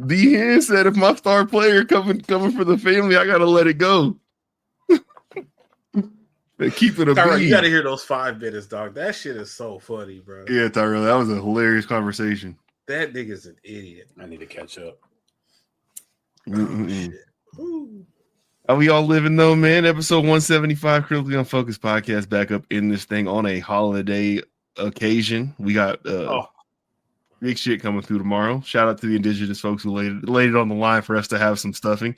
D Hen said, if my star player coming for the family, I gotta let it go. Keep it a Tyrell, beat. you gotta hear those 5 minutes, dog. That shit is so funny, bro. Yeah, Tyrell, that was a hilarious conversation. That nigga's an idiot. I need to catch up. Oh, shit. Ooh. How we all living though, man? Episode 175, Critically Unfocused podcast, back up in this thing on a holiday occasion. We got big shit coming through tomorrow. Shout out to the indigenous folks who laid it on the line for us to have some stuffing.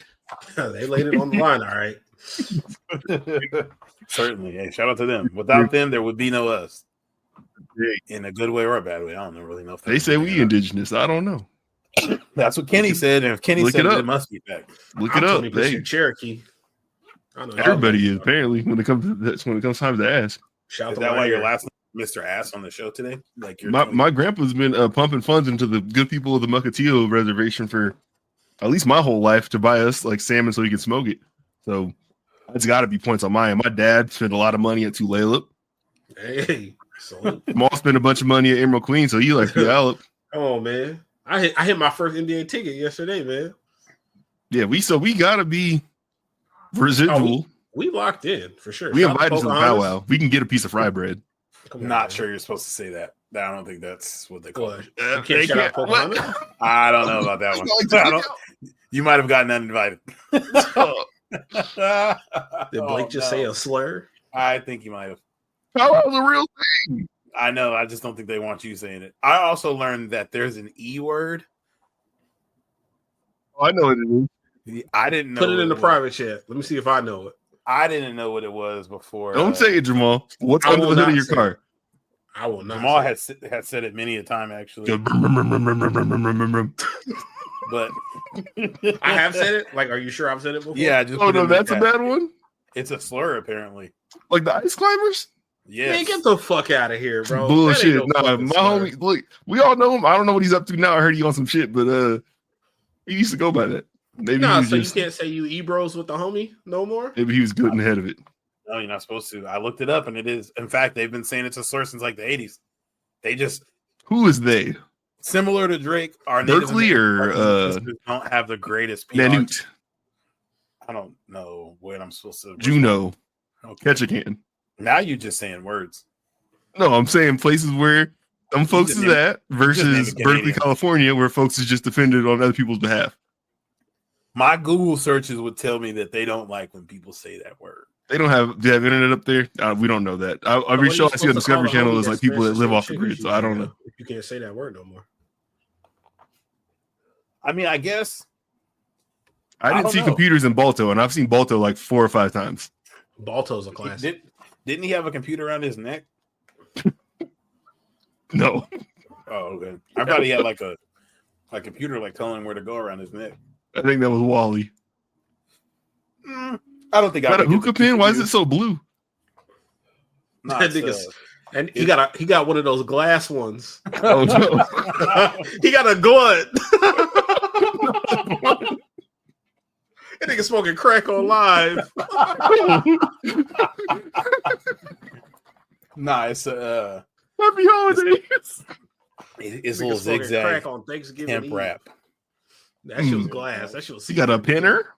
They laid it on the line, all right. Certainly. Hey, shout out to them. Without them, there would be no us. In a good way or a bad way. I don't really know if they say we indigenous. I don't know. That's what Kenny said. And if Kenny said it must be fact. Look it up. 20% Cherokee. I know everybody is apparently when it comes time to ask. Is that why your last name, Mr. Ass, on the show today? Like my grandpa's been pumping funds into the good people of the Mukilteo reservation for at least my whole life to buy us like salmon so we can smoke it. So it's got to be points on my end. My dad spent a lot of money at Tulalip. Hey, so Maul spent a bunch of money at Emerald Queen, so you like Tulalip. Come on, man. I hit my first NBA ticket yesterday, man. Yeah, we gotta be residual. We locked in for sure. We invited to the powwow. We can get a piece of fry bread. Not sure you're supposed to say that. I don't think that's what they call it. You can't shout out Pocahontas? I don't know about that one. You might have gotten uninvited. Did Blake just say a slur? I think he might have. Powwow's a real thing. I know. I just don't think they want you saying it. I also learned that there's an E word. Oh, I know what it is. I didn't know. Put it in the private chat. Let me see if I know it. I didn't know what it was before. Don't say it, Jamal. What's under the hood of your car? I will not. Jamal had said it many a time, actually. But I have said it. Like, are you sure I've said it before? Yeah. That's a bad one. It's a slur, apparently. Like the ice climbers. Yeah, man, get the fuck out of here, bro. Bullshit. Nah, my homie. Look, we all know him. I don't know what he's up to now. I heard he on some shit, but he used to go by that. Maybe so you can't say you e-bros with the homie no more? Maybe he was good ahead of it. No, you're not supposed to. I looked it up, and it is. In fact, they've been saying it's a slur since like the 80s. They just. Who is they? Similar to Drake, our Berkeley or don't have the greatest PR. Nanute. I don't know what I'm supposed to. Juno. Okay. Ketchikan. Now you're just saying words. No, I'm saying places where some folks is at versus Berkeley, California, where folks is just defended on other people's behalf. My Google searches would tell me that they don't like when people say that word. They don't have. Do you have internet up there? We don't know that. Every show I see on Discovery Channel is like people that live off the grid, so I don't know. You can't say that word no more. I mean, I guess. I didn't see computers in Balto, and I've seen Balto like 4 or 5 times. Balto's a classic. Didn't he have a computer around his neck? No. Oh, okay. I thought he had like a computer like telling him where to go around his neck. I think that was Wally. I don't think I got a hookah pin. Why is it so blue? Nah, and he got one of those glass ones. Oh no. He got a glut. That nigga smoking crack on live. Nah, it's Happy holidays. It's a little zigzag crack on Thanksgiving hemp wrap. That shit was glass. That shit was. You got a pinner?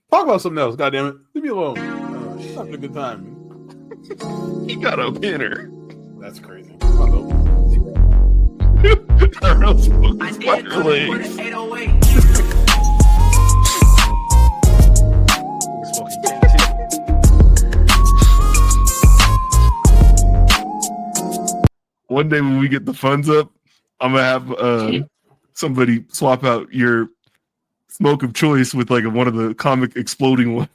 Talk about something else. Goddamn it! Leave me alone. Having a good time. He got a pinner. That's crazy. One day when we get the funds up, I'm gonna have somebody swap out your smoke of choice with like one of the comic exploding ones.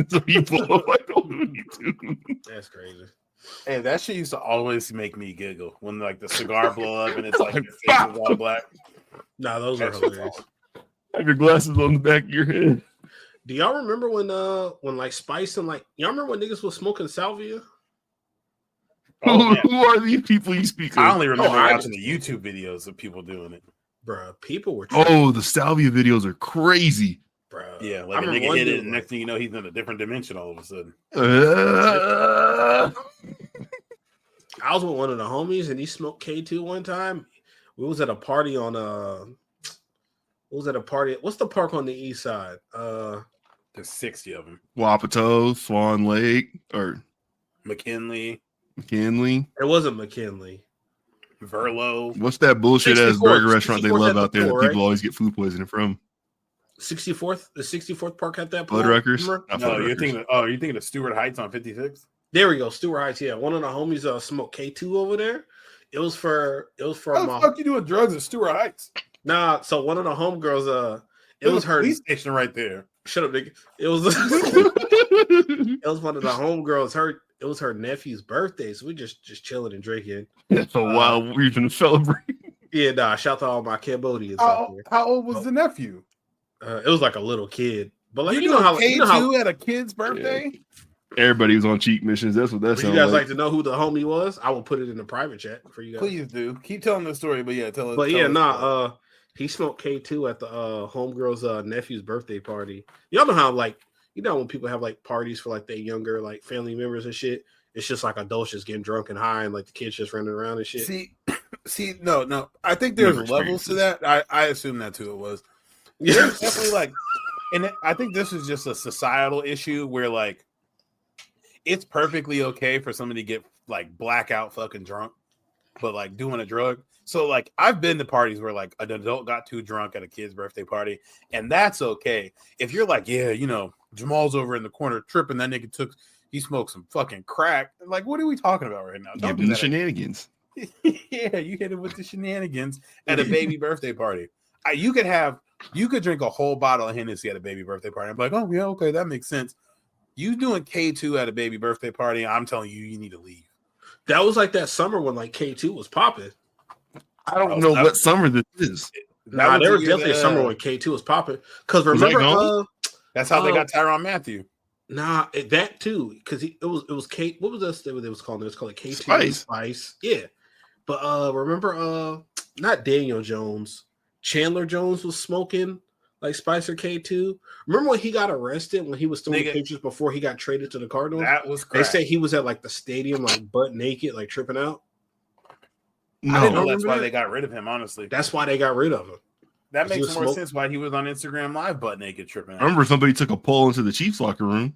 So you blow up like on YouTube. That's crazy. Hey, that shit used to always make me giggle when like the cigar blow up and it's like your face is all black. Nah, those are hilarious. Have your glasses on the back of your head. Do y'all remember when like Spice and like y'all remember when niggas was smoking salvia? Who are these people you speak of? I only remember watching the YouTube videos of people doing it. Bruh, people were the salvia videos are crazy. Bruh. Yeah, like a nigga hit it and next thing you know he's in a different dimension all of a sudden. I was with one of the homies and he smoked K2 one time. We was at a party on What's the park on the east side? There's 60 of them. Wapato, Swan Lake, or McKinley. It wasn't McKinley. Verlo. What's that bullshit ass burger restaurant they love out there that people always get food poisoning from? 64th, the 64th Park at that point. Fuddruckers? No, you're thinking of Stewart Heights on 56th. There we go, Stewart Heights. Yeah, one of the homies smoked K2 over there. It was for How the fuck you doing drugs at Stewart Heights? Nah, so one of the homegirls, it was her police station right there. Shut up, nigga. It was it was one of the homegirls. It was her nephew's birthday, so we just chilling and drinking. That's a wild reason to celebrate. Yeah, nah. Shout out to all my Cambodians out there. How old was the nephew? It was like a little kid, but like you know how K2 at a kid's birthday. Yeah. Everybody was on cheat missions. That's what that sounds like. You guys like to know who the homie was? I will put it in the private chat for you guys. Please do. Keep telling the story, but yeah, tell us. But yeah, he smoked K2 at the homegirl's nephew's birthday party. Y'all know how when people have like parties for like their younger like family members and shit, it's just like adults just getting drunk and high and like the kids just running around and shit. See, no. I think there's levels to that. I assume that's who it was. There's definitely like, and I think this is just a societal issue where like it's perfectly okay for somebody to get like blackout fucking drunk, but like doing a drug. So like I've been to parties where like an adult got too drunk at a kid's birthday party, and that's okay. If you're like, yeah, Jamal's over in the corner tripping, that nigga he smoked some fucking crack. Like, what are we talking about right now? Give him the shenanigans. Yeah, you hit him with the shenanigans at a baby birthday party. You could drink a whole bottle of Hennessy at a baby birthday party. I'm like, oh yeah, okay, that makes sense. You doing K2 at a baby birthday party? I'm telling you, you need to leave. That was like that summer when like K2 was popping. I don't know what summer this is. Nah, there was definitely a summer when K2 was popping. Because remember, that's how they got Tyrann Mathieu. Nah, that too. Because it was K. What was that? It was called? It was called like K2 Spice. Yeah, but remember, not Daniel Jones. Chandler Jones was smoking like Spicer K2. Remember when he got arrested when he was throwing pictures before he got traded to the Cardinals? That was crack. They say he was at like the stadium, like butt naked, like tripping out. No, I didn't know that's why they got rid of him, honestly. That's why they got rid of him. That makes more sense why he was on Instagram Live butt naked tripping out. I remember somebody took a poll into the Chiefs locker room.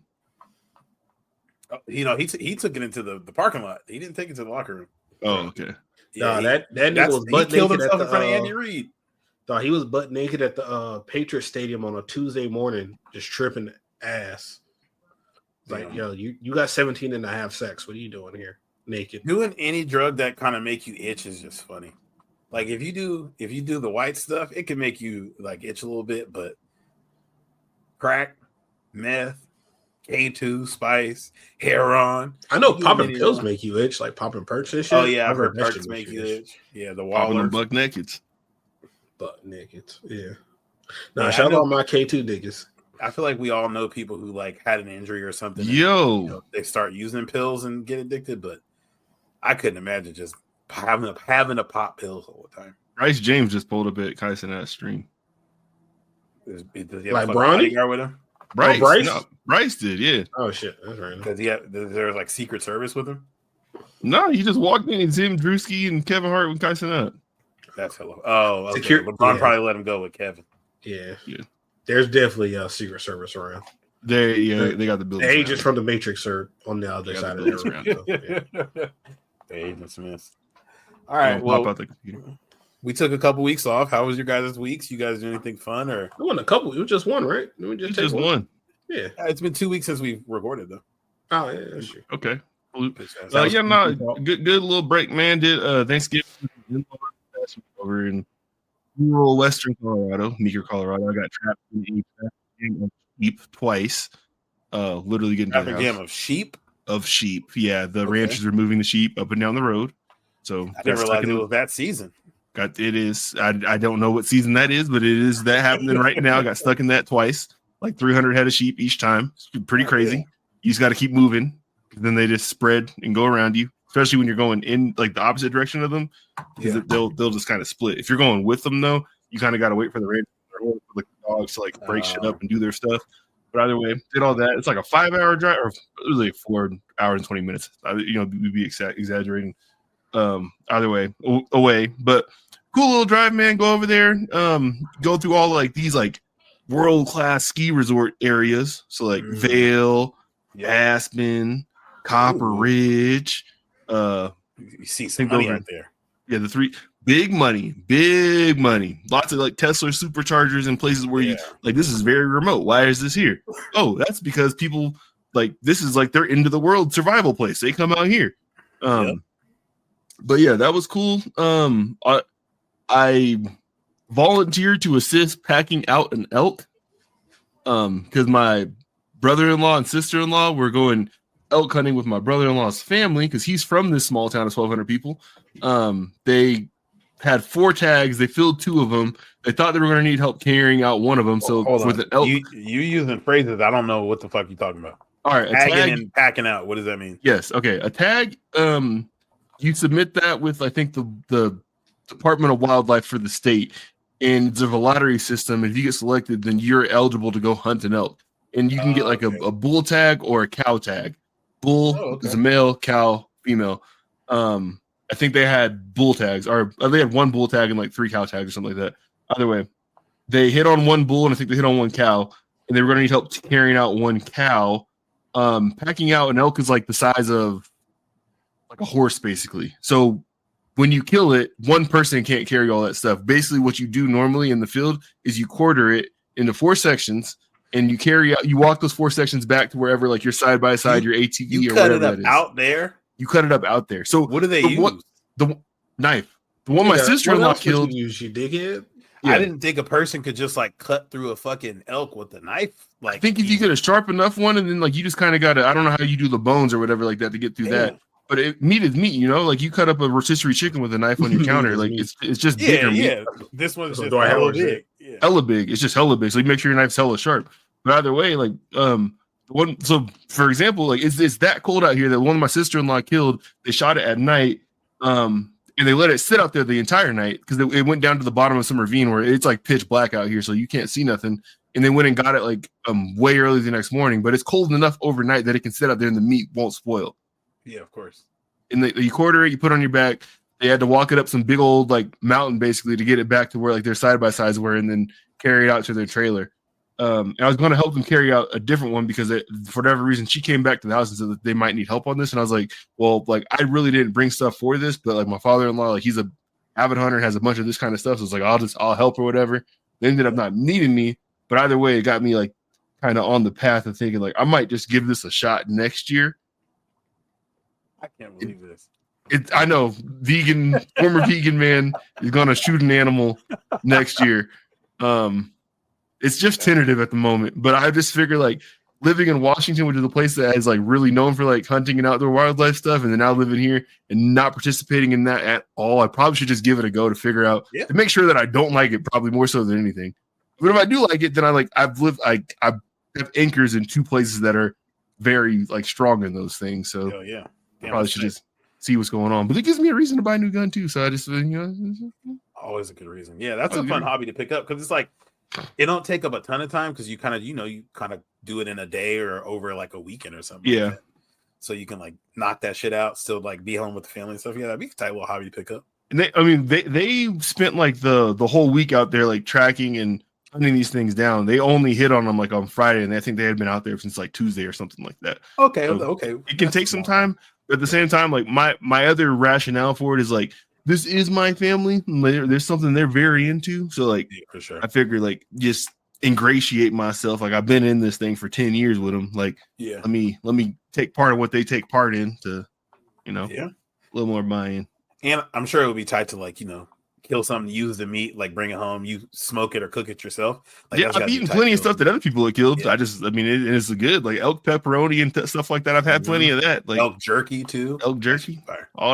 He took it into the parking lot. He didn't take it to the locker room. Oh, okay. Yeah, that nigga was butt naked killed himself in front of Andy Reid. He was butt naked at the Patriots Stadium on a Tuesday morning, just tripping ass. Like, yo, you got 17 and a half sex. What are you doing here? Naked. Doing any drug that kind of make you itch is just funny. Like if you do the white stuff, it can make you like itch a little bit, but crack, meth, K2, Spice, heroin. I know popping pills make you itch, like popping perks and shit. Oh yeah, I've heard perks make you itch. Yeah, the Waller buck nakeds. Butt naked. Yeah. No, shout out my K2 niggas. I feel like we all know people who like had an injury or something. Yo, they start using pills and get addicted, but I couldn't imagine just having to pop pills all the time. Bryce James just pulled up at Kaisenat stream. Does he have like a Bronny bodyguard with him? Bryce? No, Bryce did, yeah. Oh shit, that's right. Because there's like Secret Service with him. No, he just walked in. It's him, Drewski, and Kevin Hart with Kaisenat. That's hello. Oh, okay. LeBron probably let him go with Kevin. Yeah. There's definitely a Secret Service around. They got the building. The agents from the Matrix are on the other side of the agents missed. All right. Well, we took a couple weeks off. How was your guys' weeks? You guys do anything fun or? We won a couple. It was just one, right? We just one. Yeah. It's been 2 weeks since we've recorded though. Oh yeah, that's true. Okay. Good little break, man. Did Thanksgiving over in rural Western Colorado, Meeker, Colorado. I got trapped in a game of sheep twice. Literally getting a game of sheep. Yeah, the ranchers are moving the sheep up and down the road. So I didn't realize it was that season. It is. I don't know what season that is, but it is that happening right now. I got stuck in that twice, like 300 head of sheep each time. It's pretty crazy. Yeah. You just got to keep moving. Then they just spread and go around you, especially when you're going in like the opposite direction of them, because they'll just kind of split. If you're going with them though, you kind of got to wait for the ranchers or for the dogs to like break shit up and do their stuff. But either way, did all that. It's like a 5-hour drive, or it was like 4 hours and 20 minutes. We'd be exaggerating. Either way, away. But cool little drive, man. Go over there, go through all like these like world-class ski resort areas. So like Vail, Aspen, Copper Ridge. You see some money right there. Yeah, the three big money. Lots of like Tesla superchargers in places where you like this is very remote. Why is this here? Oh, that's because people like this is like their end of the world survival place. They come out here. But yeah, that was cool. I volunteered to assist packing out an elk. Because my brother-in-law and sister-in-law were going elk hunting with my brother-in-law's family because he's from this small town of 1,200 people. They had 4 tags. They filled 2 of them. They thought they were going to need help carrying out one of them. So with an elk, you using phrases I don't know what the fuck you're talking about. All right, tagging and packing out. What does that mean? Yes. Okay. A tag. You submit that with I think the Department of Wildlife for the state, and it's a lottery system. If you get selected, then you're eligible to go hunt an elk, and you can get like a bull tag or a cow tag. Bull is a male, cow female. I think they had bull tags, or they had 1 bull tag and like 3 cow tags or something like that. Either way, they hit on 1 bull, and I think they hit on 1 cow, and they were going to need help carrying out 1 cow. Packing out an elk is like the size of like a horse, basically. So when you kill it, 1 person can't carry all that stuff. Basically, what you do normally in the field is you quarter it into 4 sections, and you walk those 4 sections back to wherever, like your side by side, your ATV or whatever that is. Out there. You cut it up out there. So what do they use? The knife. The one my sister-in-law killed. You dickhead. Yeah. I didn't think a person could just like cut through a fucking elk with a knife. Like, I think if you get a sharp enough one, and then like you just kind of got to, I don't know how you do the bones or whatever like that to get through that. But meat is meat, you know. Like you cut up a rotisserie chicken with a knife on your counter. Like it's just bigger meat. Yeah, this one's just hella big. Yeah. Hella big. It's just hella big. So you make sure your knife's hella sharp. But either way, like one. So for example, like it's that cold out here that one of my sister-in-law killed. They shot it at night. And they let it sit out there the entire night because it went down to the bottom of some ravine where it's like pitch black out here, so you can't see nothing. And they went and got it like way early the next morning, but it's cold enough overnight that it can sit out there and the meat won't spoil. Yeah, of course. And you quarter it, you put it on your back. They had to walk it up some big old like mountain basically to get it back to where like their side by sides were, and then carry it out to their trailer. And I was going to help them carry out a different one because for whatever reason, she came back to the house and said that they might need help on this. And I was like, well, like I really didn't bring stuff for this, but like my father-in-law, like he's a avid hunter, has a bunch of this kind of stuff. So it's like, I'll help or whatever. They ended up not needing me, but either way, it got me like kind of on the path of thinking like, I might just give this a shot next year. I can't believe this. I know former vegan man is going to shoot an animal next year. It's just tentative at the moment, but I just figure like living in Washington, which is a place that is like really known for like hunting and outdoor wildlife stuff, and then now living here and not participating in that at all, I probably should just give it a go to figure out to make sure that I don't like it, probably more so than anything. But if I do like it, then I have anchors in 2 places that are very like strong in those things. So I probably should just see what's going on. But it gives me a reason to buy a new gun too. So I just always a good reason. Yeah, that's a fun hobby to pick up because it's like. It don't take up a ton of time because you kind of do it in a day or over like a weekend or something. Yeah. Like that. So you can like knock that shit out, still like be home with the family and stuff. Yeah, that'd be a tight little hobby to pick up. And they spent like the whole week out there like tracking and hunting these things down. They only hit on them like on Friday, and I think they had been out there since like Tuesday or something like that. Okay. It can take some time, but at the same time, like my other rationale for it is like, this is my family. There's something they're very into. So like, for sure. I figure like just ingratiate myself. Like I've been in this thing for 10 years with them. Like, let me take part of what they take part in to, a little more buy-in. And I'm sure it would be tight to like, kill something, use the meat, like bring it home, you smoke it or cook it yourself. Like, I've eaten plenty of stuff that other people have killed. Yeah. It's good, like elk pepperoni and stuff like that. I've had plenty of that, like elk jerky too, all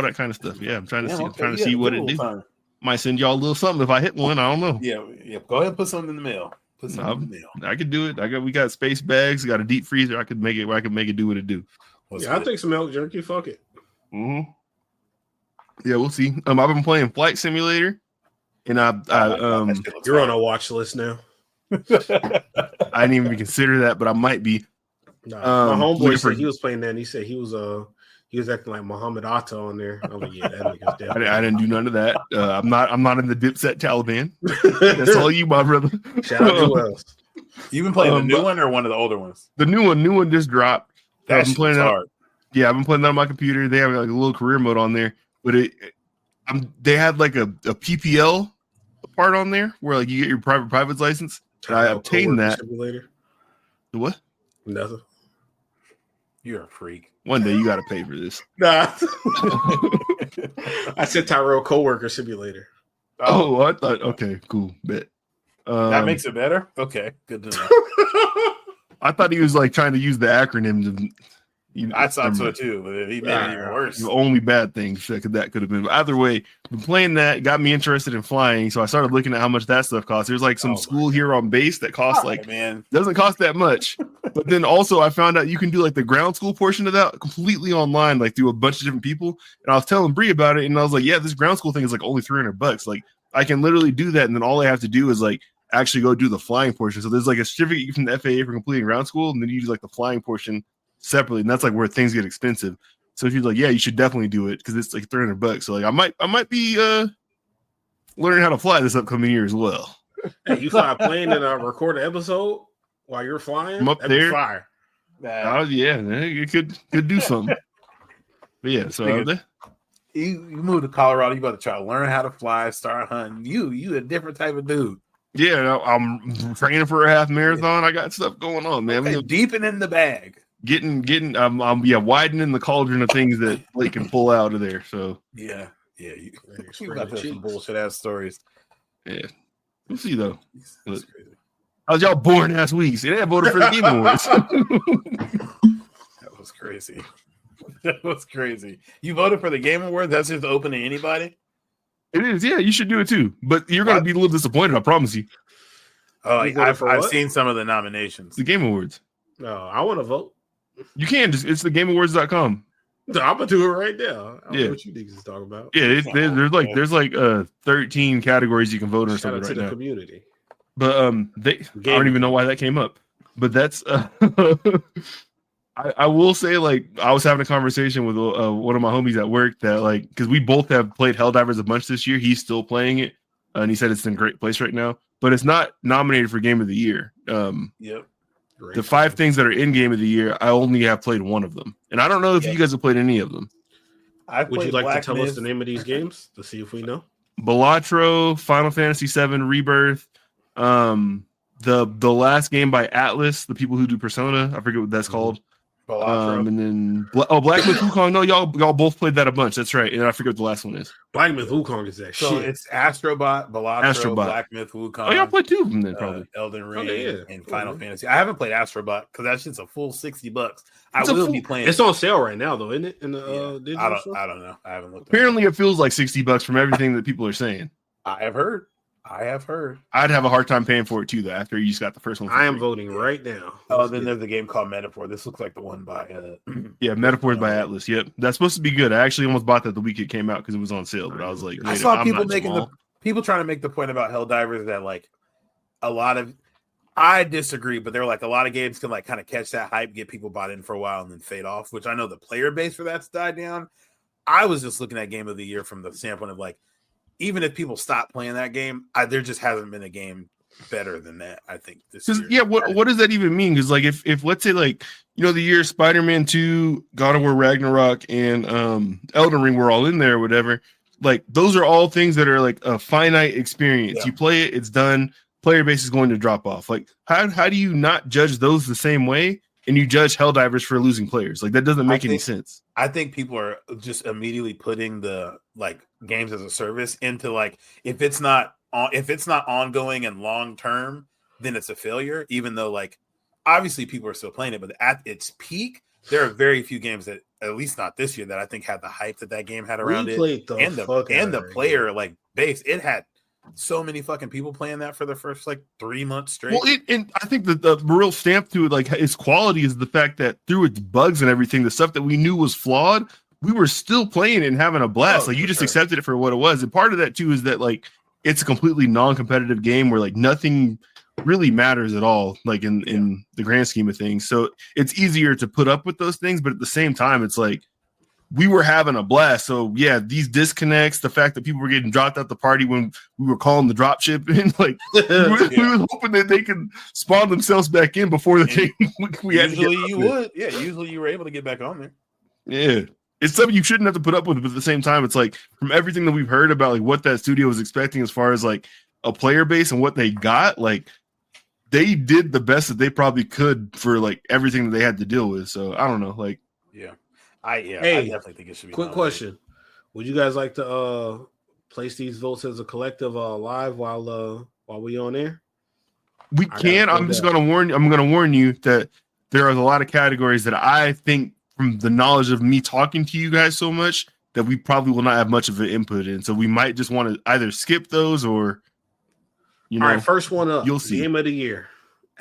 that kind of stuff. Yeah, I'm trying to see what it do. Might send y'all a little something if I hit one. I don't know. Yeah. Go ahead and put something in the mail. I could do it. We got space bags. Got a deep freezer. I could make it do what it do. I think some elk jerky. Fuck it. Mm-hmm. Yeah, we'll see. I've been playing Flight Simulator, and you're on a watch list now. I didn't even consider that, but I might be. My homeboy said he was playing that, and he said he was He was acting like Muhammad Atta on there. I was like, yeah, that nigga's definitely. I didn't do none of that. I'm not in the Dipset Taliban. That's all you, my brother. Shout out to Wells. You've been playing the new one or one of the older ones? The new one just dropped. I've been playing hard. Yeah, I've been playing that on my computer. They have like a little career mode on there, but they had like a PPL part on there where like you get your private's license. And I obtained that. Simulator. The what? Nothing. You're a freak. One day you got to pay for this. Nah. I said Tyrell Coworker Simulator. Oh, I thought. Okay, cool. Bet. That makes it better. Okay, good to know. I thought he was like trying to use the acronym. I thought so too, but he made it even worse. The only bad thing that could have been. But either way, been playing that got me interested in flying, so I started looking at how much that stuff costs. There's like some school here on base that costs doesn't cost that much. But then also I found out you can do like the ground school portion of that completely online, like through a bunch of different people. And I was telling Bree about it, and I was like, yeah, this ground school thing is like only $300. Like I can literally do that, and then all I have to do is like actually go do the flying portion. So there's like a certificate from the FAA for completing ground school, and then you do like the flying portion separately, and that's like where things get expensive. So she's like, yeah, you should definitely do it because it's like $300. So like I might be learning how to fly this upcoming year as well. Hey, you fly a plane and record an episode while you're flying? I'm up That'd there. Be fire. Yeah, you could do something. But yeah, so you moved to Colorado, you about to try to learn how to fly, start hunting. You a different type of dude. Yeah, I'm training for a half marathon. I got stuff going on, man. Okay, deeping in the bag. Getting I'm widening the cauldron of things that Blake can pull out of there. So you got some bullshit ass stories. Yeah, we'll see though. How's y'all boring ass weeks? They voted for the Game Awards. That was crazy. That was crazy. You voted for the Game Awards? That's just open to anybody? It is, yeah. You should do it too. But you're going to be a little disappointed, I promise you. Oh, I've seen some of the nominations. The Game Awards. No, I want to vote. You can. It's thegameawards.com. No, I'm going to do it right now. I don't know what you niggas is talking about. Yeah, there's like 13 categories you can vote in or something right now. Community. But I don't even know why that came up. But that's I will say, like, I was having a conversation with one of my homies at work that, like, because we both have played Helldivers a bunch this year. He's still playing it, and he said it's in a great place right now. But it's not nominated for Game of the Year. Yep. The 5 things that are in Game of the Year, I only have played one of them, and I don't know if you guys have played any of them. Would you like to tell us the name of these games to see if we know? Balatro, Final Fantasy VII Rebirth, the last game by Atlas, the people who do Persona, I forget what that's called. And then Black Myth Wukong. No, y'all both played that a bunch. That's right. And I forget what the last one is. Black Myth Wukong is that shit. So it's Astrobot, Balatro, Black Myth Wukong. Oh, y'all played 2 of them then, probably. Elden Ring and Final Fantasy. I haven't played Astrobot because that's just a full $60. I will be playing. It's on sale right now, though, isn't it? In the digital I don't know. I haven't looked. Apparently, it feels like $60 from everything that people are saying. I have heard. I'd have a hard time paying for it too, though. After you just got the first one, I am voting right now. Oh, then there's a game called Metaphor. This looks like the one by Metaphors by Atlas. Yep, that's supposed to be good. I actually almost bought that the week it came out because it was on sale. But I was like, I saw people people trying to make the point about Helldivers that like a lot of. I disagree, but they're like a lot of games can like kind of catch that hype, get people bought in for a while, and then fade off. Which I know the player base for that's died down. I was just looking at Game of the Year from the standpoint of like. Even if people stop playing that game, there just hasn't been a game better than that. I think this year. Yeah, what does that even mean? Because like if let's say like the year Spider-Man 2, God of War Ragnarok, and Elden Ring were all in there or whatever. Like those are all things that are like a finite experience. Yeah. You play it, it's done. Player base is going to drop off. Like how do you not judge those the same way? And you judge Helldivers for losing players. Like that doesn't make any sense. I think people are just immediately putting the like games as a service into like if it's not ongoing and long term, then it's a failure. Even though like obviously people are still playing it, but at its peak, there are very few games that at least not this year that I think had the hype that game had around it and the player like base. It had so many fucking people playing that for the first like 3 months straight. Well, and I think that the real stamp to it, like its quality, is the fact that through its bugs and everything, the stuff that we knew was flawed, we were still playing it and having a blast. Like you just accepted it for what it was. And part of that too is that like it's a completely non-competitive game where like nothing really matters at all, like in the grand scheme of things. So it's easier to put up with those things, but at the same time, it's like we were having a blast. So yeah, these disconnects, the fact that people were getting dropped out the party when we were calling the drop ship in, like we were hoping that they could spawn themselves back in before the thing. Usually you were able to get back on there. Yeah. It's something you shouldn't have to put up with, but at the same time, it's like from everything that we've heard about like what that studio was expecting as far as like a player base and what they got, like they did the best that they probably could for like everything that they had to deal with. So I don't know, like I definitely think it should be. Quick question: would you guys like to place these votes as a collective live while we on air? We can. I'm just gonna warn you. I'm gonna warn you that there are a lot of categories that I think, from the knowledge of me talking to you guys so much, that we probably will not have much of an input in. So we might just want to either skip those or, you know. All right, first one up. You'll see. Game of the year: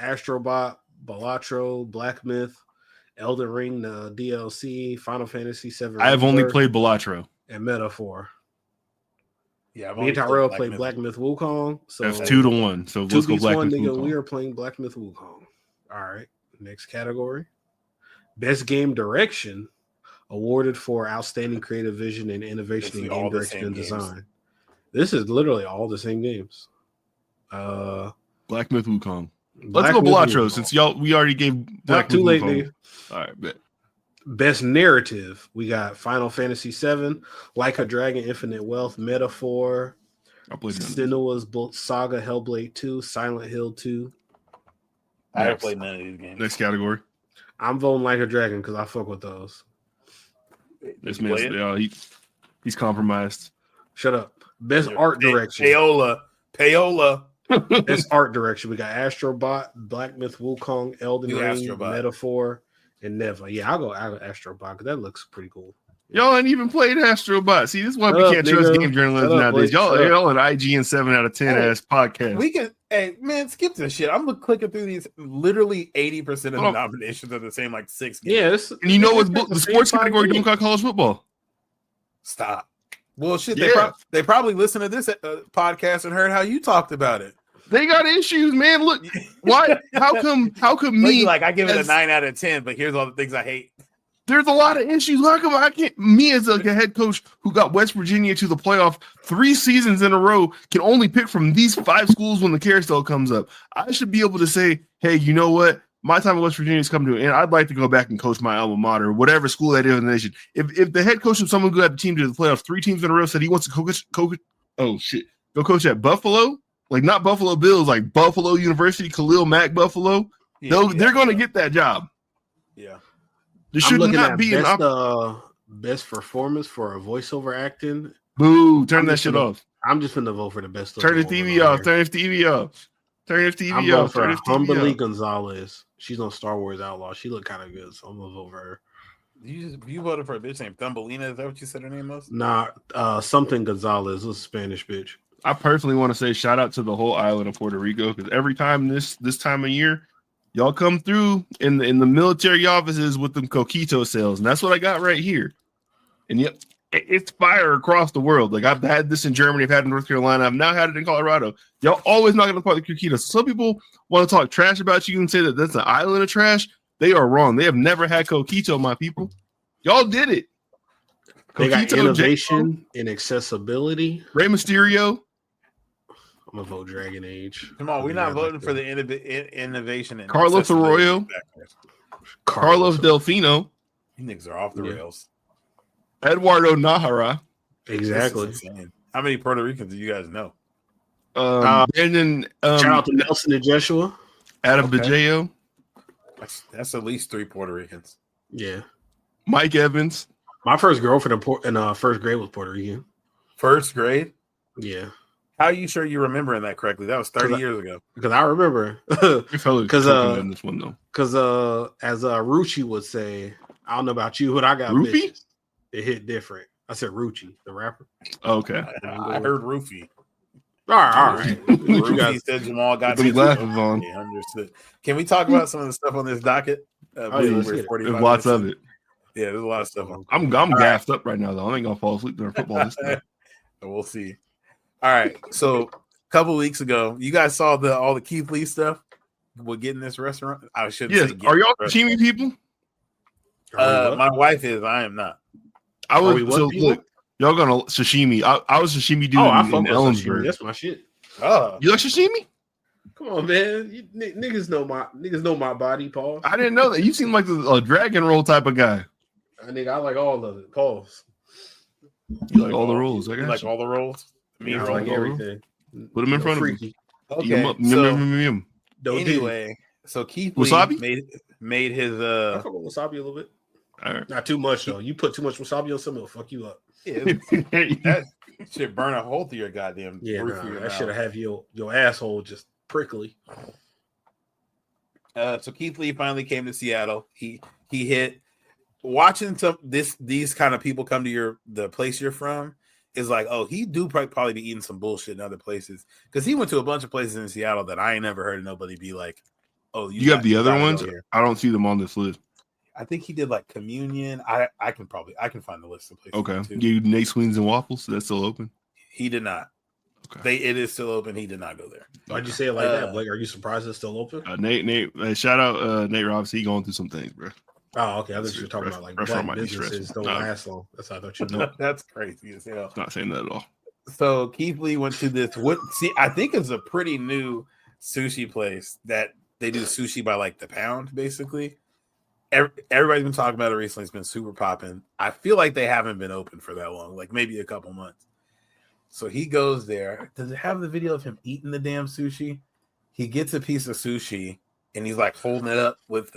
Astrobot, Balatro, Black Myth, Elden Ring, the DLC, Final Fantasy VII. I have only played Balatro and Metaphor. Yeah, me and Tyrell played Black Myth Wukong. So that's 2-1. So let's go Black Myth Wukong. We are playing Black Myth Wukong. All right, next category. Best game direction, awarded for outstanding creative vision and innovation in game direction and design. This is literally all the same games. Black Myth Wukong. Let's go Balatro since we already gave Black Myth Wukong. Late, all right, bet. Best narrative, we got Final Fantasy VII, Like a Dragon, Infinite Wealth, Metaphor, Senua's Saga, Hellblade 2, Silent Hill 2. I haven't played none of these games. Next category. I'm voting Like a Dragon because I fuck with those. This man, he's compromised. Shut up. Best art direction. Payola. Best art direction. We got Astrobot, Black Myth Wukong, Elden Ring, Metaphor, and Neva. Yeah, I'll go Astrobot because that looks pretty cool. Y'all ain't even played Astrobot. See, this is why we can't trust game journalists nowadays. Y'all an IGN 7 out of 10 ass podcast. We can, skip this shit. I'm clicking through these. Literally 80% of the nominations are the same, like 6 games. Yeah, and you know what? The sports category don't got college football. Stop. Well, shit. They probably listened to this podcast and heard how you talked about it. They got issues, man. Look, why? How come me? Like I give it a 9 out of 10, but here's all the things I hate. There's a lot of issues. How come I can't? Me as a head coach who got West Virginia to the playoff 3 seasons in a row can only pick from these 5 schools when the carousel comes up. I should be able to say, hey, you know what? My time at West Virginia is coming to an end. I'd like to go back and coach my alma mater, whatever school that is in the nation. If the head coach of someone who had the team to the playoffs 3 teams in a row said he wants to go coach at Buffalo, like not Buffalo Bills, like Buffalo University, Khalil Mack Buffalo, they're going to get that job. Yeah. There should not be best performance for a voiceover acting. Boo! Turn that shit off. I'm just gonna vote for the best. Turn the TV off. Turn the TV off. Turn the TV off. Turn the TV off. Gonzalez. She's on Star Wars Outlaw. She looked kind of good, so I'm gonna vote for her. You voted for a bitch named Thumbelina? Is that what you said her name was? Nah, something Gonzalez. It was a Spanish bitch. I personally want to say shout out to the whole island of Puerto Rico because every time this time of year, y'all come through in the military offices with them coquito sales, and that's what I got right here. And yep, it's fire across the world. Like I've had this in Germany, I've had it in North Carolina, I've now had it in Colorado. Y'all always not going to call it coquito. Some people want to talk trash about you and say that that's an island of trash. They are wrong. They have never had coquito, my people. Y'all did it. They got innovation and accessibility. Rey Mysterio. I'm gonna vote Dragon Age. Come on, we're not voting for the innovation. And Carlos Arroyo, Carlos Delfino. These niggas are off the rails. Eduardo Nahara. Exactly. How many Puerto Ricans do you guys know? Brandon. Shout out to Nelson and Joshua. Adam Bajeo. That's at least 3 Puerto Ricans. Yeah. Mike Evans. My first girlfriend in first grade was Puerto Rican. First grade? Yeah. How are you sure you're remembering that correctly? That was 30 years ago. Because I remember. Because in this one though. Because as Rucci would say, I don't know about you, but I got Rufy? It hit different. I said Rucci, the rapper. Oh, okay. I heard Rufy. All right. Rufy said Jamal got some glasses on. Yeah, understood. Can we talk about some of the stuff on this docket? There's lots of it. Yeah, there's a lot of stuff on. I'm gassed up right now though. I ain't gonna fall asleep during football this time. We'll see. All right, so a couple weeks ago, you guys saw all the Keith Lee stuff. We're getting this restaurant. I shouldn't. Yes. Are y'all teamy people? My wife is. I am not. I was look, y'all gonna sashimi. I was sashimi dude in Ellensburg. That's my shit. You like sashimi? Come on, man. Niggas know my body, Paul. I didn't know that. You seem like a dragon roll type of guy. I like all of it. Pause. You like all the rolls. I like all the rolls. I like everything. Put them in front of me. Okay. Anyway, so Keith wasabi made his I fuck with wasabi a little bit. All right. Not too much though. You put too much wasabi on something, it'll fuck you up. Yeah, that should burn a hole through your goddamn roof. That should have your asshole just prickly. So Keith Lee finally came to Seattle. He hit watching these kind of people come to the place you're from is like, oh, he do probably be eating some bullshit in other places because he went to a bunch of places in Seattle that I ain't never heard of nobody be like, oh, you have the other ones. I don't see them on this list. I think he did like Communion. I can find the list of places. Okay, you Nate Sween's and Waffles. That's still open. He did not. Okay, it is still open. He did not go there. Why'd you say it like that, Blake? Are you surprised it's still open? Nate, shout out Nate Robinson. He going through some things, bro. Oh, okay. I thought you were talking about like black businesses don't last long. That's how I thought you know. That's crazy as hell. Not saying that at all. So Keith Lee went to this. I think it's a pretty new sushi place that they do sushi by like the pound, basically. Everybody's been talking about it recently. It's been super popping. I feel like they haven't been open for that long, like maybe a couple months. So he goes there. Does it have the video of him eating the damn sushi? He gets a piece of sushi and he's like holding it up with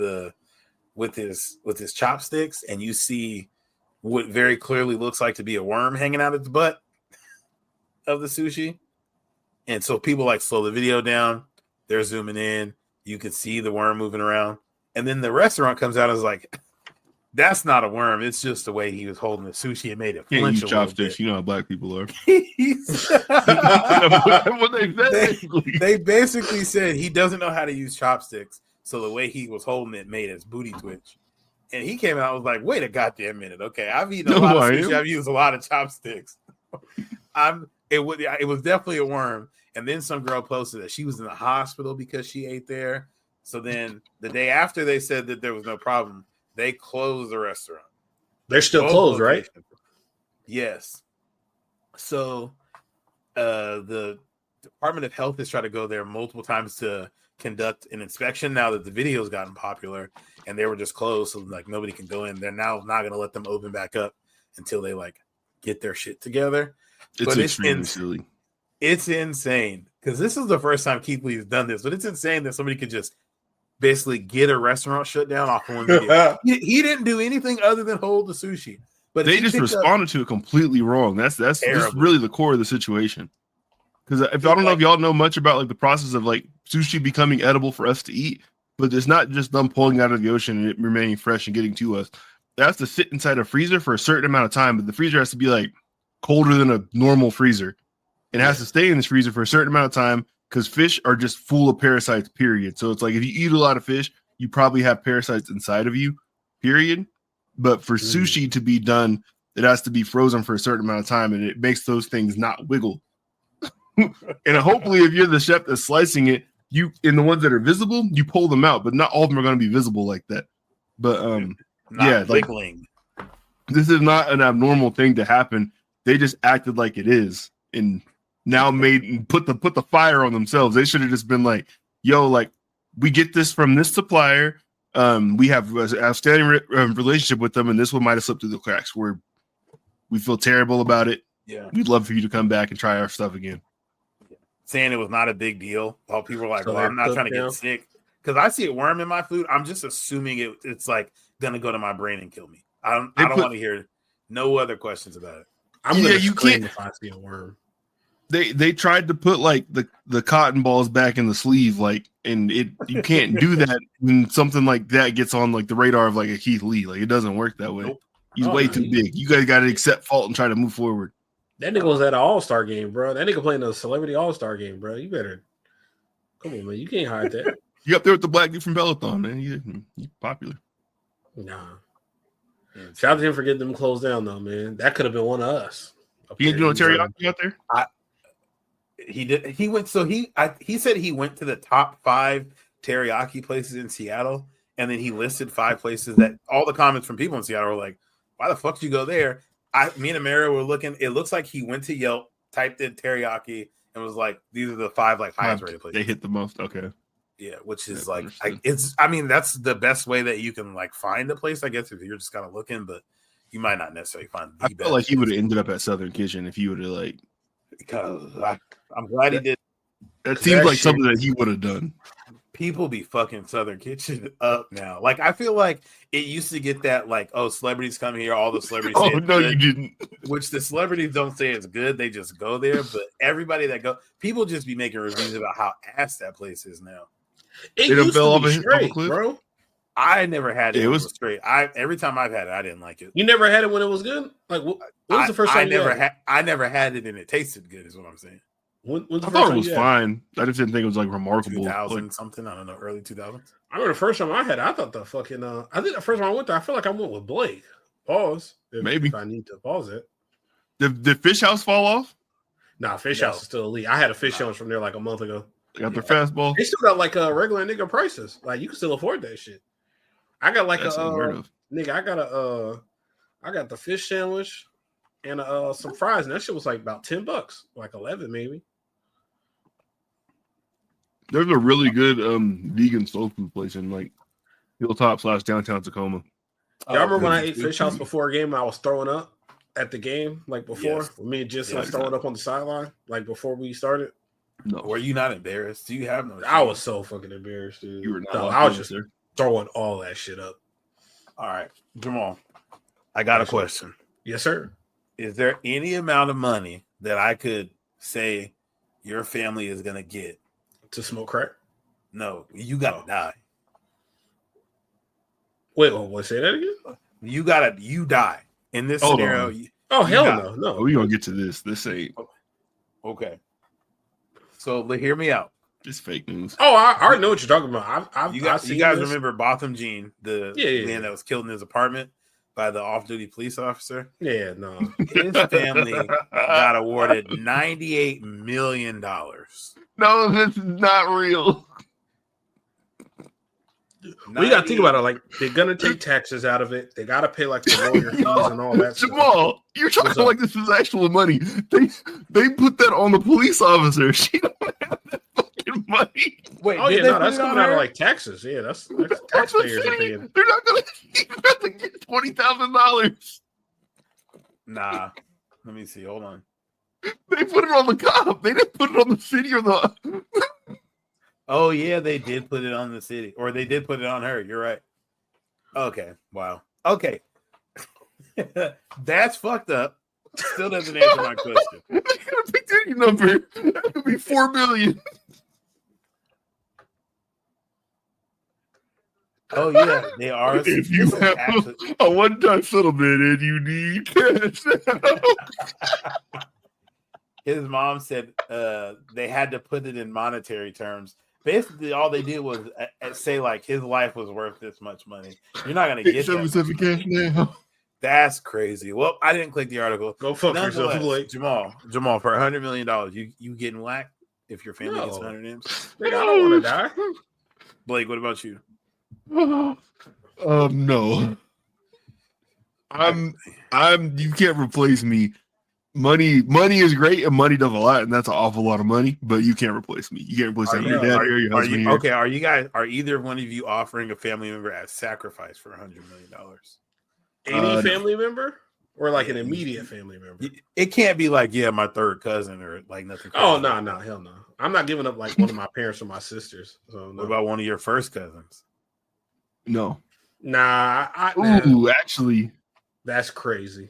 his chopsticks, and you see what very clearly looks like to be a worm hanging out of the butt of the sushi. And so people like slow the video down. They're zooming in. You can see the worm moving around. And then the restaurant comes out and is like, that's not a worm. It's just the way he was holding the sushi. It made it flinch a little chopsticks. You know how black people are. They basically said he doesn't know how to use chopsticks. So the way he was holding it made his booty twitch. And he came out and was like, wait a goddamn minute. Okay, I've eaten a lot of sushi. I've used a lot of chopsticks. It was definitely a worm. And then some girl posted that she was in the hospital because she ate there. So then the day after they said that there was no problem, they closed the restaurant. They're still closed, right? Yes. So the Department of Health has tried to go there multiple times to conduct an inspection now that the video's gotten popular, and they were just closed, so like nobody can go in. They're now not going to let them open back up until they like get their shit together. It's extremely silly. It's insane because this is the first time Keith Lee has done this, but it's insane that somebody could just basically get a restaurant shut down off one video. He didn't do anything other than hold the sushi, but they just responded to it completely wrong. That's really the core of the situation. Because I don't know if y'all know much about like the process of like sushi becoming edible for us to eat, but it's not just them pulling it out of the ocean and it remaining fresh and getting to us. It has to sit inside a freezer for a certain amount of time, but the freezer has to be like colder than a normal freezer. It has to stay in this freezer for a certain amount of time because fish are just full of parasites, period. So it's like if you eat a lot of fish, you probably have parasites inside of you, period. But for sushi to be done, it has to be frozen for a certain amount of time, and it makes those things not wiggle. And hopefully, if you're the chef that's slicing it, you in the ones that are visible, you pull them out, but not all of them are going to be visible like that. But wiggling. This is not an abnormal thing to happen. They just acted like it is, and now put the fire on themselves. They should have just been like, "Yo, like we get this from this supplier. We have an outstanding relationship with them, and this one might have slipped through the cracks. We feel terrible about it. Yeah, we'd love for you to come back and try our stuff again." Saying it was not a big deal. All people were like, "Well, I'm not trying to get sick," because I see a worm in my food. I'm just assuming it's like gonna go to my brain and kill me. I don't want to hear no other questions about it. I'm gonna scream if I see a worm. They tried to put like the cotton balls back in the sleeve, like, and you can't do that when something like that gets on like the radar of like a Keith Lee. Like it doesn't work that way. Nope. He's way too big. You guys got to accept fault and try to move forward. That nigga was at an All-Star game, bro. That nigga playing a celebrity All-Star game, bro. You better come on, man. You can't hide that. You up there with the black dude from Peloton, man. You popular. Nah. Shout out to him for getting them closed down, though, man. That could have been one of us. You ain't doing teriyaki out there? He did. He went. So he said he went to the top 5 teriyaki places in Seattle, and then he listed 5 places that all the comments from people in Seattle were like, "Why the fuck did you go there?" Me and Amara were looking. It looks like he went to Yelp, typed in teriyaki, and was like, "These are the 5 like highest rated places." They hit the most. Okay. Yeah, which is I mean, that's the best way that you can like find a place, I guess, if you're just kind of looking, but you might not necessarily find the I feel like he would have ended up at Southern Kitchen if he would have like. I'm glad he did. That seems like something that he would have done. People be fucking Southern Kitchen up now. Like, I feel like it used to get that, like, oh, celebrities come here, all the celebrities. Oh, no, you didn't. Which the celebrities don't say it's good. They just go there. But everybody that go, people just be making reviews about how ass that place is now. It used to be straight, bro. I never had it. It was straight. Every time I've had it, I didn't like it. You never had it when it was good? Like, what was the first time I never had it and it tasted good, is what I'm saying. I thought it was fine. I just didn't think it was like remarkable. 2000 something. I don't know. Early 2000s. I remember the first time I had it, I thought the fucking. I think the first time I went there, I feel like I went with Blake. Pause. Maybe if I need to pause it. Did Fish House fall off? Nah, Fish House is still elite. I had a Fish House from there like a month ago. They got their fastball. They still got like regular nigga prices. Like you can still afford that shit. I got like nigga. I got the fish sandwich and some fries, and that shit was like about $10, like 11 maybe. There's a really good vegan soul food place in like Hilltop / downtown Tacoma. I remember when I ate Fish House before a game, I was throwing up at the game, like before. Yes. Me and Jesse was throwing up on the sideline, like before we started. No, were you not embarrassed? Do you have no? I was so fucking embarrassed, dude. You were not. No, I was just throwing all that shit up. All right, Jamal, I got a question. Yes, sir. Is there any amount of money that I could say your family is gonna get to smoke crack? No, you gotta die. Wait, what? Say that again? You die in this scenario. Hell no. We gonna get to this. This ain't okay. So hear me out. It's fake news. Oh, I already know what you're talking about. You guys remember Botham Jean, the man that was killed in his apartment by the off-duty police officer? Yeah, no. His family got awarded $98 million. No, this is not real. We got to think about it. Like, they're going to take taxes out of it. They got to pay, like, the lawyer fees and all that Jamal, stuff. You're talking like this is actual money. They put that on the police officer. She don't have that fucking money. Wait, that's coming out of, like, taxes. Yeah, that's taxpayers are paying. They're not going to get $20,000. Nah. Let me see. Hold on. They put it on the cop. They didn't put it on the city or the... Oh, yeah, they did put it on the city. Or they did put it on her. You're right. Okay. Wow. Okay. That's fucked up. Still doesn't answer my question. I got a big ticket number. That could be $4 million. Oh, yeah. They are. If you have a one-time settlement and you need cash. His mom said they had to put it in monetary terms. Basically, all they did was say, like, his life was worth this much money. You're not going to get that. Cash now. That's crazy. Well, I didn't click the article. Go fuck yourself, Blake. Jamal, for $100 million, you getting whacked if your family gets 100 M's? I don't want to die. Blake, what about you? No. You can't replace me. Money is great, and money does a lot, and that's an awful lot of money. But you can't replace me. You can't replace your dad here, your husband here. Okay, are either one of you offering a family member as sacrifice for $100 million? Any family member, or like an immediate family member? It can't be like my third cousin or like nothing. Oh no, hell no! I'm not giving up like one of my parents or my sisters. So what about one of your first cousins? No. Nah. Actually, that's crazy.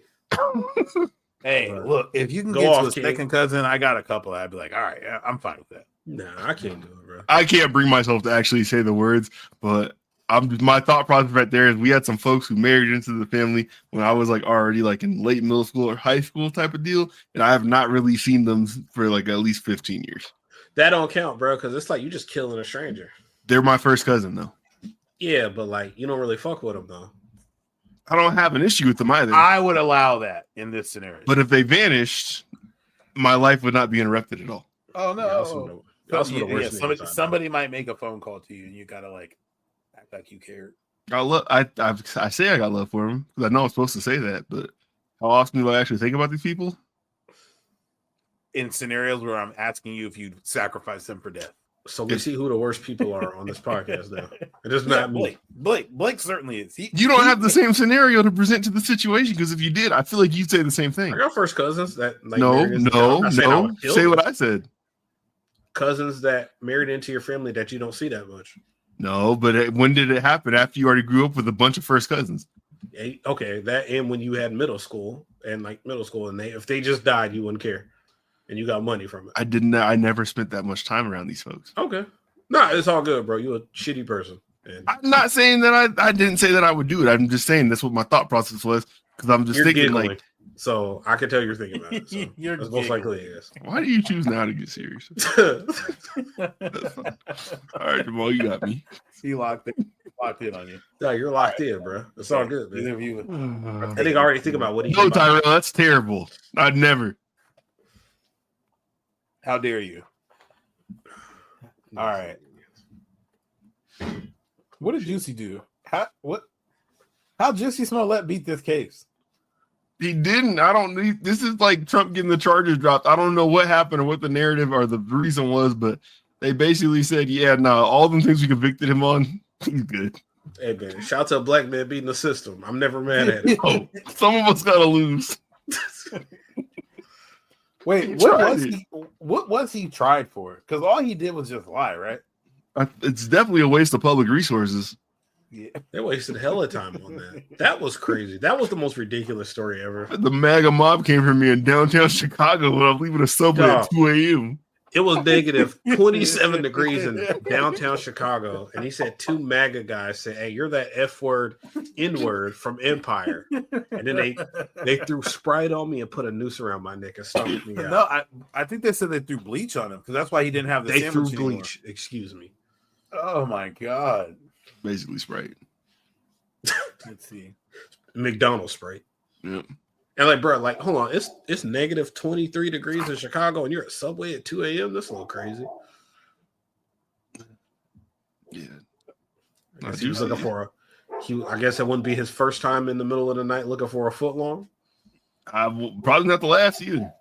Hey, look, if you can get to a second cousin, I got a couple. I'd be like, all right, I'm fine with that. Nah, I can't do it, bro. I can't bring myself to actually say the words, but my thought process right there is we had some folks who married into the family when I was like already like in late middle school or high school type of deal, and I have not really seen them for like at least 15 years. That don't count, bro, because it's like you just killing a stranger. They're my first cousin, though. Yeah, but like you don't really fuck with them, though. I don't have an issue with them either. I would allow that in this scenario. But if they vanished, my life would not be interrupted at all. Oh no! Somebody might make a phone call to you, and you gotta like act like you cared. I say I got love for him because I know I'm supposed to say that, but How often do I actually think about these people? In scenarios where I'm asking you if you'd sacrifice them for death. So we see who the worst people are on this podcast now. It is not me. Blake certainly is. You don't have the same scenario to present to the situation, because if you did, I feel like you'd say the same thing. I got first cousins that like no. Say what I said. Cousins that married into your family that you don't see that much. No, but when did it happen? After you already grew up with a bunch of first cousins. Okay, that and when you had middle school, and if they just died, you wouldn't care. And you got money from it. I never spent that much time around these folks. Okay. No, it's all good, bro. You're a shitty person. And I'm not saying that I didn't say that I would do it. I'm just saying that's what my thought process was, because I'm just thinking giggling. Like. So I can tell you're thinking about it. So that's most likely it is. Why do you choose now to get serious? All right, Jamal, you got me. He locked in on you. Yeah, you're locked in, bro. It's all good, man. I think I already think about what he. No, Tyrell, that's terrible. I'd never. How dare you? All right. What did Juicy do? How Juicy Smollett beat this case? He didn't. This is like Trump getting the charges dropped. I don't know what happened or what the narrative or the reason was, but they basically said, yeah, no, all the things we convicted him on, he's good. Hey, man, shout out to a black man beating the system. I'm never mad at it. Oh, some of us gotta lose. Wait, what was he tried for? Because all he did was just lie, right? It's definitely a waste of public resources. Yeah, they wasted hella time on that. That was crazy. That was the most ridiculous story ever. The MAGA mob came for me in downtown Chicago when I was leaving a subway at 2 a.m. It was negative 27 degrees in downtown Chicago, and he said two MAGA guys said, "Hey, you're that F word, N word from Empire," and then they threw Sprite on me and put a noose around my neck and stomped me out. No, I think they said they threw bleach on him because that's why he didn't have the. They threw bleach. Anymore. Excuse me. Oh my god! Basically Sprite. Let's see, McDonald's Sprite. Yep. And like, bro, like, hold on, it's negative 23 degrees in Chicago, and you're at Subway at 2 a.m. That's a little crazy. Yeah. He was looking for I guess it wouldn't be his first time in the middle of the night looking for a foot long. Probably not the last either.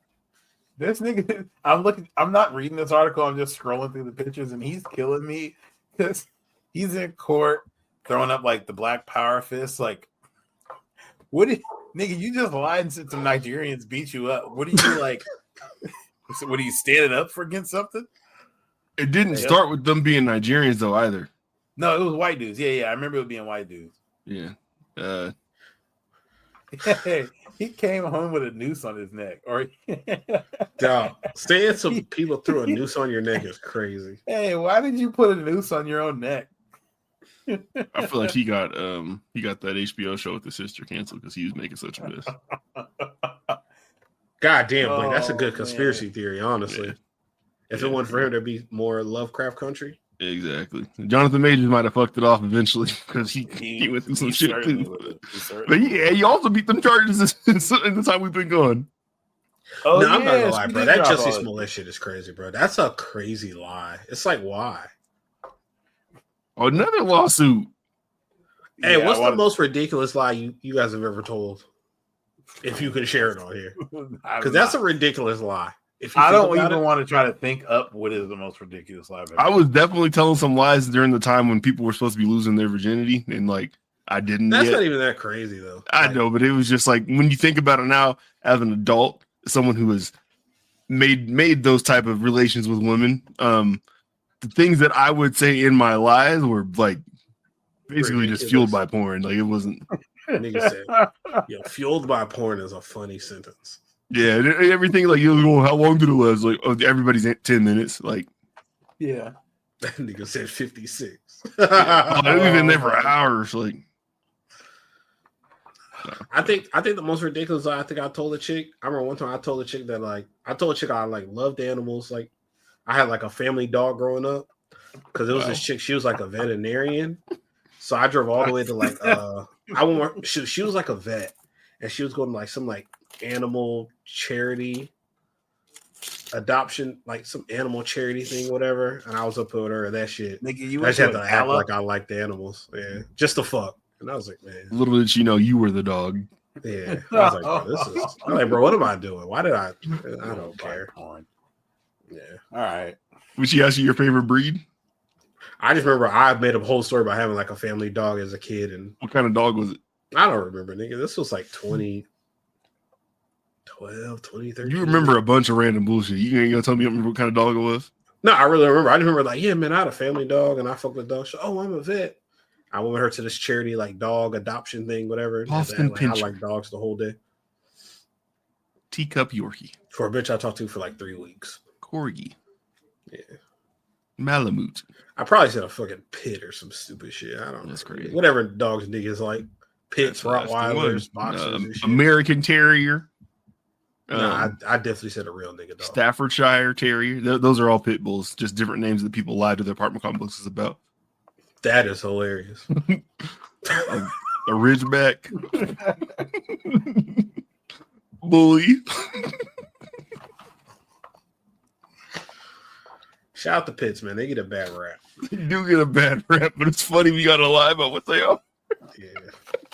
This nigga, I'm not reading this article. I'm just scrolling through the pictures, and he's killing me because he's in court throwing up like the black power fist. Like, nigga, you just lied and said some Nigerians beat you up. What are you like? What are you standing up for against something? It didn't start with them being Nigerians though either. No, it was white dudes. Yeah, I remember it being white dudes. Yeah. He came home with a noose on his neck. Dog, saying some people threw a noose on your neck is crazy. Hey, why did you put a noose on your own neck? I feel like he got that HBO show with the sister canceled because he was making such a mess. God damn, Blake, that's a good conspiracy theory, honestly. Yeah. If it wasn't for him, there'd be more Lovecraft Country. Exactly. Jonathan Majors might have fucked it off eventually because he went through some shit too. But yeah, he also beat them charges in the time we've been gone. Oh, no, I'm not gonna lie, bro. That Jussie Smollett shit is crazy, bro. That's a crazy lie. It's like, why? Another lawsuit. Hey, what's the most ridiculous lie you guys have ever told? If you can share it on here, because that's a ridiculous lie. I don't even want to try to think up what is the most ridiculous lie. I was definitely telling some lies during the time when people were supposed to be losing their virginity, and like I didn't. That's not even that crazy though. I know, but it was just like when you think about it now, as an adult, someone who has made those type of relations with women, the things that I would say in my lies were like basically just fueled by porn. Like it wasn't. Nigga said, "Yo, fueled by porn" is a funny sentence. Yeah, everything like you know, how long did it last? Like, oh, everybody's at 10 minutes. Like, yeah, that nigga said 56. Yeah. We've been there for hours. Like, so. I think the most ridiculous lie I think I told a chick. I remember one time I told a chick that I like loved animals. Like, I had like a family dog growing up because it was this chick. She was like a veterinarian, so I drove all the way to like she was like a vet, and she was going to like some like animal charity adoption, like some animal charity thing, whatever. And I was up with her and that shit. Nigga, I just had to act like I liked the animals. Yeah. Just the fuck. And I was like, man. Little did she know you were the dog. Yeah, I was like, bro, what am I doing? Why did I don't care. Yeah. All right. Would she ask you your favorite breed? I just remember I made a whole story about having like a family dog as a kid, and what kind of dog was it? I don't remember, nigga. This was like 2012, 2013. You remember a bunch of random bullshit. You ain't gonna tell me what kind of dog it was? No, I really remember. I just remember like, yeah, man, I had a family dog and I fucked with the dog. So, I'm a vet. I went with her to this charity like dog adoption thing, whatever. Boston Pinscher. I like dogs the whole day. Teacup Yorkie. For a bitch I talked to for like 3 weeks. Corgi. Yeah. Malamute. I probably said a fucking pit or some stupid shit. I don't know. That's crazy. Whatever dogs niggas like. Pits, Rottweilers, boxers, and shit. American Terrier. I definitely said a real nigga dog. Staffordshire Terrier. Those are all pit bulls. Just different names that people lie to their apartment complexes about. That is hilarious. A Ridgeback. Bully. Shout out to Pits, man. They get a bad rap. They do get a bad rap, but it's funny we gotta lie about what they are. Yeah.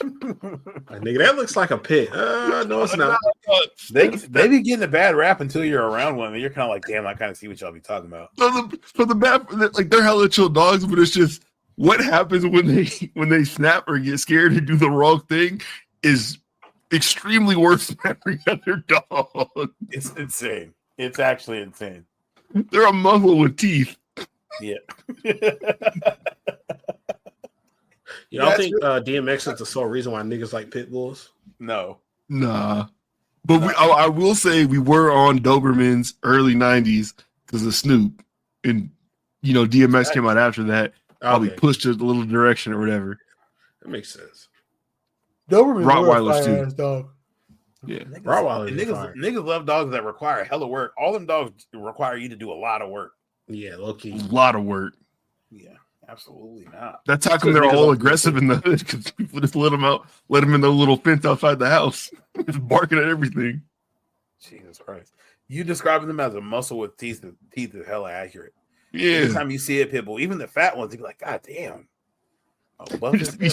Like, nigga, that looks like a pit. No, it's not. They be getting a bad rap until you're around one, and you're kind of like, damn, I kind of see what y'all be talking about. For the bad, like they're hella chill dogs, but it's just what happens when they snap or get scared and do the wrong thing is extremely worse than every other dog. It's insane. It's actually insane. They're a muzzle with teeth. Yeah. You don't think DMX is the sole reason why niggas like pit bulls? No. Nah. But I will say we were on Dobermans early 90s because of Snoop. And, DMX came out after that. Probably pushed it a little direction or whatever. That makes sense. Dobermans Rottweilers too. Dog. Yeah. Niggas love dogs that require hella work. All them dogs require you to do a lot of work. Yeah, low key. A lot of work. Yeah. Absolutely not. That's how come they're all aggressive in the hood, because people just let them out, let them in the little fence outside the house, just barking at everything. Jesus Christ! You describing them as a muscle with teeth is hella accurate. Yeah. Anytime you see a pit bull, even the fat ones, you be like, God damn! Just be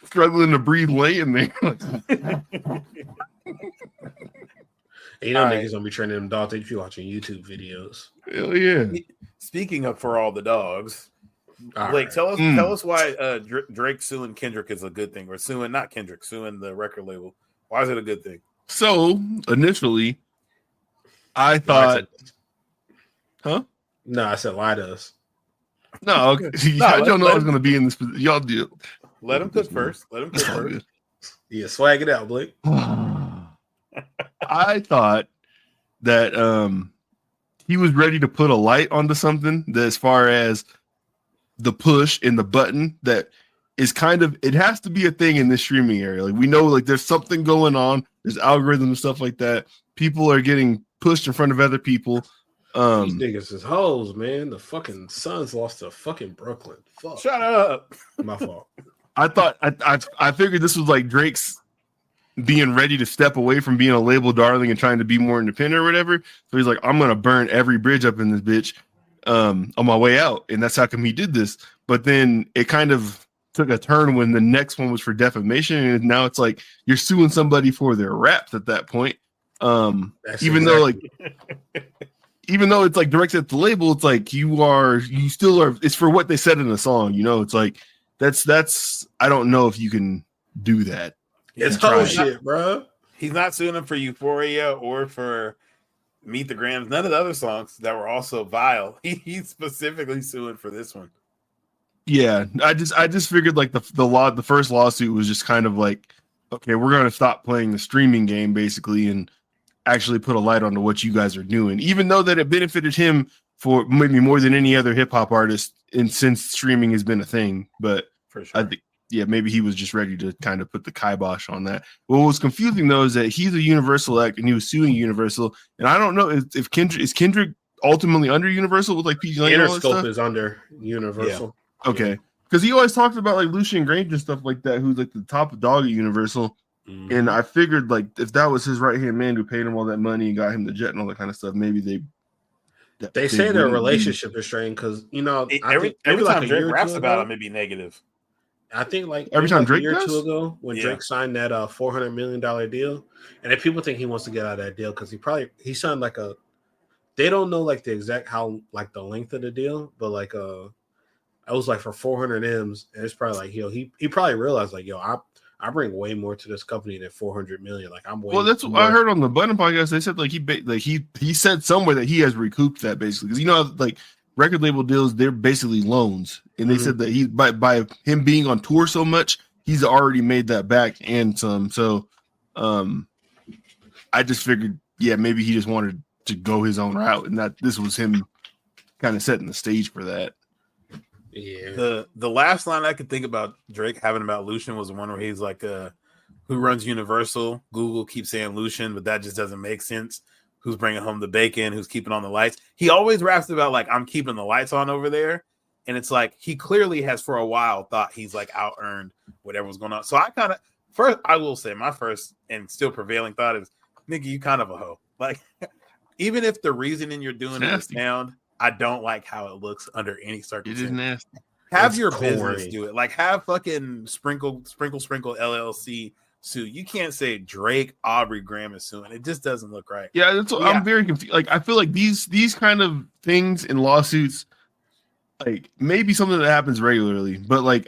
struggling to breathe, laying there. Niggas gonna be training them dogs. They be watching YouTube videos. Hell yeah! Speaking of for all the dogs. Blake, tell us why Drake suing Kendrick is a good thing, or suing the record label. Why is it a good thing? So initially, I thought, No, I said lie to us. No, okay. I don't know I was going to be in this position. Y'all do. Let him cook first. Yeah, swag it out, Blake. I thought that he was ready to put a light onto something that, as far as the push and the button, that is kind of, it has to be a thing in this streaming area. Like, we know, like, there's something going on. There's algorithms and stuff like that. People are getting pushed in front of other people. These niggas is hoes, man. The fucking Suns lost to fucking Brooklyn. Fuck. Shut up. My fault. I figured this was like Drake's being ready to step away from being a label darling and trying to be more independent or whatever. So he's like, I'm gonna burn every bridge up in this bitch on my way out. And that's how come he did this. But then it kind of took a turn when the next one was for defamation, and now it's like you're suing somebody for their raps at that point. Even though it's like directed at the label, it's like you still are, it's for what they said in the song, it's like that's I don't know if you can do that. It's whole shit, bro. He's not suing them for Euphoria or for Meet the Grams, none of the other songs that were also vile. He's specifically suing for this one. Yeah, I just figured like the first lawsuit was just kind of like, okay, we're gonna stop playing the streaming game basically and actually put a light onto what you guys are doing, even though that it benefited him for maybe more than any other hip hop artist, and since streaming has been a thing. But for sure, I think, yeah, maybe he was just ready to kind of put the kibosh on that. What was confusing though is that he's a Universal act and he was suing Universal, and I don't know if Kendrick ultimately under Universal with like PG Lane. Interscope is under Universal. Yeah. Okay, because he always talks about like Lucian Grange and stuff like that, who's like the top dog at Universal. Mm-hmm. And I figured like if that was his right hand man who paid him all that money and got him the jet and all that kind of stuff, maybe they say their relationship is strained because every time Drake raps about him, it'd be negative. I think every time Drake a year does? or two ago when Drake signed that $400 million deal, and then people think he wants to get out of that deal because he signed like a. They don't know like the exact how like the length of the deal, but like I was like for 400 M's, and it's probably like he probably realized like I bring way more to this company than 400 million. Like I'm way. Well, that's what I heard on the Button podcast. They said like he said somewhere that he has recouped that basically because you know like record label deals they're basically loans, and they said that he by him being on tour so much he's already made that back and some. So, I just figured maybe he just wanted to go his own route, and that this was him kind of setting the stage for that. Yeah. The last line I could think about Drake having about Lucian was the one where he's like, who runs Universal? Google keeps saying Lucian, but that just doesn't make sense. Who's bringing home the bacon? Who's keeping on the lights? He always raps about like, I'm keeping the lights on over there. And it's like, he clearly has for a while thought he's like out-earned whatever was going on. So I will say my first and still prevailing thought is, nigga, you kind of a hoe. Like, even if the reasoning you're doing is sound, I don't like how it looks under any circumstance. It is nasty. Have your business do it. Like have fucking sprinkle LLC sue. You can't say Drake, Aubrey Graham is suing. It just doesn't look right. Yeah, that's what I'm very confused. Like I feel like these kind of things in lawsuits, like maybe something that happens regularly, but like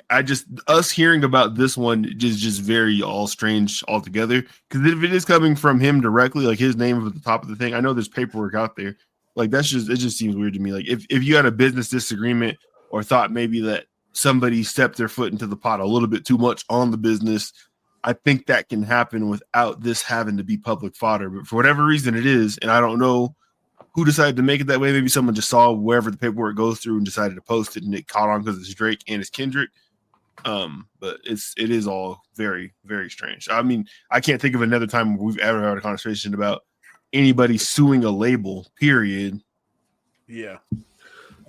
us hearing about this one is just very all strange altogether. Because if it is coming from him directly, like his name at the top of the thing, I know there's paperwork out there. Like it just seems weird to me. Like if you had a business disagreement or thought maybe that somebody stepped their foot into the pot a little bit too much on the business, I think that can happen without this having to be public fodder. But for whatever reason it is, and I don't know who decided to make it that way. Maybe someone just saw wherever the paperwork goes through and decided to post it, and it caught on because it's Drake and it's Kendrick. But it is all very, very strange. I mean, I can't think of another time we've ever had a conversation about anybody suing a label, period. Yeah.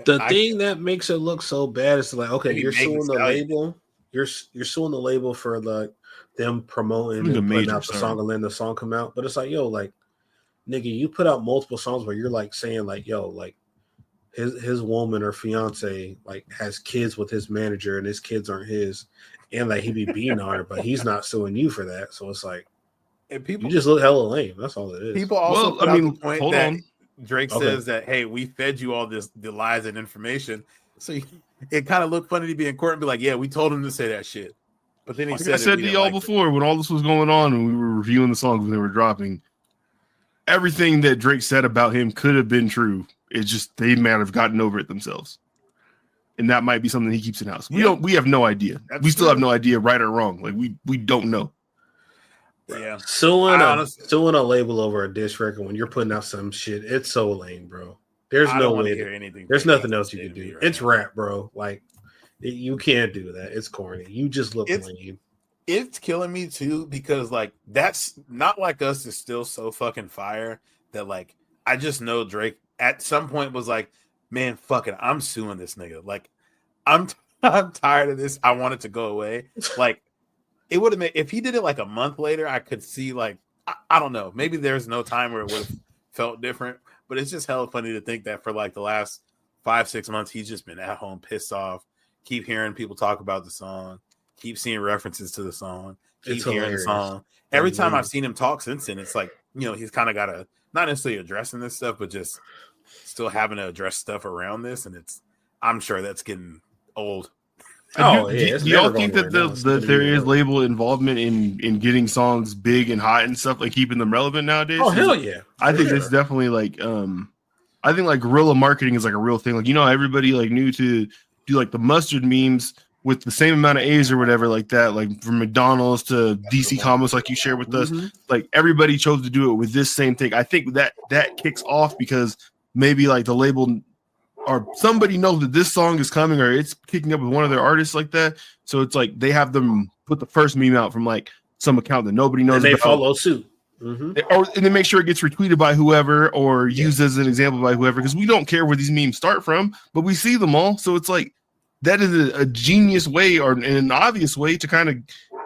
The thing that makes it look so bad is like, okay, you're suing the label. You're suing the label for like them promoting and putting out the song and letting the song come out. But it's like, yo, like, nigga, you put out multiple songs where you're like saying like, yo, like his woman or fiance like has kids with his manager and his kids aren't his, and like he be beating on her, but he's not suing you for that. So it's like, and people, you just look hella lame. That's all it is. People also put out the point that Drake says that, hey, we fed you all the lies and information. So it kind of looked funny to be in court and be like, yeah, we told him to say that shit. But then he said, I said to y'all before when all this was going on and we were reviewing the songs when they were dropping, everything that Drake said about him could have been true. It's just they might have gotten over it themselves. And that might be something he keeps in house. We have no idea. We still have no idea right or wrong. Like we don't know. Yeah, suing a label over a diss record when you're putting out some shit, it's so lame, bro. There's no way. There's nothing else you can do. It's rap, bro. Like you can't do that. It's corny. You just look lame. It's killing me too because like that's not like us is still so fucking fire that like I just know Drake at some point was like, man, fuck it, I'm suing this nigga. Like I'm tired of this. I want it to go away. Like. It would have made if he did it like a month later, I could see like I don't know. Maybe there's no time where it would have felt different, but it's just hella funny to think that for like the last 5-6 months, he's just been at home pissed off. Keep hearing people talk about the song, keep seeing references to the song, keep hearing the song. Every time I've seen him talk since then, it's like, you know, he's kind of got to not necessarily addressing this stuff, but just still having to address stuff around this. And I'm sure that's getting old. Do y'all think that there is label involvement in getting songs big and hot and stuff, like keeping them relevant nowadays? Oh hell yeah! I think it's definitely like I think like guerrilla marketing is like a real thing. Like everybody like knew to do like the mustard memes with the same amount of A's or whatever like that. Like from McDonald's to DC Comics, like you shared with us, like everybody chose to do it with this same thing. I think that kicks off because maybe like the label. Or somebody knows that this song is coming or it's kicking up with one of their artists like that. So it's like they have them put the first meme out from like some account that nobody knows. And they follow suit. And they make sure it gets retweeted by whoever or used as an example by whoever, because we don't care where these memes start from, but we see them all. So it's like that is a genius way or an obvious way to kind of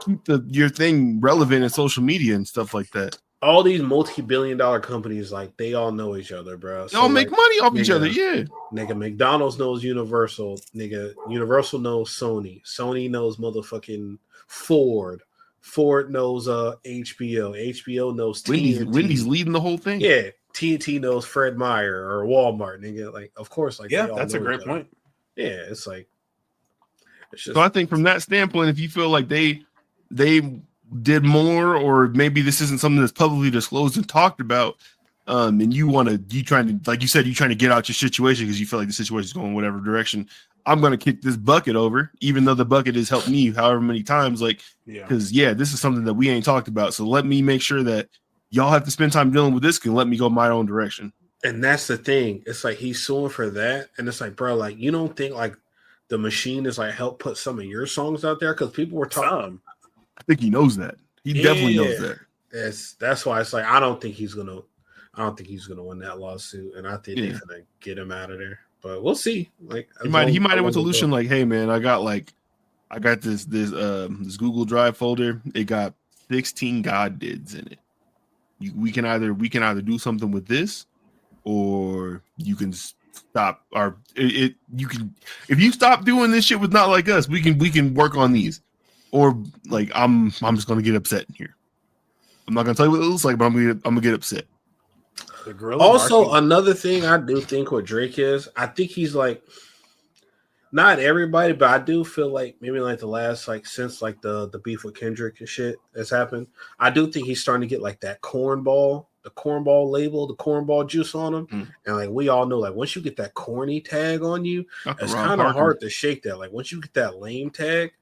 keep your thing relevant in social media and stuff like that. all these multi-billion-dollar companies, like they all know each other, bro. They all make money off each other, Nigga, McDonald's knows Universal. Nigga, Universal knows Sony. Sony knows motherfucking Ford. Ford knows HBO. HBO knows TNT. Wendy's leading the whole thing. Yeah, TNT knows Fred Meyer or Walmart. Nigga, like of course, like yeah, that's a great point. Yeah, it's like. So I think from that standpoint, if you feel like they did more, or maybe this isn't something that's publicly disclosed and talked about, and you trying to, like you said, you trying to get out your situation because you feel like the situation is going whatever direction. I'm going to kick this bucket over, even though the bucket has helped me however many times. Like, because this is something that we ain't talked about. So let me make sure that y'all have to spend time dealing with this and let me go my own direction. And that's the thing. It's like he's suing for that, and it's like, bro, like you don't think like the machine is like help put some of your songs out there because people were talking. I think he knows that. He definitely knows that. That's why it's like I don't think he's gonna win that lawsuit, and I think they're gonna get him out of there. But we'll see. Like he might have went to Lucian like, hey man, I got this Google Drive folder. It got 16 God dids in it. We can either do something with this, or you can stop you can, if you stop doing this shit with Not Like Us, we can work on these. Or like I'm just gonna get upset in here. I'm not gonna tell you what it looks like, but I'm gonna get upset. Also, another thing I do think what Drake is, I think he's like not everybody, but I do feel like maybe like the last like since like the beef with Kendrick and shit has happened. I do think he's starting to get like that cornball label, the cornball juice on him. And like we all know, like once you get that corny tag on you, it's kind of hard to shake that. Like once you get that lame tag,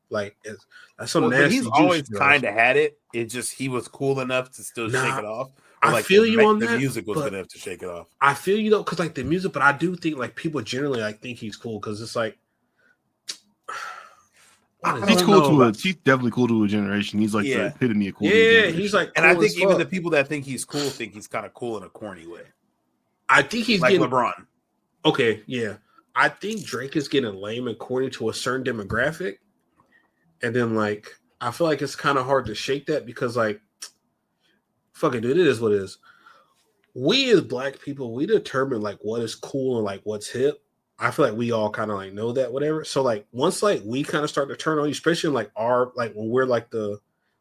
like that's some nasty. He's always kind of had it. It just he was cool enough to still shake it off. Or I feel you on that. The music was good enough to shake it off. I feel you though, because like the music, but I do think like people generally like think he's cool because it's like he's cool he's definitely cool to a generation. He's like the epitome of cool. Yeah, he's like, and I think even the people that think he's cool think he's kind of cool in a corny way. I think he's like getting LeBron. Okay, yeah, I think Drake is getting lame and corny to a certain demographic, and then like I feel like it's kind of hard to shake that because like. Fuck it, dude. It is what it is. We as black people, we determine like what is cool and like what's hip. I feel like we all kind of like know that, whatever. So like once like we kind of start to turn on you, especially in, like our like when we're like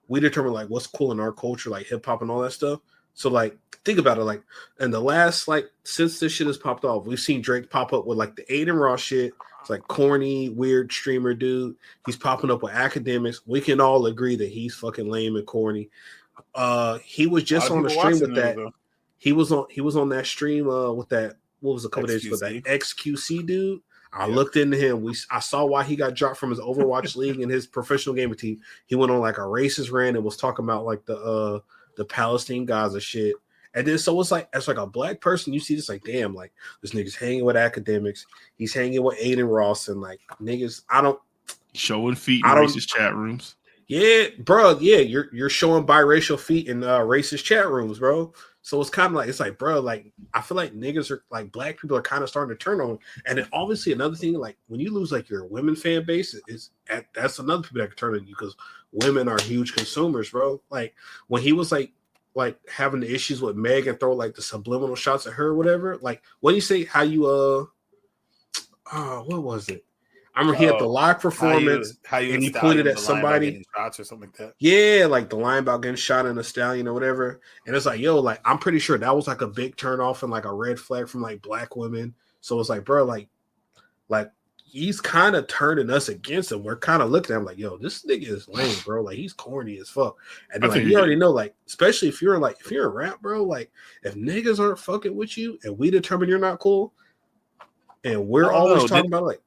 we determine like what's cool in our culture, like hip hop and all that stuff. So like think about it, like in the last like since this shit has popped off, we've seen Drake pop up with like the Aiden Ross shit. It's like corny, weird streamer dude. He's popping up with academics. We can all agree that he's fucking lame and corny. He was just on the stream with that. He was on that stream with that. What was a couple days ago? That XQC dude. I looked into him. I saw why he got dropped from his Overwatch league and his professional gamer team. He went on like a racist rant and was talking about like the Palestine Gaza shit. And then so it's like as like a black person, you see this like damn, like this nigga's hanging with academics. He's hanging with Aiden Ross and like niggas. Showing feet in racist chat rooms. Yeah, bro. Yeah, you're showing biracial feet in racist chat rooms, bro. So it's kind of like it's like, bro, like I feel like niggas are like black people are kind of starting to turn on. And then obviously another thing, like when you lose like your women fan base, that's another people that can turn on you because women are huge consumers, bro. Like when he was like having the issues with Meg and throw like the subliminal shots at her or whatever. Like what do you say? How you what was it? I remember he had the live performance and he pointed at somebody. Shots or something like that. Yeah, like the line about getting shot in a stallion or whatever. And it's like, yo, like I'm pretty sure that was like a big turn off and like a red flag from like black women. So it's like, bro, like he's kind of turning us against him. We're kind of looking at him like, yo, this nigga is lame, bro. Like he's corny as fuck. And then, like you already know, like, especially if you're in rap, bro, like if niggas aren't fucking with you and we determine you're not cool, and we're always talking about like.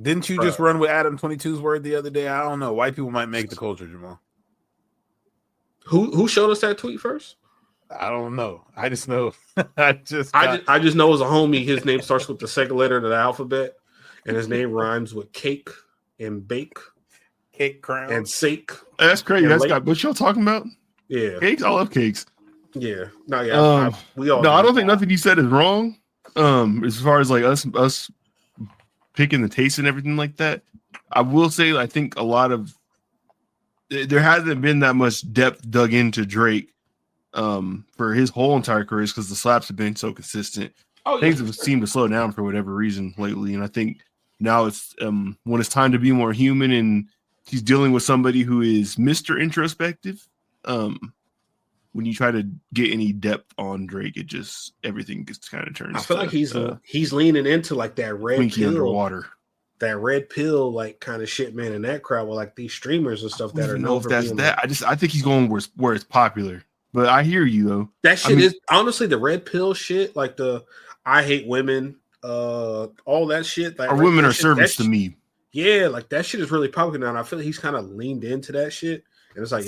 Didn't you just run with Adam 22's word the other day? I don't know. White people might make the culture, Jamal. Who showed us that tweet first? I don't know. I just know. I just know as a homie, his name starts with the second letter of the alphabet, and his name rhymes with cake and bake, cake crown and sake. That's crazy. That's got what y'all talking about. Yeah, cakes. I love cakes. Yeah. No, yeah. We all. No, I don't think nothing you said is wrong. As far as like us picking the taste and everything like that, I will say I think a lot of there hasn't been that much depth dug into Drake for his whole entire career is because the slaps have been so consistent. Things have seemed to slow down for whatever reason lately, and I think now it's when it's time to be more human, and he's dealing with somebody who is Mr. Introspective. When you try to get any depth on Drake, everything gets kind of turned. I feel like he's leaning into like that red pill underwater. That red pill like kind of shit, man, in that crowd with like these streamers and stuff that are known for that's that. Like, I think he's going where it's popular. But I hear you though. That shit is honestly the red pill shit, like the I hate women, all that shit. Like, our women are servants to me. Yeah, like that shit is really popular now. And I feel like he's kind of leaned into that shit. And it's like,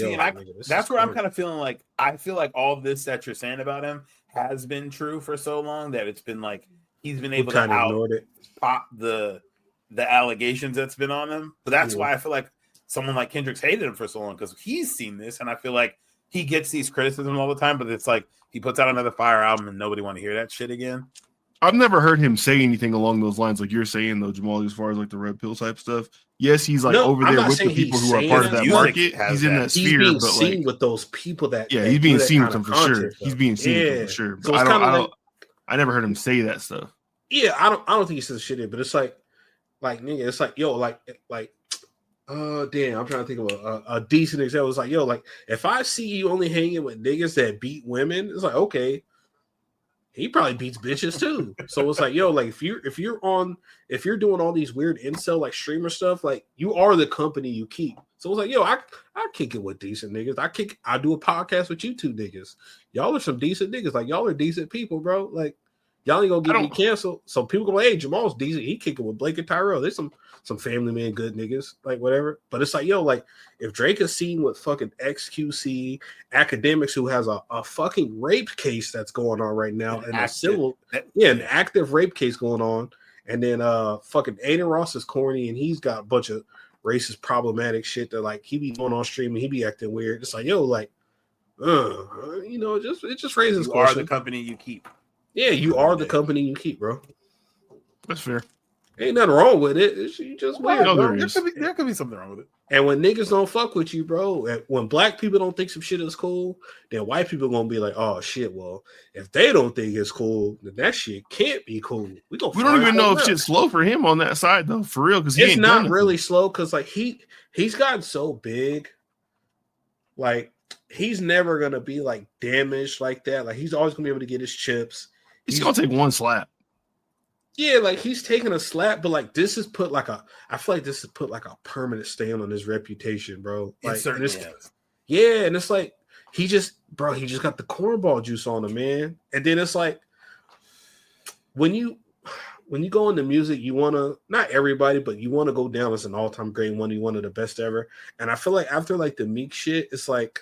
that's where I'm kind of feeling like I feel like all this that you're saying about him has been true for so long that it's been like he's been able to pop the allegations that's been on him. But that's why I feel like someone like Kendrick's hated him for so long because he's seen this, and I feel like he gets these criticisms all the time. But it's like he puts out another fire album and nobody want to hear that shit again. I've never heard him say anything along those lines, like you're saying though, Jamal. As far as like the red pill type stuff, yes, he's like over there with the people who are part of that market. He's in that sphere, being but seen with those people that he's being seen with them for sure. He's being seen with them for sure. But I never heard him say that stuff. Yeah, I don't think he says shit, but it's like nigga, it's like yo, like damn, I'm trying to think of a decent example. It's like yo, like if I see you only hanging with niggas that beat women, it's like okay. He probably beats bitches too. So it's like, yo, like if you're doing all these weird incel like streamer stuff, like you are the company you keep. So it's like, yo, I kick it with decent niggas. I do a podcast with you two niggas. Y'all are some decent niggas. Like y'all are decent people, bro. Like y'all ain't gonna get me canceled. So people go, hey, Jamal's decent. He kicking with Blake and Tyrell. There's some family man good niggas, like whatever. But it's like, yo, like if Drake is seen with fucking XQC academics who has a fucking rape case that's going on right now and an active rape case going on, and then fucking Aiden Ross is corny and he's got a bunch of racist problematic shit that like he be going on stream and he be acting weird. It's like, yo, like it just raises you questions. Are the company you keep. Yeah, you are the company you keep, bro. That's fair. Ain't nothing wrong with it. It's just weird. No, there could be something wrong with it. And when niggas don't fuck with you, bro, when black people don't think some shit is cool, then white people gonna be like, oh shit, well, if they don't think it's cool, then that shit can't be cool. We don't even know if shit's slow for him on that side though, for real. Because it's not really slow because like he's gotten so big, like he's never gonna be like damaged like that. Like he's always gonna be able to get his chips. He's gonna take one slap. Yeah, like he's taking a slap, but like this has put like I feel like this has put like a permanent stain on his reputation, bro. Like, it certainly has. Yeah, and it's like he just got the cornball juice on him, man. And then it's like when you go into music, you want to, not everybody, but you want to go down as an all-time great one, you one of the best ever. And I feel like after like the Meek shit, it's like,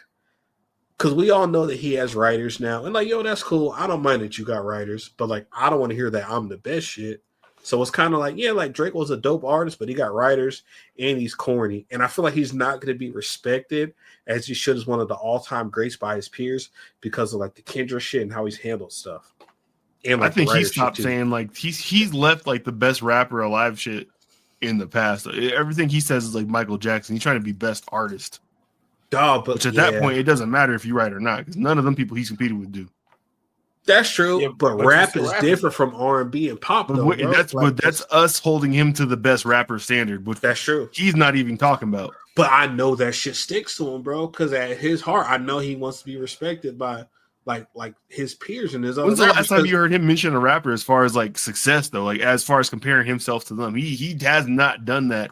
because we all know that he has writers now. And like, yo, that's cool. I don't mind that you got writers, but like, I don't want to hear that I'm the best shit. So it's kind of like, yeah, like Drake was a dope artist, but he got writers and he's corny. And I feel like he's not going to be respected as he should as one of the all-time greats by his peers because of like the Kendrick shit and how he's handled stuff. And like, I think he stopped saying like he's left like the best rapper alive shit in the past. Everything he says is like Michael Jackson. He's trying to be best artist. Which at that point, it doesn't matter if you write or not because none of them people he's competed with do. That's true, yeah, but rap is different from R&B and pop. Though, that's us holding him to the best rapper standard. Which that's true. He's not even talking about. But I know that shit sticks to him, bro. Because at his heart, I know he wants to be respected by like his peers and his other. When's the last time you heard him mention a rapper as far as like success though? Like as far as comparing himself to them, he has not done that.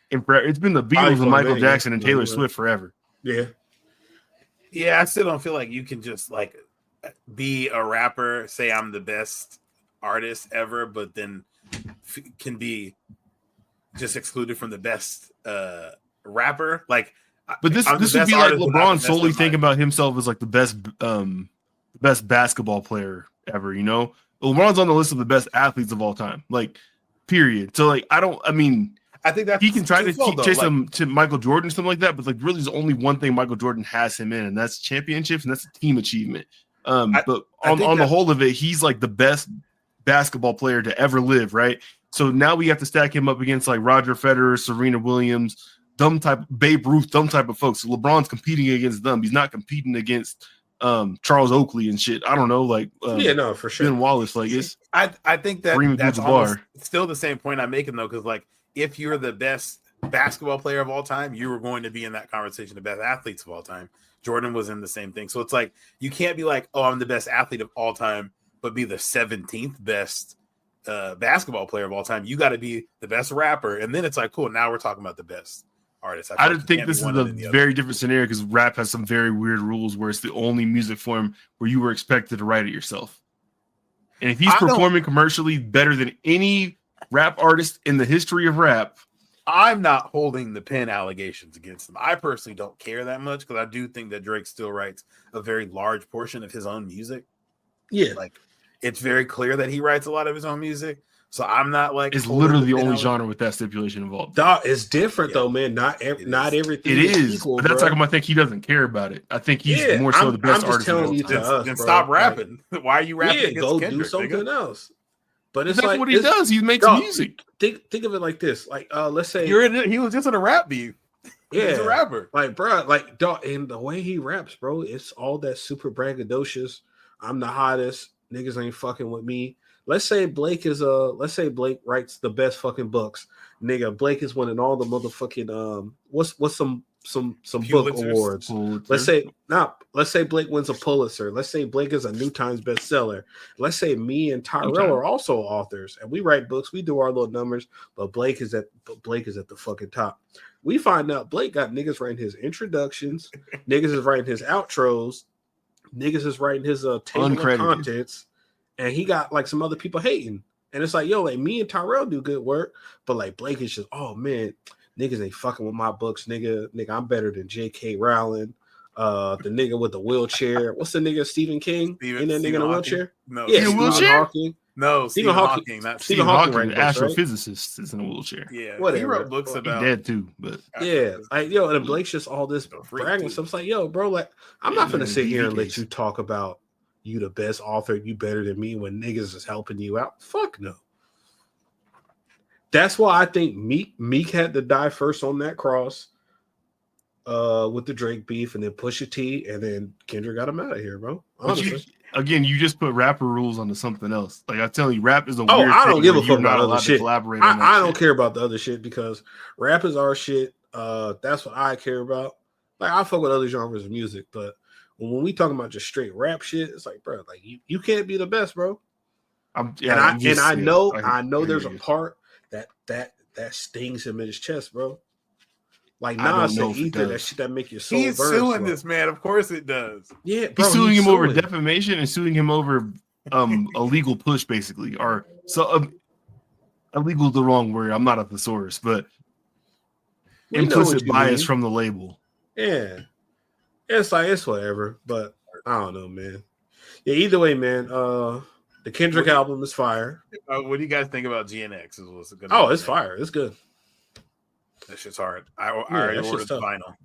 It's been the Beatles and Michael Jackson and Taylor Swift forever. Yeah, I still don't feel like you can just like be a rapper, say I'm the best artist ever, but then can be just excluded from the best rapper. Like, but this would be like LeBron solely thinking about himself as like the best basketball player ever. You know, LeBron's on the list of the best athletes of all time. Like, period. So like, I think that he can try to chase him to Michael Jordan, something like that, but like really there's only one thing Michael Jordan has him in, and that's championships, and that's a team achievement. But on the whole of it, he's like the best basketball player to ever live, right? So now we have to stack him up against like Roger Federer, Serena Williams, Babe Ruth, dumb type of folks. So LeBron's competing against them. He's not competing against Charles Oakley and shit. I don't know, like no, for sure. Ben Wallace, like it's. I think that's almost still the same point I'm making though, because like if you're the best basketball player of all time, you were going to be in that conversation, the best athletes of all time. Jordan was in the same thing, so it's like you can't be like, oh, I'm the best athlete of all time, but be the 17th best basketball player of all time. You got to be the best rapper, and then it's like, cool. Now we're talking about the best artist. I don't think this is a very different scenario because rap has some very weird rules where it's the only music form where you were expected to write it yourself. And if he's performing commercially better than any rap artist in the history of rap, I'm not holding the pen allegations against him. I personally don't care that much because I do think that Drake still writes a very large portion of his own music. Yeah, like it's very clear that he writes a lot of his own music. So I'm not like it's literally the only genre with that stipulation involved. Dog, it's different though, man. Not everything. It is equal, but that's like I think he doesn't care about it. I think he's more so the best artist. Telling you to us, then stop rapping. Like, why are you rapping? Yeah, go Kendrick, do something else. But it's that's like what he does. He makes music. Think of it like this. Like let's say he was just in a rap beef. Yeah, he's a rapper. Like bro, like dog, and the way he raps, bro, it's all that super braggadocious. I'm the hottest. Niggas ain't fucking with me. Let's say Blake writes the best fucking books. Nigga, Blake is winning all the motherfucking what's some book awards. Let's say Blake wins a Pulitzer. Let's say Blake is a New Times bestseller. Let's say me and Tyrell are also authors and we write books, we do our little numbers, but Blake is at the fucking top. We find out Blake got niggas writing his introductions, niggas is writing his outros, niggas is writing his table of contents. And he got like some other people hating. And it's like, yo, like me and Tyrell do good work. But like Blake is just, oh man, niggas ain't fucking with my books, nigga. Nigga, I'm better than J.K. Rowling. The nigga with the wheelchair. What's the nigga, Stephen King? Ain't that nigga in a wheelchair? No. Yeah, Stephen Hawking. No, Stephen Hawking. Stephen Hawking, astrophysicist, is in a wheelchair. Yeah, whatever. He wrote books about. He's dead too, but yeah, like yo, and Blake's just all this bragging stuff. It's like, yo, bro, like I'm not gonna sit here and let you talk about you the best author, you better than me when niggas is helping you out. Fuck no. That's why I think Meek had to die first on that cross with the Drake beef, and then Pusha T, and then Kendrick got him out of here, bro. Honestly. You just put rapper rules onto something else. Like I tell you, rap is a weird I don't give a fuck about other shit. I don't care about the other shit because rap is our shit. That's what I care about. Like I fuck with other genres of music, but when we talking about just straight rap shit, it's like, bro, like you can't be the best, bro. I know there's a part that stings him in his chest, bro. Like Nas said, either that shit that make your soul burn. He's suing this man. Of course it does. Yeah, bro, he's suing him over defamation and suing him over a legal push, basically, or so illegal is the wrong word. I'm not a thesaurus, but implicit bias from the label. Yeah. It's like it's whatever, but I don't know, man. Yeah, either way, man. The Kendrick album is fire. What do you guys think about GNX? It's fire. It's good. That shit's hard. I already ordered the vinyl.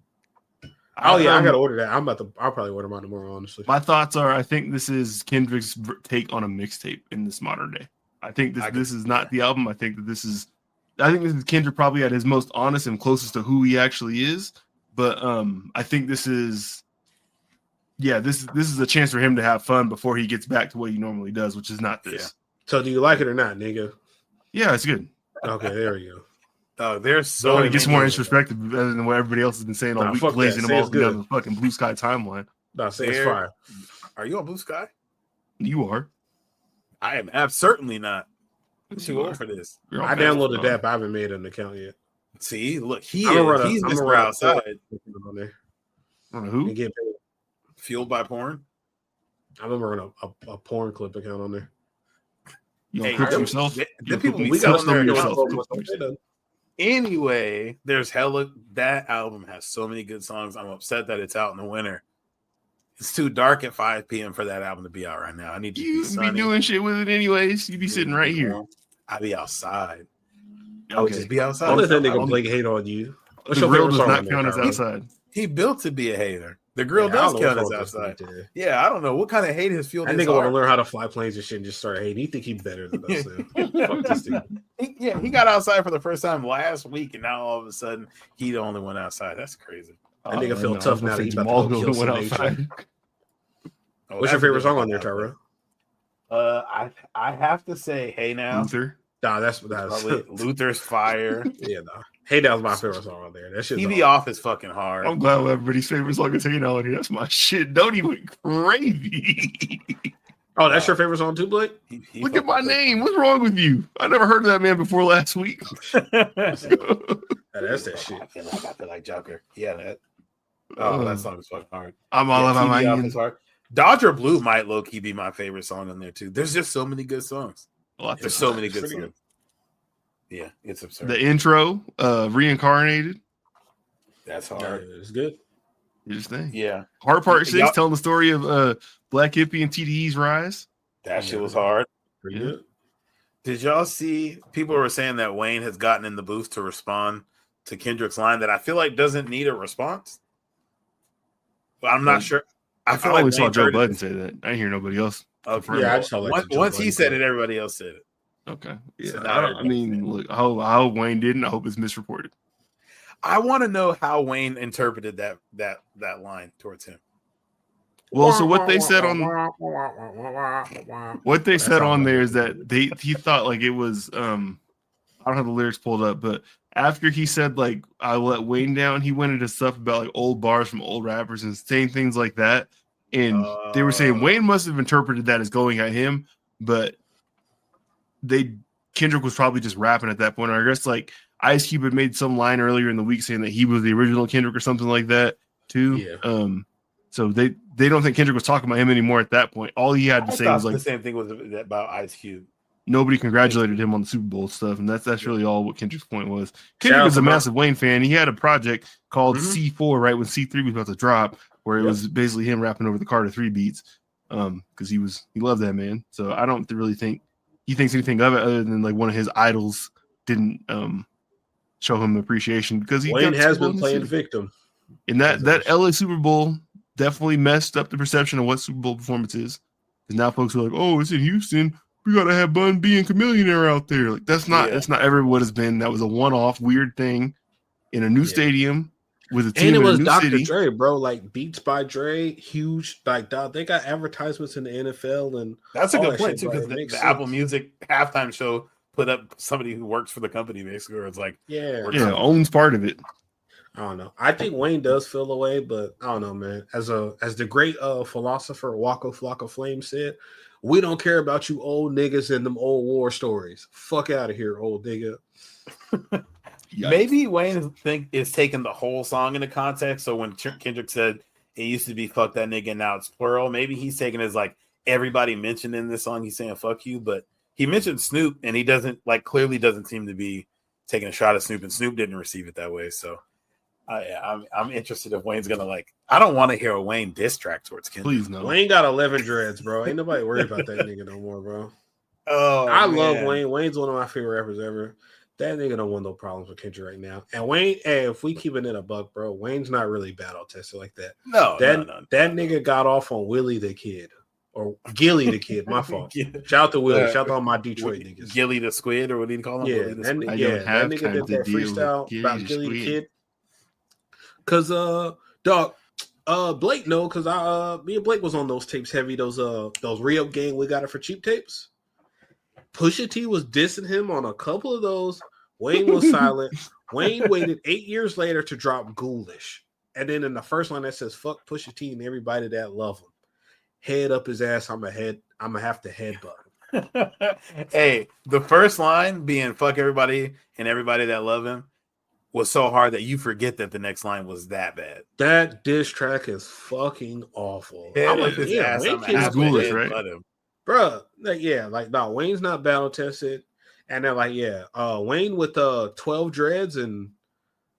Oh yeah, I gotta order that. I'll probably order mine tomorrow. Honestly, my thoughts are: I think this is Kendrick's take on a mixtape in this modern day. I think this is not the album. I think this is Kendrick probably at his most honest and closest to who he actually is. But I think this is a chance for him to have fun before he gets back to what he normally does, which is not this. Yeah. So do you like it or not, nigga? Yeah, it's good. Okay, there we go. Oh, there's so it gets more introspective than what everybody else has been saying all week, blazing them all down the fucking Blue Sky timeline. No, say it's fire. Are you on Blue Sky? You are. I am. I'm certainly not. I'm too old for this. I downloaded that, but I haven't made an account yet. See, look, he's Mr. Outside. Who? And get paid. Fueled by porn. I'm gonna run a porn clip account on there. You clip yourself? We got on there yourself. Anyway, there's that album has so many good songs. I'm upset that it's out in the winter. It's too dark at 5 p.m. for that album to be out right now. I need to be doing shit with it anyways. You be sitting right here. I'll be outside. I would just be outside. Don't let that nigga Blake hate on you. The grill does not count as outside. He built to be a hater. The grill does count as outside. Yeah, I don't know what kind of hate his field. I think I want to learn how to fly planes and shit and just start hating. He think he's better than us. Fuck this dude. He got outside for the first time last week, and now all of a sudden he the only one outside. That's crazy. That nigga feel tough now that he's about to go kill some outside. Oh, what's your favorite song on there, Tyrell? I have to say, Hey Now. Luther. Nah, that's probably Luther's Fire. Yeah, nah. Hey Now's my favorite song on there. That shit's TV Off is fucking hard. I'm glad everybody's favorite song is Hey Now on here. That's my shit. Don't even crazy. Oh, that's your favorite song too, Blake? Look at my name. What's wrong with you? I never heard of that man before last week. That's that shit. I feel like Joker. Yeah, that. Oh, that song is fucking hard. I'm all about my is hard. Dodger Blue might low key be my favorite song on there too. There's just so many good songs. There's so many good songs. Good. Yeah, it's absurd. The intro, Reincarnated. That's hard. It's good. Interesting. Yeah. Hard Part 6, telling the story of Black Hippie and TDE's rise. That shit was hard. Pretty good. Did y'all see people were saying that Wayne has gotten in the booth to respond to Kendrick's line that I feel like doesn't need a response? But I'm not sure. I feel like saw Joe Budden say that. I didn't hear nobody else. Okay. Yeah, I just saw once he said it, everybody else said it. Okay. Yeah. So I mean, look, I hope Wayne didn't. I hope it's misreported. I want to know how Wayne interpreted that line towards him. Well, so what they said on there is that he thought like it was I don't have the lyrics pulled up, but after he said like I let Wayne down, he went into stuff about like old bars from old rappers and saying things like that. And they were saying Wayne must have interpreted that as going at him, but Kendrick was probably just rapping at that point. Or I guess like Ice Cube had made some line earlier in the week saying that he was the original Kendrick or something like that too. Yeah. So they don't think Kendrick was talking about him anymore at that point. All he had to say was like the same thing was about Ice Cube. Nobody congratulated him on the Super Bowl stuff, and that's really all what Kendrick's point was. Kendrick is a massive Wayne fan. He had a project called C4 right when C3 was about to drop, where it was basically him rapping over the Carter 3 beats, because he loved that man. So I don't really think he thinks anything of it other than like one of his idols didn't show him appreciation because Wayne has been playing victim. And that LA Super Bowl definitely messed up the perception of what Super Bowl performance is. Because now folks are like, oh, it's in Houston. We gotta have Bun B and Chameleonaire out there. Like that's not ever what it's been. That was a one-off weird thing in a new stadium with a team. And it was in a new Dr. city. Dre, bro. Like Beats by Dre, huge. Like they got advertisements in the NFL, and that's a good point too. Because the Apple Music halftime show put up somebody who works for the company, basically. Where it's like, owns part of it. I don't know. I think Wayne does feel away, but I don't know, man. As the great philosopher Waka Flocka Flame said, we don't care about you old niggas and them old war stories. Fuck out of here, old nigga. Maybe Wayne is taking the whole song into context. So when Kendrick said it used to be fuck that nigga, now it's plural, maybe he's taking it as like everybody mentioned in this song, he's saying fuck you, but he mentioned Snoop and he clearly doesn't seem to be taking a shot at Snoop, and Snoop didn't receive it that way. So I'm interested if Wayne's gonna I don't want to hear a Wayne diss track towards Kendrick. Please no. Wayne got 11 dreads, bro. Ain't nobody worried about that nigga no more, bro. Oh, I love Wayne. Wayne's one of my favorite rappers ever. That nigga don't want no problems with Kendrick right now. And Wayne, if we keep it in a buck, bro, Wayne's not really battle tested like that. No, that nigga got off on Willie the Kid. Or Gilly the Kid, my fault. Shout out to Willie. Shout out to all my Detroit niggas. Gilly the Squid, or what do you call him? Yeah, that nigga did that freestyle about Gilly the Kid. Cause Blake know, cause me and Blake was on those tapes heavy, those Rio Gang We Got It for Cheap tapes. Pusha T was dissing him on a couple of those. Wayne was silent. Wayne waited 8 years later to drop Ghoulish. And then in the first line that says fuck Pusha T and everybody that love him. Head up his ass, I'ma have to headbutt him. Hey, the first line being fuck everybody and everybody that love him was so hard that you forget that the next line was that bad. That diss track is fucking awful. I'm like, this ass, it's Ghoulish, right? Bruh, Wayne's not battle tested. And they're like, Wayne with 12 dreads and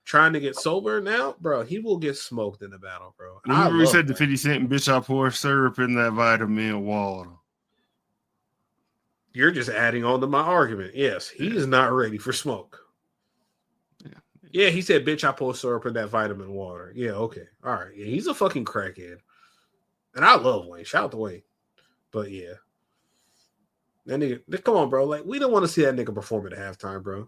trying to get sober now, bro, he will get smoked in the battle, bro. Remember we said the 50 Cent, bitch, I pour syrup in that vitamin water. You're just adding on to my argument. Yes, he is not ready for smoke. Yeah, he said, bitch, I pour syrup in that vitamin water. Yeah, okay. All right. Yeah, he's a fucking crackhead. And I love Wayne. Shout out to Wayne. But yeah. That nigga, come on, bro. Like, we don't want to see that nigga perform at halftime, bro.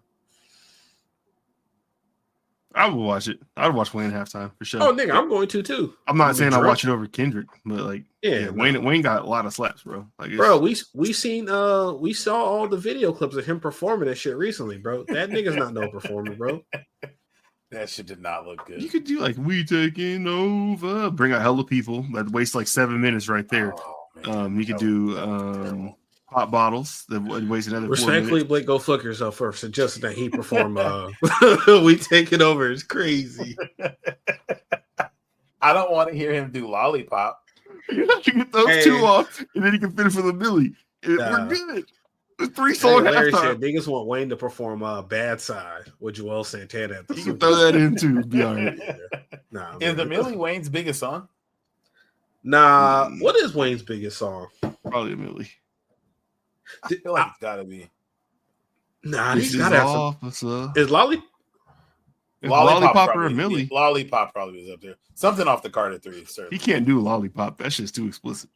I would watch it. I'd watch Wayne halftime for sure. Oh, nigga, I'm going to too. I'm not saying I watch it over Kendrick, but like, Wayne got a lot of slaps, bro. Like, bro, we saw all the video clips of him performing that shit recently, bro. That nigga's not no performer, bro. That shit did not look good. You could do like "We Taking Over," bring out hella people. That waste like 7 minutes right there. Oh, you could do pop bottles that would waste another. Respectfully, Blake, go fuck yourself for suggesting that he perform "We Taking Over." It's crazy. I don't want to hear him do Lollipop. You have to get those two off, and then you can finish with a Millie. We're good. The 3-song halftime. Niggas want Wayne to perform "Bad Side" with Joel Santana. You can throw that in too. Be all right. Nah, is the Millie Wayne's biggest song? Nah. What is Wayne's biggest song? Probably a Millie. I feel like it's gotta be. Nah, he's gotta have some. Is Lollipop or a Millie? Lollipop probably was up there. Something off the Carter 3. Sir. He can't do Lollipop. That shit's too explicit.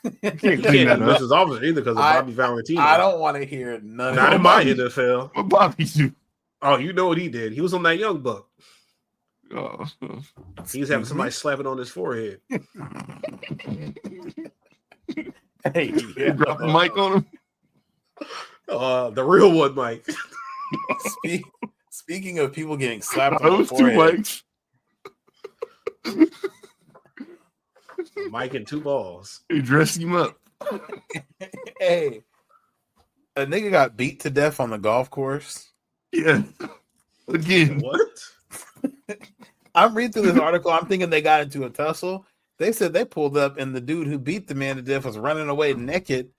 He can't do Mrs. Officer either because of Bobby Valentino. I don't want to hear none. Not in my NFL. What Bobby do? Oh, you know what he did? He was on that Young Buck. Oh, he was having somebody slapping on his forehead. Hey, drop the mic on him. The real one, Mike. Speaking of people getting slapped on the forehead, Mike and 2 balls. They dressed him up. Hey, a nigga got beat to death on the golf course. Yeah. Again. What? I'm reading through this article. I'm thinking they got into a tussle. They said they pulled up and the dude who beat the man to death was running away naked.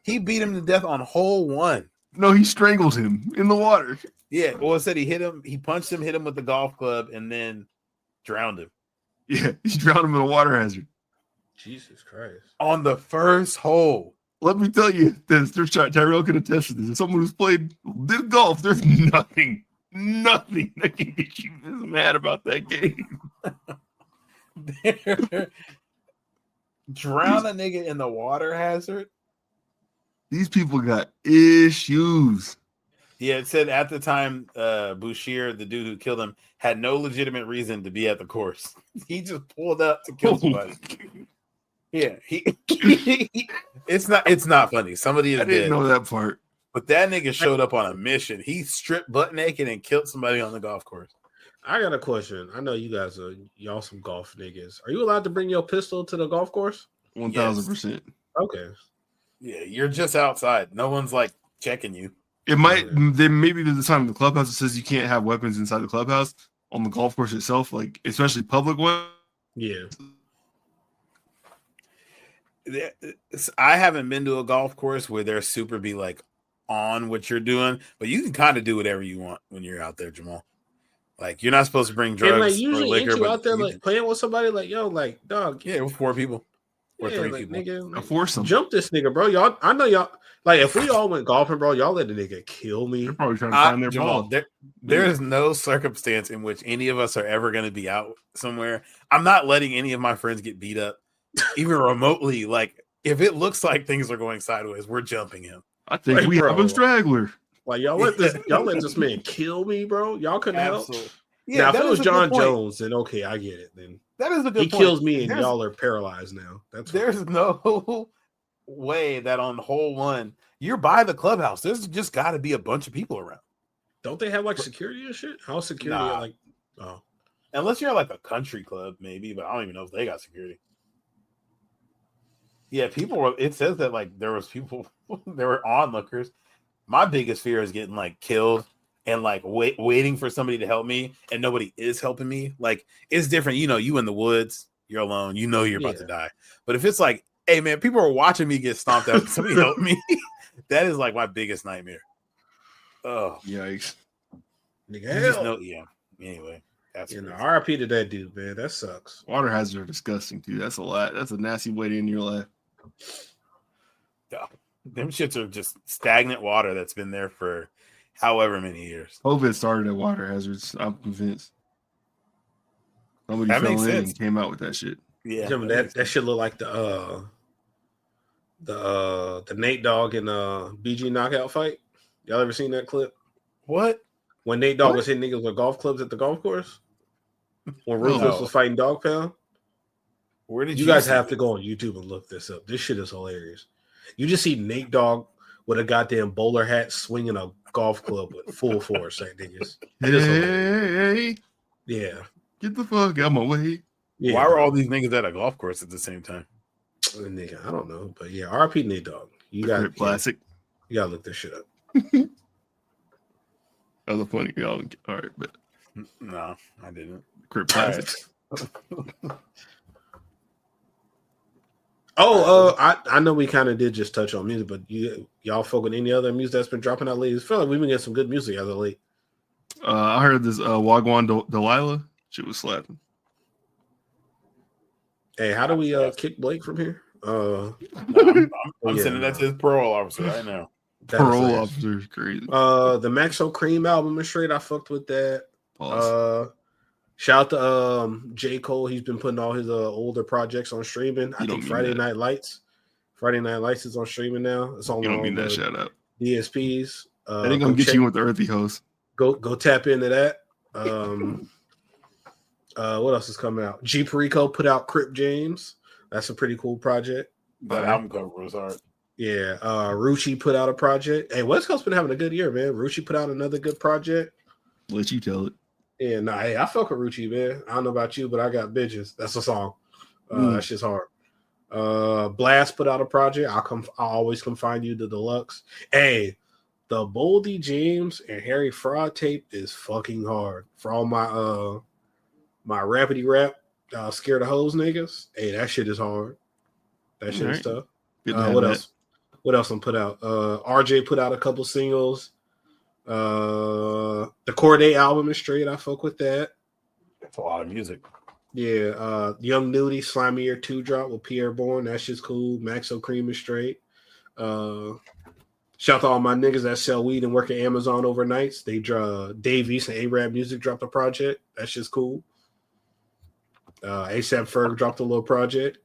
He beat him to death on hole 1. No, he strangled him in the water. Yeah, well, it said he hit him. He punched him, hit him with the golf club, and then drowned him. Yeah, he drowned him in a water hazard. Jesus Christ. On the first hole. Let me tell you this. Tyrell can attest to this. As someone who's played this golf, there's nothing that can get you this mad about that game. Drown a nigga in the water hazard? These people got issues. Yeah, it said at the time, Bouchier, the dude who killed him, had no legitimate reason to be at the course. He just pulled up to kill somebody. Yeah, it's not funny. Somebody is I didn't dead. know that part. But that nigga showed up on a mission. He stripped butt naked and killed somebody on the golf course. I got a question. I know you guys are y'all some golf niggas. Are you allowed to bring your pistol to the golf course? 1,000%. Okay. Yeah, you're just outside. No one's like checking you. It might then maybe there's a sign in the clubhouse that says you can't have weapons inside the clubhouse on the golf course itself, like especially public ones. Yeah. I haven't been to a golf course where they're super be like on what you're doing, but you can kind of do whatever you want when you're out there, Jamal. Like you're not supposed to bring drugs and like usually or liquor, you out there like playing with somebody like yo, like dog. Yeah, with 4 people or yeah, 3 like, people. Nigga, I force them. Jump this nigga, bro. Y'all, I know y'all. Like if we all went golfing, bro, y'all let the nigga kill me. They're probably trying to find their Jamal, ball. There is no circumstance in which any of us are ever going to be out somewhere. I'm not letting any of my friends get beat up, even remotely. Like if it looks like things are going sideways, we're jumping him. I think we have a straggler. Like y'all let this man kill me, bro. Y'all couldn't help. Yeah, now if it was John Jones, then okay, I get it. Then that is a good. He kills me, and y'all are paralyzed now. There's no way that on hole 1 you're by the clubhouse. There's just got to be a bunch of people around. Don't they have like security and shit? How's security like? Oh, unless you're like a country club, maybe, but I don't even know if they got security. Yeah, people were. It says that like there was people, there were onlookers. My biggest fear is getting like killed and like waiting for somebody to help me, and nobody is helping me. Like it's different, you know. You in the woods, you're alone. You know you're about to die. But if it's like, hey man, people are watching me get stomped out. Somebody help me. That is like my biggest nightmare. Oh yikes! Nigga, yeah. Anyway, that's RIP to that dude, man. That sucks. Water hazards are disgusting too. That's a lot. That's a nasty way to end your life. Yeah, them shits are just stagnant water that's been there for however many years. COVID started at water hazards. I'm convinced. Somebody fell in and came out with that shit. Yeah, that shit look like the Nate Dogg and BG knockout fight. Y'all ever seen that clip? What? When Nate Dogg was hitting niggas with golf clubs at the golf course? When Ruthless was fighting Dog Pound? Where did you guys have to go on YouTube and look this up? This shit is hilarious. You just see Nate Dogg with a goddamn bowler hat swinging a golf club with full force. Like, niggas. Hey, yeah. Get the fuck out of my way. Yeah, why were all these niggas at a golf course at the same time? Nigga, I don't know. But yeah, RP Nate Dogg. You got classic. You gotta look this shit up. That was a funny. All right, but no, I didn't. Crip classic. I know we kind of did just touch on music, but y'all folk with any other music that's been dropping out lately? I feel like we've been getting some good music as of late. I heard this Wagwan Delilah. Shit was slapping. Hey, how do we kick Blake from here? I'm sending that to his parole officer right now. Parole officer is crazy. The Maxo Cream album is straight. I fucked with that. Shout out to J. Cole. He's been putting all his older projects on streaming. I think Friday Night Lights. Friday Night Lights is on streaming now. It's on. You don't mean that shout out. DSPs. I think I'm get you with the earthy host. Go tap into that. What else is coming out? G Perico put out Crip James. That's a pretty cool project. That album cover was hard. Yeah. Rucci put out a project. Hey, West Coast been having a good year, man. Rucci put out another good project. Let you tell it. Yeah, hey, I fuck with Rucci, man. I don't know about you, but I got bitches. That's a song. That shit's hard. Blast put out a project. I'll always come find you, the deluxe. Hey, the Boldy James and Harry Fraud tape is fucking hard. For all my my rapidy rap, scared of hoes niggas. Hey, that shit is hard. That shit is tough. What else? What else I'm put out? RJ put out a couple singles. The Corday album is straight. I fuck with that. That's a lot of music. Yeah. Young Nudie Slimy Year 2 drop with Pierre Bourne. That shit's cool. Maxo Cream is straight. Shout out to all my niggas that sell weed and work at Amazon overnights. They Dave East and A-Rap Music dropped a project. That's just cool. ASAP Ferg dropped a little project.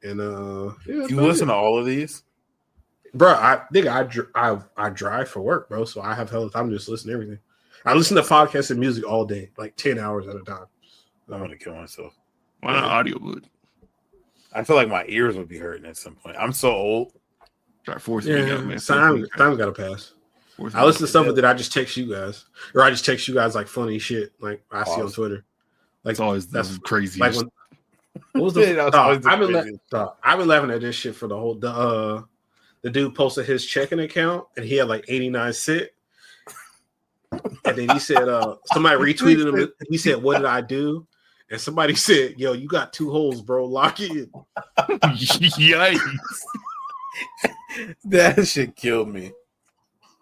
And you listen to all of these? Bro, I drive for work, bro. So I have hell of time to just listen to everything. I listen to podcasts and music all day, like 10 hours at a time. I'm gonna kill myself. Why not audiobook? I feel like my ears would be hurting at some point. I'm so old. Try forcing me out, man. Time's gotta pass. I listen to stuff that I just text you guys, or I just text you guys like funny shit, like I see on Twitter. Like it's always that's crazy. Like what was the? I've been laughing at this shit for the whole. The dude posted his checking account and he had like 89 cents. And then he said, somebody retweeted him. He said, "What did I do?" And somebody said, "Yo, you got 2 holes, bro. Lock in." Yikes! That shit killed me.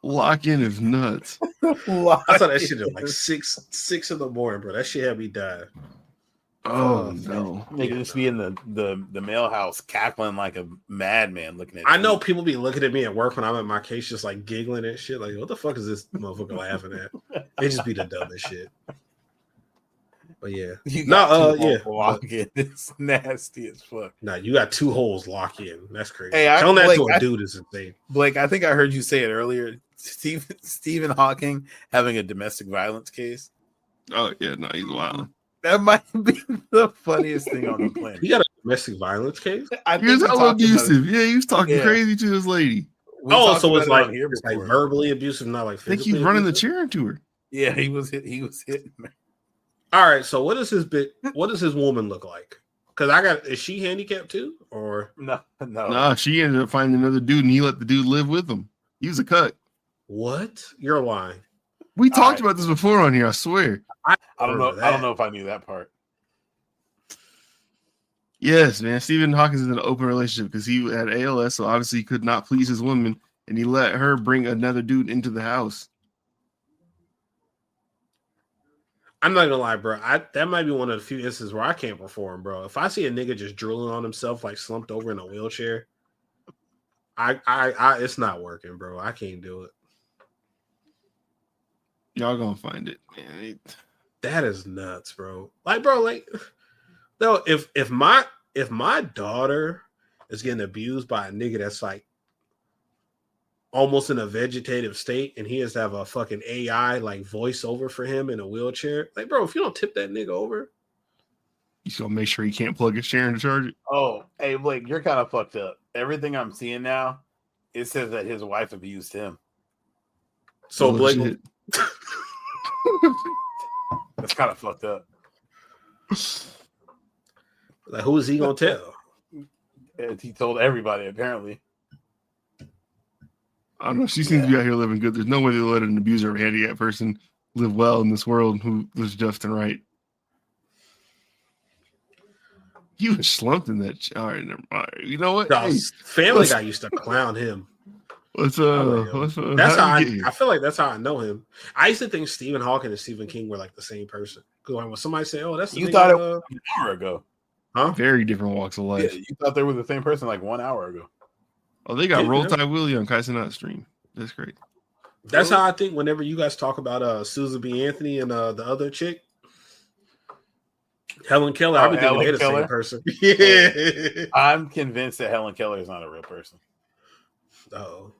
Lock in is nuts. I saw that shit at like 6 in the morning, bro. That shit had me dying. Oh no! Nigga just be in the mail house cackling like a madman looking at. I know people be looking at me at work when I'm at my case, just like giggling and shit. Like, what the fuck is this motherfucker laughing at? They just be the dumbest shit. But yeah, it's nasty as fuck. Nah, you got 2 holes lock in. That's crazy. Hey, telling that to a dude is insane. Blake, I think I heard you say it earlier. Stephen Hawking having a domestic violence case. Oh yeah, no, he's wild. That might be the funniest thing on the planet. He got a domestic violence case? He was hella abusive. Yeah, he was talking crazy to this lady. So it's like verbally abusive, not like physically. I think he's running the chair into her. Yeah, he was hitting her. All right, so what does his woman look like? Because is she handicapped too? Or no. Nah, she ended up finding another dude and he let the dude live with him. He was a cut. What? You're lying. We talked about this before on here, I swear. I don't know. I don't know if I knew that part. Yes, man. Stephen Hawking is in an open relationship because he had ALS, so obviously he could not please his woman, and he let her bring another dude into the house. I'm not gonna lie, bro. That might be one of the few instances where I can't perform, bro. If I see a nigga just drooling on himself, like slumped over in a wheelchair, I it's not working, bro. I can't do it. Y'all gonna find it, man. That is nuts, bro. Like, bro, like, no, if my daughter is getting abused by a nigga that's like almost in a vegetative state, and he has to have a fucking AI like voiceover for him in a wheelchair. Like, bro, if you don't tip that nigga over, he's gonna make sure he can't plug his chair in to charge it. Oh, hey Blake, you're kind of fucked up. Everything I'm seeing now, it says that his wife abused him. So Blake, that's kind of fucked up. Like, who is he gonna tell? He told everybody, apparently. I don't know. She seems to be out here living good. There's no way they'll let an abuser or handicapped person live well in this world who was just and right. He was slumped in that. All right, never mind. You know what? Hey, Family Guy used to clown him. That's how I feel like that's how I know him. I used to think Stephen Hawking and Stephen King were like the same person. Because when somebody say, "Oh, that's the you thought it was an hour ago," huh? Very different walks of life. Yeah, you thought they were the same person like 1 hour ago. Oh, they got Roll Tide Willie on Kaisenat stream. That's great. That's how I think. Whenever you guys talk about Susan B. Anthony and the other chick, Helen Keller, I be thinking they're the same person. Yeah, I'm convinced that Helen Keller is not a real person. Oh.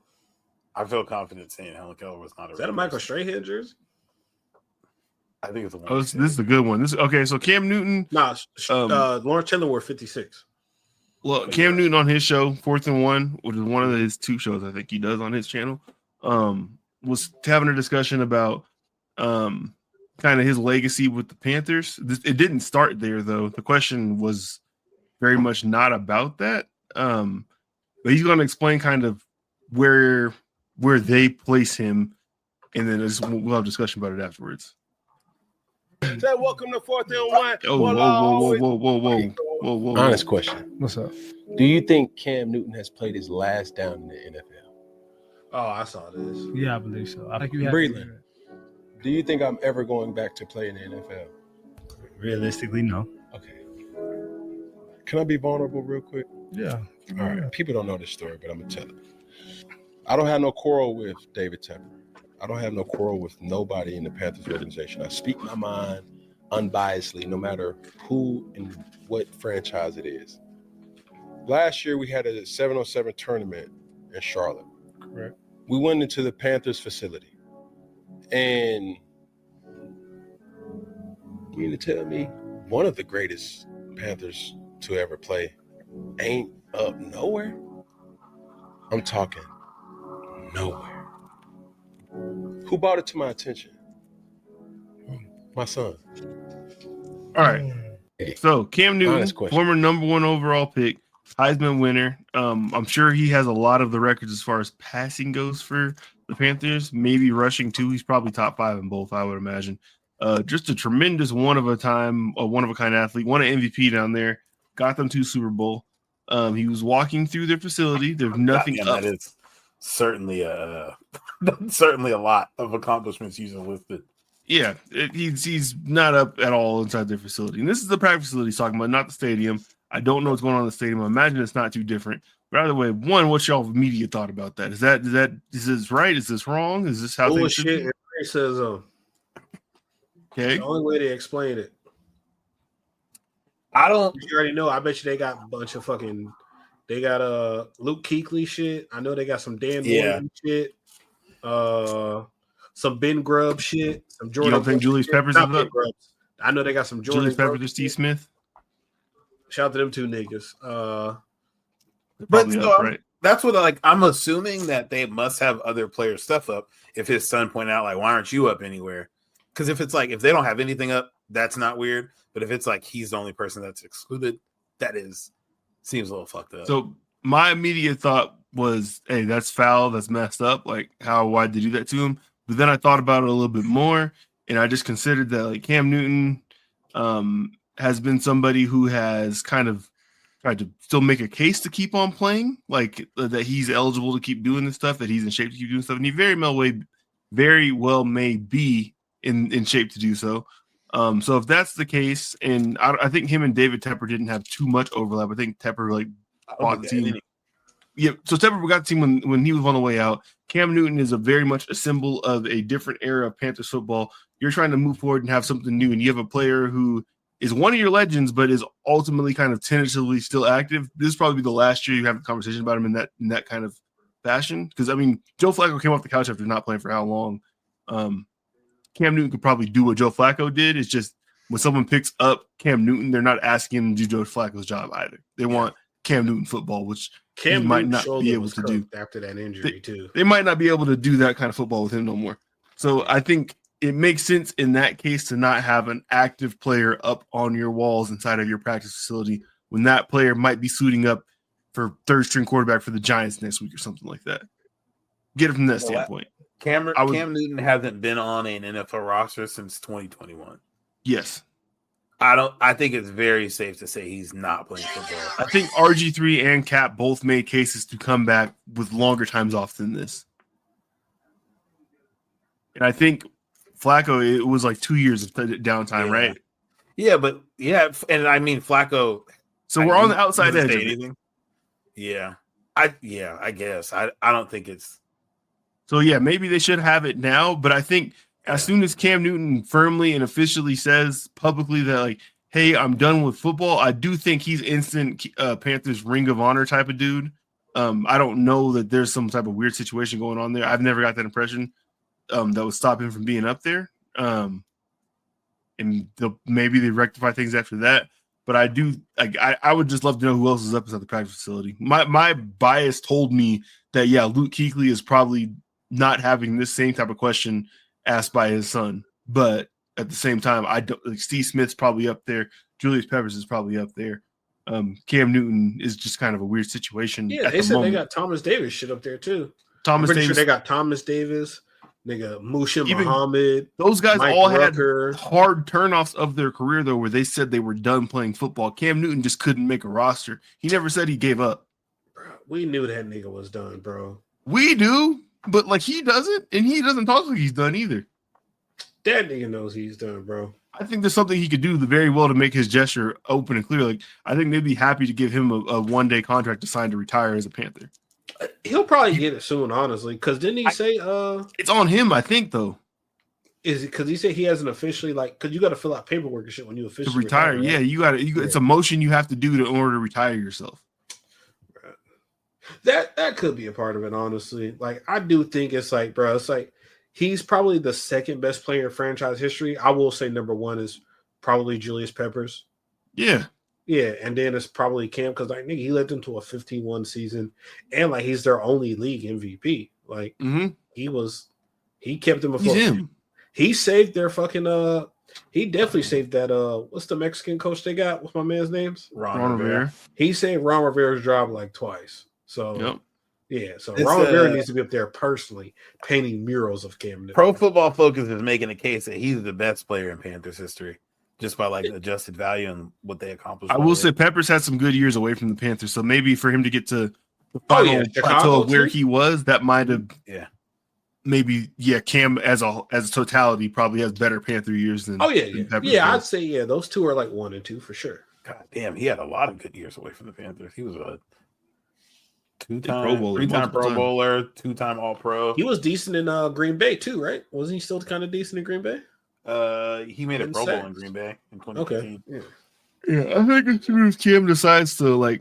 I feel confident saying Helen Keller was not a real person. Is that a Michael Strahan jersey? I think it's a one. Oh, this is a good one. Okay, so Cam Newton. Nah, Lawrence Chandler wore 56. Well, Cam Newton on his show, 4th and 1, which is one of his 2 shows I think he does on his channel, was having a discussion about kind of his legacy with the Panthers. It didn't start there, though. The question was very much not about that. But he's going to explain kind of where they place him, and then we'll have a discussion about it afterwards. So welcome to 4th and 1. Whoa. Honest question. What's up? Do you think Cam Newton has played his last down in the NFL? Oh, I saw this. Yeah, I believe so. I think you have Breland, do you think I'm ever going back to play in the NFL? Realistically, no. Okay. Can I be vulnerable real quick? Yeah. All right. People don't know this story, but I'm going to tell it. I don't have no quarrel with David Tepper. I don't have no quarrel with nobody in the Panthers organization. I speak my mind unbiasedly, no matter who and what franchise it is. Last year, we had a 7-on-7 tournament in Charlotte. Correct. We went into the Panthers facility. And you mean to tell me one of the greatest Panthers to ever play ain't up nowhere? I'm talking nowhere. Who brought it to my attention? My son. All right. So Cam Newton, former number 1 overall pick, Heisman winner. I'm sure he has a lot of the records as far as passing goes for the Panthers. Maybe rushing too. He's probably top 5 in both, I would imagine. Just a tremendous one of a kind athlete. Won an MVP down there. Got them to Super Bowl. He was walking through their facility. There's nothing up. That is certainly certainly a lot of accomplishments he's listed. Yeah, he's not up at all inside their facility. And this is the practice facility he's talking about, not the stadium. I don't know what's going on in the stadium. I imagine it's not too different. But either way, one, what's y'all immediate thought about that? Is this right? Is this wrong? Is this how things should be? It says okay. The only way they explain it. I don't. You already know. I bet you they got a bunch of fucking. They got Luke Kuechly shit. I know they got some Dan Morgan shit. Some Ben Grubb shit. Some Jordan. You don't think Julius Peppers is up? I know they got some Jordan. Julius Peppers or Steve Smith. Shout out to them 2 niggas. But so right. That's what I'm assuming that they must have other players' stuff up. If his son pointed out, why aren't you up anywhere? Because if it's if they don't have anything up, that's not weird. But if it's he's the only person that's excluded, seems a little fucked up. So my immediate thought was, hey, that's foul. That's messed up. Why'd they do that to him? But then I thought about it a little bit more, and I just considered that Cam Newton has been somebody who has kind of tried to still make a case to keep on playing, that he's eligible to keep doing this stuff, that he's in shape to keep doing stuff, and he very well may be in shape to do so. So if that's the case, and I think him and David Tepper didn't have too much overlap. I think Tepper bought the team. Yeah, so Tepper got the team when he was on the way out. Cam Newton is very much a symbol of a different era of Panthers football. You're trying to move forward and have something new, and you have a player who is one of your legends, but is ultimately kind of tentatively still active. This is probably the last year you have a conversation about him in that kind of fashion. Because I mean, Joe Flacco came off the couch after not playing for how long? Cam Newton could probably do what Joe Flacco did. It's just when someone picks up Cam Newton, they're not asking him to do Joe Flacco's job either. They want Cam Newton football, which Cam he might not be able to do after that injury too. They might not be able to do that kind of football with him no more. So I think it makes sense in that case to not have an active player up on your walls inside of your practice facility when that player might be suiting up for third string quarterback for the Giants next week or something like that. Get it from that standpoint. Cam Newton hasn't been on an NFL roster since 2021. Yes. I think it's very safe to say he's not playing football. I think RG3 and Cap both made cases to come back with longer times off than this. And I think Flacco, it was like 2 years of downtime, right? Yeah, but and I mean Flacco. So we're on the outside edge. Anything. Yeah, I guess I don't think it's. So yeah, maybe they should have it now, but I think as soon as Cam Newton firmly and officially says publicly that like, hey, I'm done with football, I do think he's instant Panthers Ring of Honor type of dude. I don't know that there's some type of weird situation going on there. I've never got that impression that would stop him from being up there. And maybe they rectify things after that. But I would just love to know who else is up inside the practice facility. My bias told me that, yeah, Luke Kuechly is probably not having this same type of question asked by his son. But at the same time, I don't like Steve Smith's probably up there. Julius Peppers is probably up there. Cam Newton is just kind of a weird situation. Yeah, they said they got Thomas Davis shit up there too. Sure they got Thomas Davis, nigga Musha Muhammad. Those guys Mike all Rucker. had hard turnoffs of their career though, where they said they were done playing football. Cam Newton just couldn't make a roster. He never said he gave up. Bro, we knew that nigga was done, bro. We do, but like he doesn't, and he doesn't talk like he's done either. That nigga knows he's done, bro. I think there's something he could do very well to make his gesture open and clear. Like I think they'd be happy to give him a one-day contract to sign to retire as a Panther. He'll probably get it soon, honestly. Because didn't he say it's on him? I think though. Is it because he said he hasn't officially because you got to fill out paperwork and shit when you officially to retire? Right? Yeah, you got to. It's a motion you have to do in order to retire yourself. That could be a part of it, honestly. Like I do think it's like, bro, it's like he's probably the second best player in franchise history. I will say number one is probably Julius Peppers. Yeah. Yeah, and then it's probably Cam because like nigga, he led them to a 51 season, and like he's their only league MVP. Like he kept them afloat. He saved their fucking he definitely saved that what's the Mexican coach they got? What's my man's names? Ron Rivera. He saved Ron Rivera's job like twice. So yeah, so it's, Ron Rivera needs to be up there personally painting murals of Cam Newton. Pro Football Focus is making a case that he's the best player in Panthers history. Just by like adjusted value and what they accomplished. I will say Peppers had some good years away from the Panthers, so maybe for him to get to the final plateau of where he was, that might have Cam as a totality probably has better Panther years than Peppers I'd say those two are like 1 and 2 for sure. God damn, he had a lot of good years away from the Panthers. He was a three-time Pro Bowler, 2-time All-Pro. He was decent in Green Bay too, right? Wasn't he still kind of decent in Green Bay? He made a Pro Bowl in Green Bay in 2015. Okay. Yeah, I think as soon as Cam decides to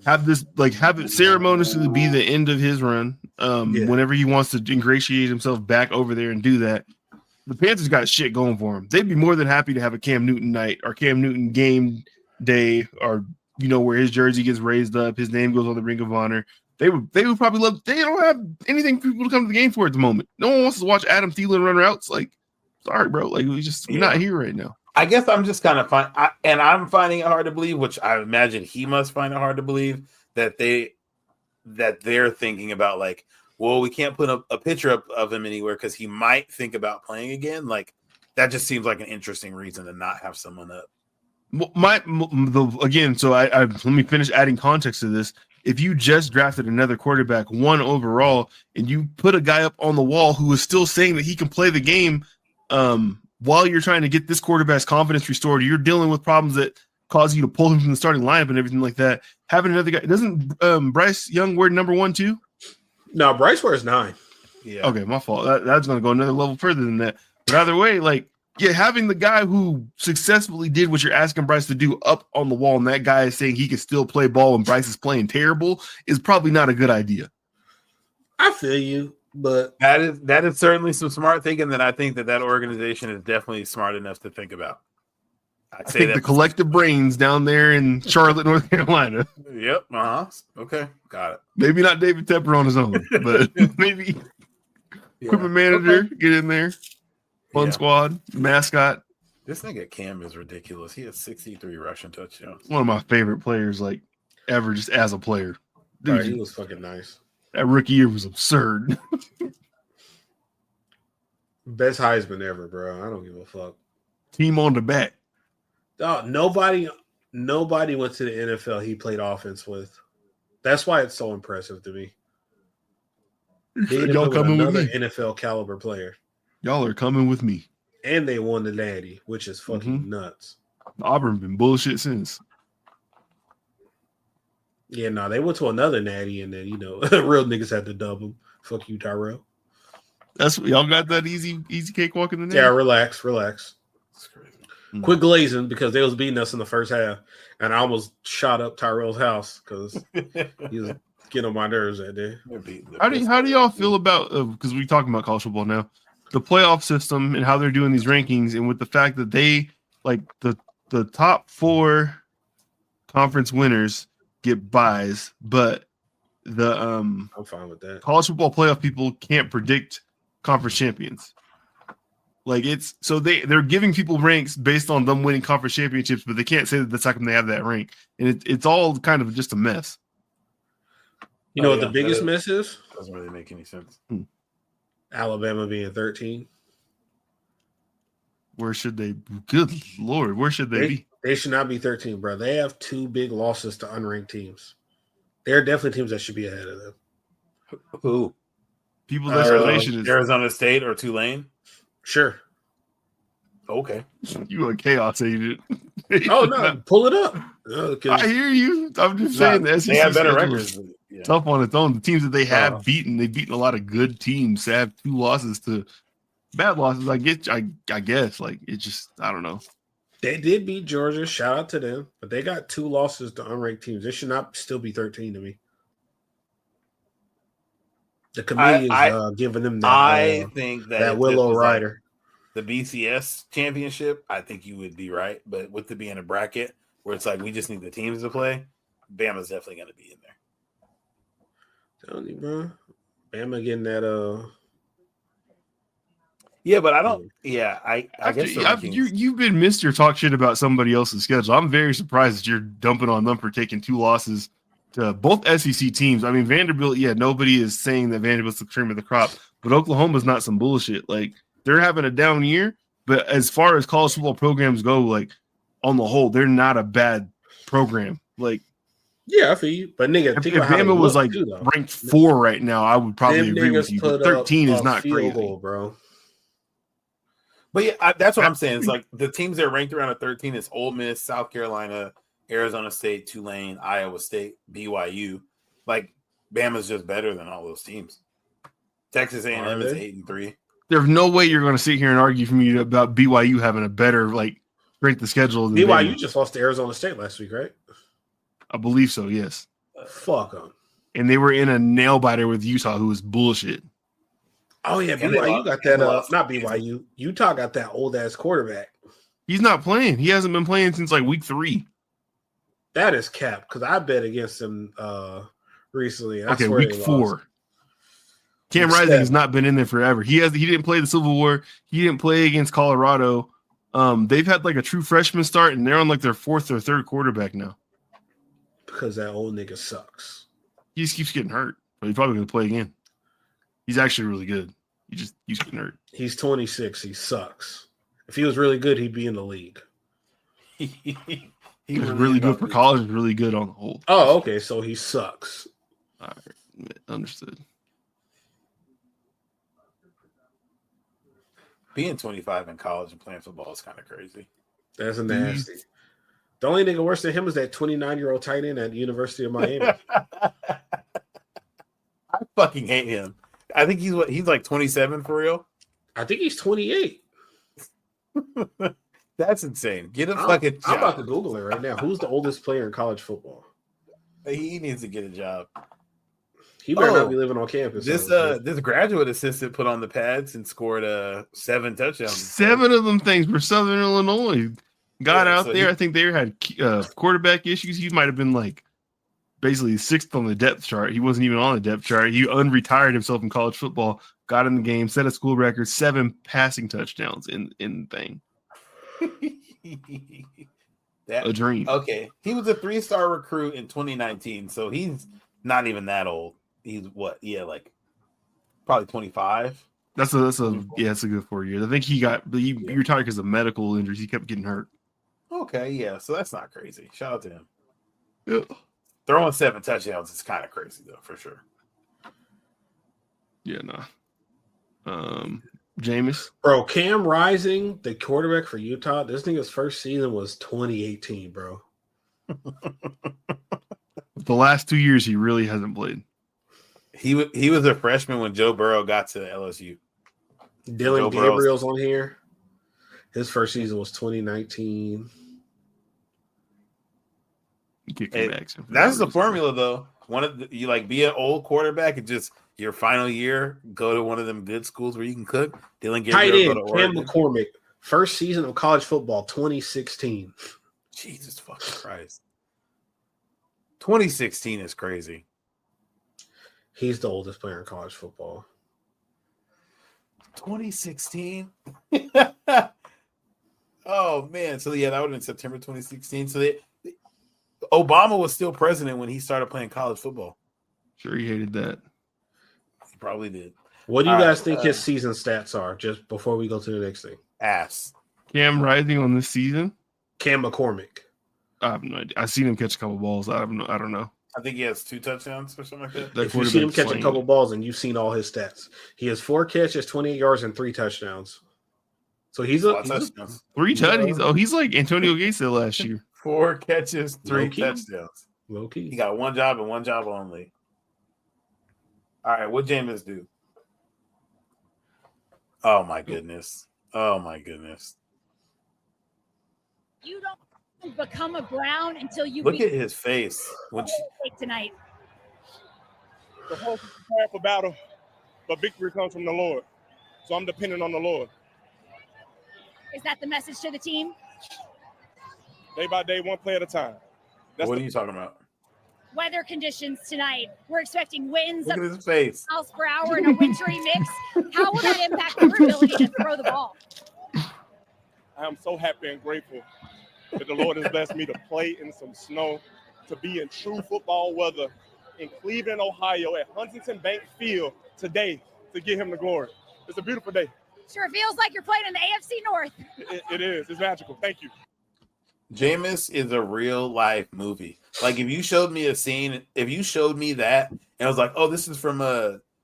have it ceremoniously be the end of his run, whenever he wants to ingratiate himself back over there and do that, the Panthers got shit going for him. They'd be more than happy to have a Cam Newton night or Cam Newton game day, or where his jersey gets raised up, his name goes on the Ring of Honor. They would probably love. They don't have anything for people to come to the game for at the moment. No one wants to watch Adam Thielen run routes. Like, sorry, bro. Like we're not here right now. I guess I'm just kind of I'm finding it hard to believe, which I imagine he must find it hard to believe that they're thinking about like, well, we can't put a picture up of him anywhere because he might think about playing again. Like that just seems like an interesting reason to not have someone up. So I let me finish adding context to this. If you just drafted another quarterback 1 overall and you put a guy up on the wall who is still saying that he can play the game, while you're trying to get this quarterback's confidence restored, you're dealing with problems that cause you to pull him from the starting lineup and everything like that. Having another guy, doesn't Bryce Young wear number 1 too? No, Bryce wears 9. Yeah. Okay, my fault. That's going to go another level further than that. But either way, having the guy who successfully did what you're asking Bryce to do up on the wall, and that guy is saying he can still play ball and Bryce is playing terrible, is probably not a good idea. I feel you, but that is certainly some smart thinking that I think that organization is definitely smart enough to think about. I think the collective brains down there in Charlotte, North Carolina. Yep. Okay. Got it. Maybe not David Tepper on his own, but maybe equipment manager, get in there. Fun squad, mascot. This nigga Cam is ridiculous. He has 63 rushing touchdowns. One of my favorite players, like ever, just as a player. Dude, he was fucking nice. That rookie year was absurd. Best Heisman ever, bro. I don't give a fuck. Team on the back. Oh, nobody went to the NFL he played offense with. That's why it's so impressive to me. Y'all coming with me? NFL caliber player. Y'all are coming with me. And they won the Natty, which is fucking nuts. Auburn been bullshit since. Yeah, no, they went to another Natty, and then real niggas had to dub them. Fuck you, Tyrell. That's y'all got that easy cakewalk in the Natty? Yeah, relax. That's crazy. Quit glazing because they was beating us in the first half, and I almost shot up Tyrell's house because he was getting on my nerves that day. How do y'all feel about because we talking about college football now, the playoff system and how they're doing these rankings, and with the fact that they like the top 4 conference winners get buys, but the I'm fine with that. College football playoff people can't predict conference champions. Like they're giving people ranks based on them winning conference championships, but they can't say that the second they have that rank, and it's all kind of just a mess. You know what the biggest mess is? Doesn't really make any sense. Alabama being 13. Where should they? Good Lord, where should they be? They should not be 13, bro. They have 2 big losses to unranked teams. There are definitely teams that should be ahead of them. Who? People's expectation is Arizona State or Tulane. Sure. Okay. You a chaos agent. Oh no, pull it up. I hear you. I'm just saying the SEC they have better records. Tough on its own. The teams that they have beaten, they've beaten a lot of good teams. They have 2 losses to bad losses. I guess. Like it just I don't know. They did beat Georgia. Shout out to them. But they got 2 losses to unranked teams. They should not still be 13 to me. The committee is giving them that. I think that Willow Rider. Like the BCS championship, I think you would be right. But with it being a bracket where it's like we just need the teams to play, Bama's definitely going to be in there. Telling you, bro. Bama getting that. Yeah, but I don't. Yeah, I guess you've been Mr. Talk shit about somebody else's schedule. I'm very surprised that you're dumping on them for taking 2 losses to both SEC teams. I mean, Vanderbilt. Yeah, nobody is saying that Vanderbilt's the cream of the crop, but Oklahoma's not some bullshit. Like they're having a down year, but as far as college football programs go, like on the whole, they're not a bad program. Like. Yeah, I feel you. But nigga, if Bama was like ranked 4 right now, I would probably agree with you. But 13 is not crazy, goal, bro. But yeah, that's what I'm saying. It's like the teams that are ranked around at 13 is Ole Miss, South Carolina, Arizona State, Tulane, Iowa State, BYU. Like Bama's just better than all those teams. Texas A&M is 8-3. There's no way you're going to sit here and argue for me about BYU having a better strength of schedule. Than BYU just lost to Arizona State last week, right? I believe so. Yes. Fuck them. And they were in a nail biter with Utah, who was bullshit. Oh yeah, BYU got that. Not BYU. Utah got that old ass quarterback. He's not playing. He hasn't been playing since week 3. That is cap because I bet against him recently. Okay, week 4. Cam Rising has not been in there forever. He didn't play the Civil War. He didn't play against Colorado. They've had a true freshman start, and they're on their 4th or 3rd quarterback now. Because that old nigga sucks. He just keeps getting hurt, but he's probably going to play again. He's actually really good. He just keeps getting hurt. He's 26. He sucks. If he was really good, he'd be in the league. He was really good for college. Really good on the whole. Oh, okay. So he sucks. All right, understood. Being 25 in college and playing football is kind of crazy. That's nasty. The only nigga worse than him is that 29-year-old tight end at the University of Miami. I fucking hate him. I think he's like 27 for real. I think he's 28. That's insane. Get a fucking job. I'm about to Google it right now. Who's the oldest player in college football? He needs to get a job. He better not be living on campus. This graduate assistant put on the pads and scored 7 touchdowns. 7 of them things were Southern Illinois. Got out there. I think they had quarterback issues. He might have been like basically 6th on the depth chart. He wasn't even on the depth chart. He unretired himself in college football, got in the game, set a school record, 7 passing touchdowns in the thing. A dream. Okay. He was a 3-star recruit in 2019, so he's not even that old. He's what? Yeah, like probably 25. That's a good 4 years. I think he retired because of medical injuries. He kept getting hurt. Okay, yeah, so that's not crazy. Shout out to him. Yeah. Throwing 7 touchdowns is kind of crazy though, for sure. Yeah, Jameis. Bro, Cam Rising, the quarterback for Utah, this nigga's first season was 2018, bro. The last 2 years, he really hasn't played. He was a freshman when Joe Burrow got to LSU. Dylan Gabriel's on here. His first season was 2019. That's the formula, though. You like be an old quarterback and just your final year go to one of them good schools where you can cook. Dylan Gabriel, tight end Cam McCormick, first season of college football, 2016. Jesus fucking Christ, 2016 is crazy. He's the oldest player in college football. 2016. Oh man, so yeah, that would have been September 2016. So Obama was still president when he started playing college football. Sure, he hated that. He probably did. What do you guys think his season stats are? Just before we go to the next thing. Ass. Cam Rising on this season. Cam McCormick. I have no idea. I've seen him catch a couple balls. I don't know. I think he has 2 touchdowns or something like that. If you've seen him catch a couple balls and you've seen all his stats, he has 4 catches, 28 yards, and 3 touchdowns. So he's 3 touchdowns. Oh, he's like Antonio Gates did last year. 4 catches, 3 touchdowns. Low key. He got 1 job and 1 job only. All right, what Jameis do? Oh my goodness. You don't become a Brown until you look at his face tonight. The horse is prepared for battle, but victory comes from the Lord. So I'm dependent on the Lord. Is that the message to the team? Day by day, one play at a time. What are you talking about? Weather conditions tonight. We're expecting winds Look at his face. miles per hour in a wintry mix. How will that impact your ability to throw the ball? I am so happy and grateful that the Lord has blessed me to play in some snow, to be in true football weather in Cleveland, Ohio at Huntington Bank Field today to give him the glory. It's a beautiful day. Sure feels like you're playing in the AFC North. It is. It's magical. Thank you. Jameis is a real life movie. Like if you showed me a scene, if you showed me that and I was like, oh, this is from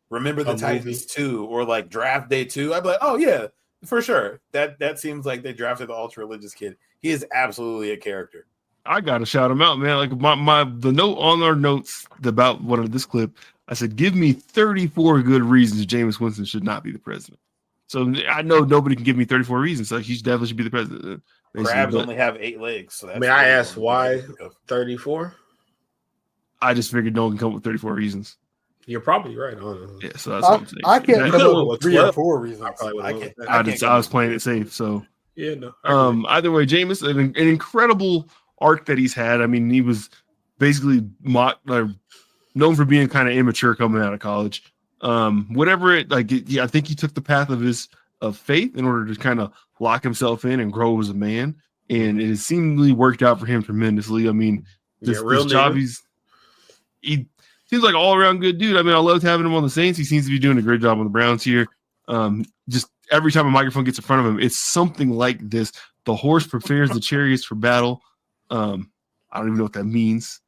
Remember the Titans 2 or like Draft Day 2, I'd be like, oh yeah, for sure. That seems like they drafted the ultra religious kid. He is absolutely a character. I gotta shout him out, man. Like the note on our notes about this clip, I said, give me 34 good reasons Jameis Winston should not be the president. So I know nobody can give me 34 reasons. So he definitely should be the president. Crabs only have 8 legs. So may I ask why 34? I just figured no one can come up with 34 reasons. You're probably right, honestly. Yeah, so that's what I'm saying. I can't come up with 3 or 4 reasons. I was playing it safe, so yeah, no. Either way, Jameis, an incredible arc that he's had. I mean, he was basically known for being kind of immature coming out of college. I think he took the path of faith in order to kind of lock himself in and grow as a man, and it has seemingly worked out for him tremendously. I mean, this job he seems like all around good dude. I mean, I loved having him on the Saints. He seems to be doing a great job on the Browns here. Just every time a microphone gets in front of him, it's something like this. The horse prepares the chariots for battle. I don't even know what that means.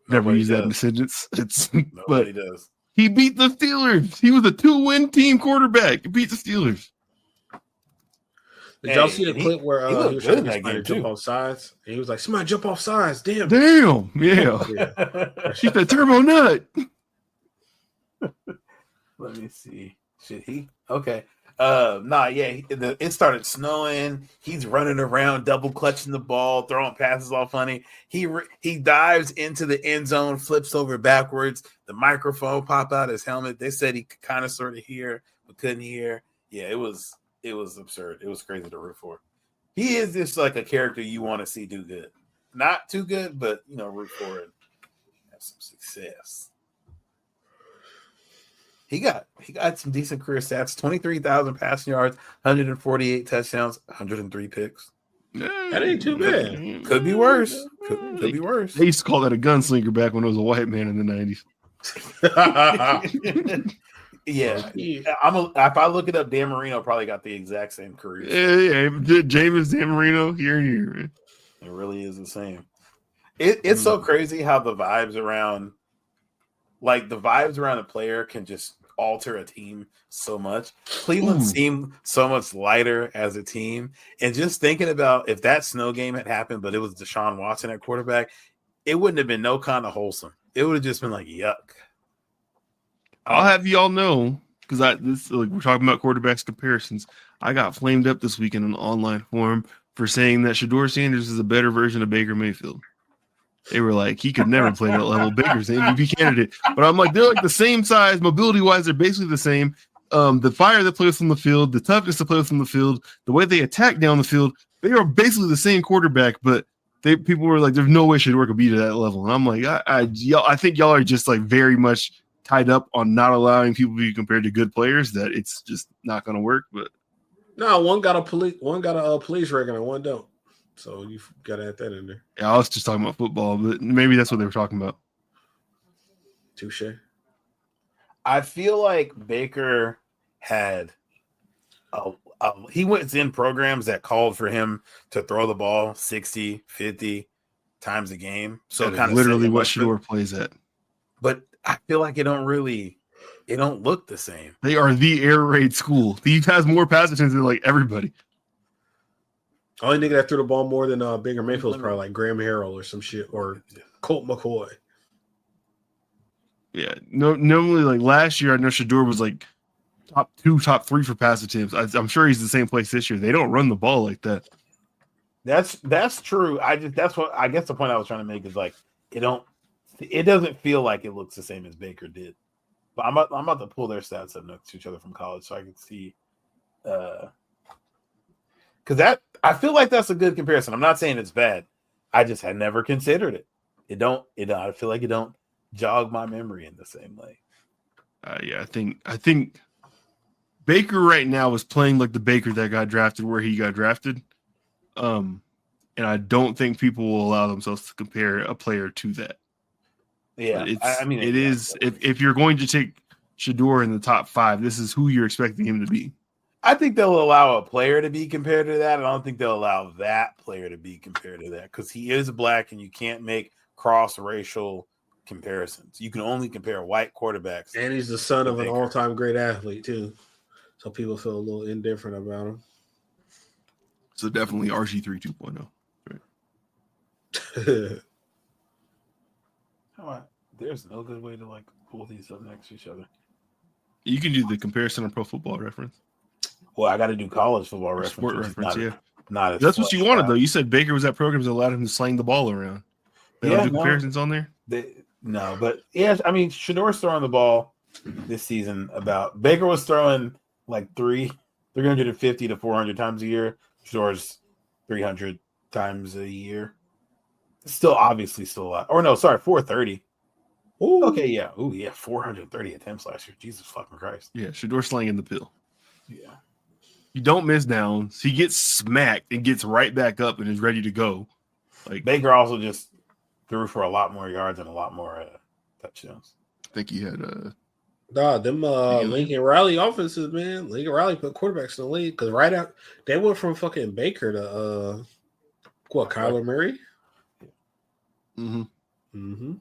Never use that in a sentence. Nobody does. He beat the Steelers. He was a 2-win team quarterback. He beat the Steelers. Did y'all see the clip where he was trying to get somebody to jump off sides? And he was like, somebody jump off sides. Damn. Yeah. She's that turbo nut. Let me see. Should he? Okay. It started snowing. He's running around, double clutching the ball, throwing passes all funny. He dives into the end zone, flips over backwards. The microphone pop out his helmet. They said he could kind of sort of hear, but couldn't hear. Yeah, it was absurd. It was crazy to root for. He is just like a character you want to see do good. Not too good, but root for it. Have some success. He got some decent career stats: 23,000 passing yards, 148 touchdowns, 103 picks. That ain't too bad. Could be worse. Could be worse. They used to call that a gunslinger back when it was a white man in the 90s. Yeah, if I look it up, Dan Marino probably got the exact same career. Yeah, Jameis Dan Marino here and here. Man. It really is the same. It's so crazy how the vibes around a player can just alter a team so much. Cleveland seemed so much lighter as a team. And just thinking about if that snow game had happened, but it was Deshaun Watson at quarterback, it wouldn't have been no kind of wholesome. It would have just been like, yuck. I'll have y'all know, because we're talking about quarterbacks comparisons. I got flamed up this week in an online forum for saying that Shedeur Sanders is a better version of Baker Mayfield. They were like, he could never play that level. Baker's the MVP candidate. But I'm like, they're like the same size. Mobility-wise, they're basically the same. The fire that plays from the field, the toughness that plays from the field, the way they attack down the field, they are basically the same quarterback, but people were like, there's no way Shedeur could be to that level. And I'm like, I think y'all are just like very much tied up on not allowing people to be compared to good players, that it's just not going to work. But no, one got a police record and one don't. So you got to add that in there. Yeah, I was just talking about football, but maybe that's what they were talking about. Touche. I feel like Baker had he was in programs that called for him to throw the ball 60, 50 times a game. So kind of literally what Shedeur plays at. But I feel like it don't look the same. They are the air raid school. He has more pass attempts than like everybody. Only nigga that threw the ball more than Baker Mayfield is probably like Graham Harrell or some shit, or Colt McCoy. Yeah, normally like last year, I know Shedeur was like top 2, top 3 for pass attempts. I'm sure he's the same place this year. They don't run the ball like that. That's true. I guess the point I was trying to make is like it doesn't feel like it looks the same as Baker did. But I'm about to pull their stats up next to each other from college so I can see. Because I feel like that's a good comparison. I'm not saying it's bad. I just had never considered it. I feel like it don't jog my memory in the same way. Yeah, I think Baker right now is playing like the Baker that got drafted where he got drafted. And I don't think people will allow themselves to compare a player to that. Yeah, it is. If you're going to take Shedeur in the top 5, this is who you're expecting him to be. I think they'll allow a player to be compared to that. I don't think they'll allow that player to be compared to that because he is black and you can't make cross-racial comparisons. You can only compare white quarterbacks. And he's the son of an all-time great athlete, too. So people feel a little indifferent about him. So definitely RG3 2.0. Right. There's no good way to like pull these up next to each other. You can do the comparison on Pro Football Reference. Well, I got to do college football reference. Sport reference, yeah. Not that's what you wanted, though. You said Baker was at programs that allowed him to sling the ball around. They don't do comparisons on there? No, but yeah, I mean, Shedeur's throwing the ball this season Baker was throwing like 350 to 400 times a year. Shedeur's 300 times a year. Still, obviously, still a lot. Or no, sorry, 430. Ooh. Okay, yeah. Ooh, yeah, 430 attempts last year. Jesus fucking Christ. Yeah, Shedeur slinging the pill. Yeah. You don't miss downs. He gets smacked and gets right back up and is ready to go. Like Baker also just threw for a lot more yards and a lot more touchdowns. I think he had them Lincoln Riley offenses, man. Lincoln Riley put quarterbacks in the league because right out they went from fucking Baker to Kyler Murray. Mm-hmm. Mm-hmm.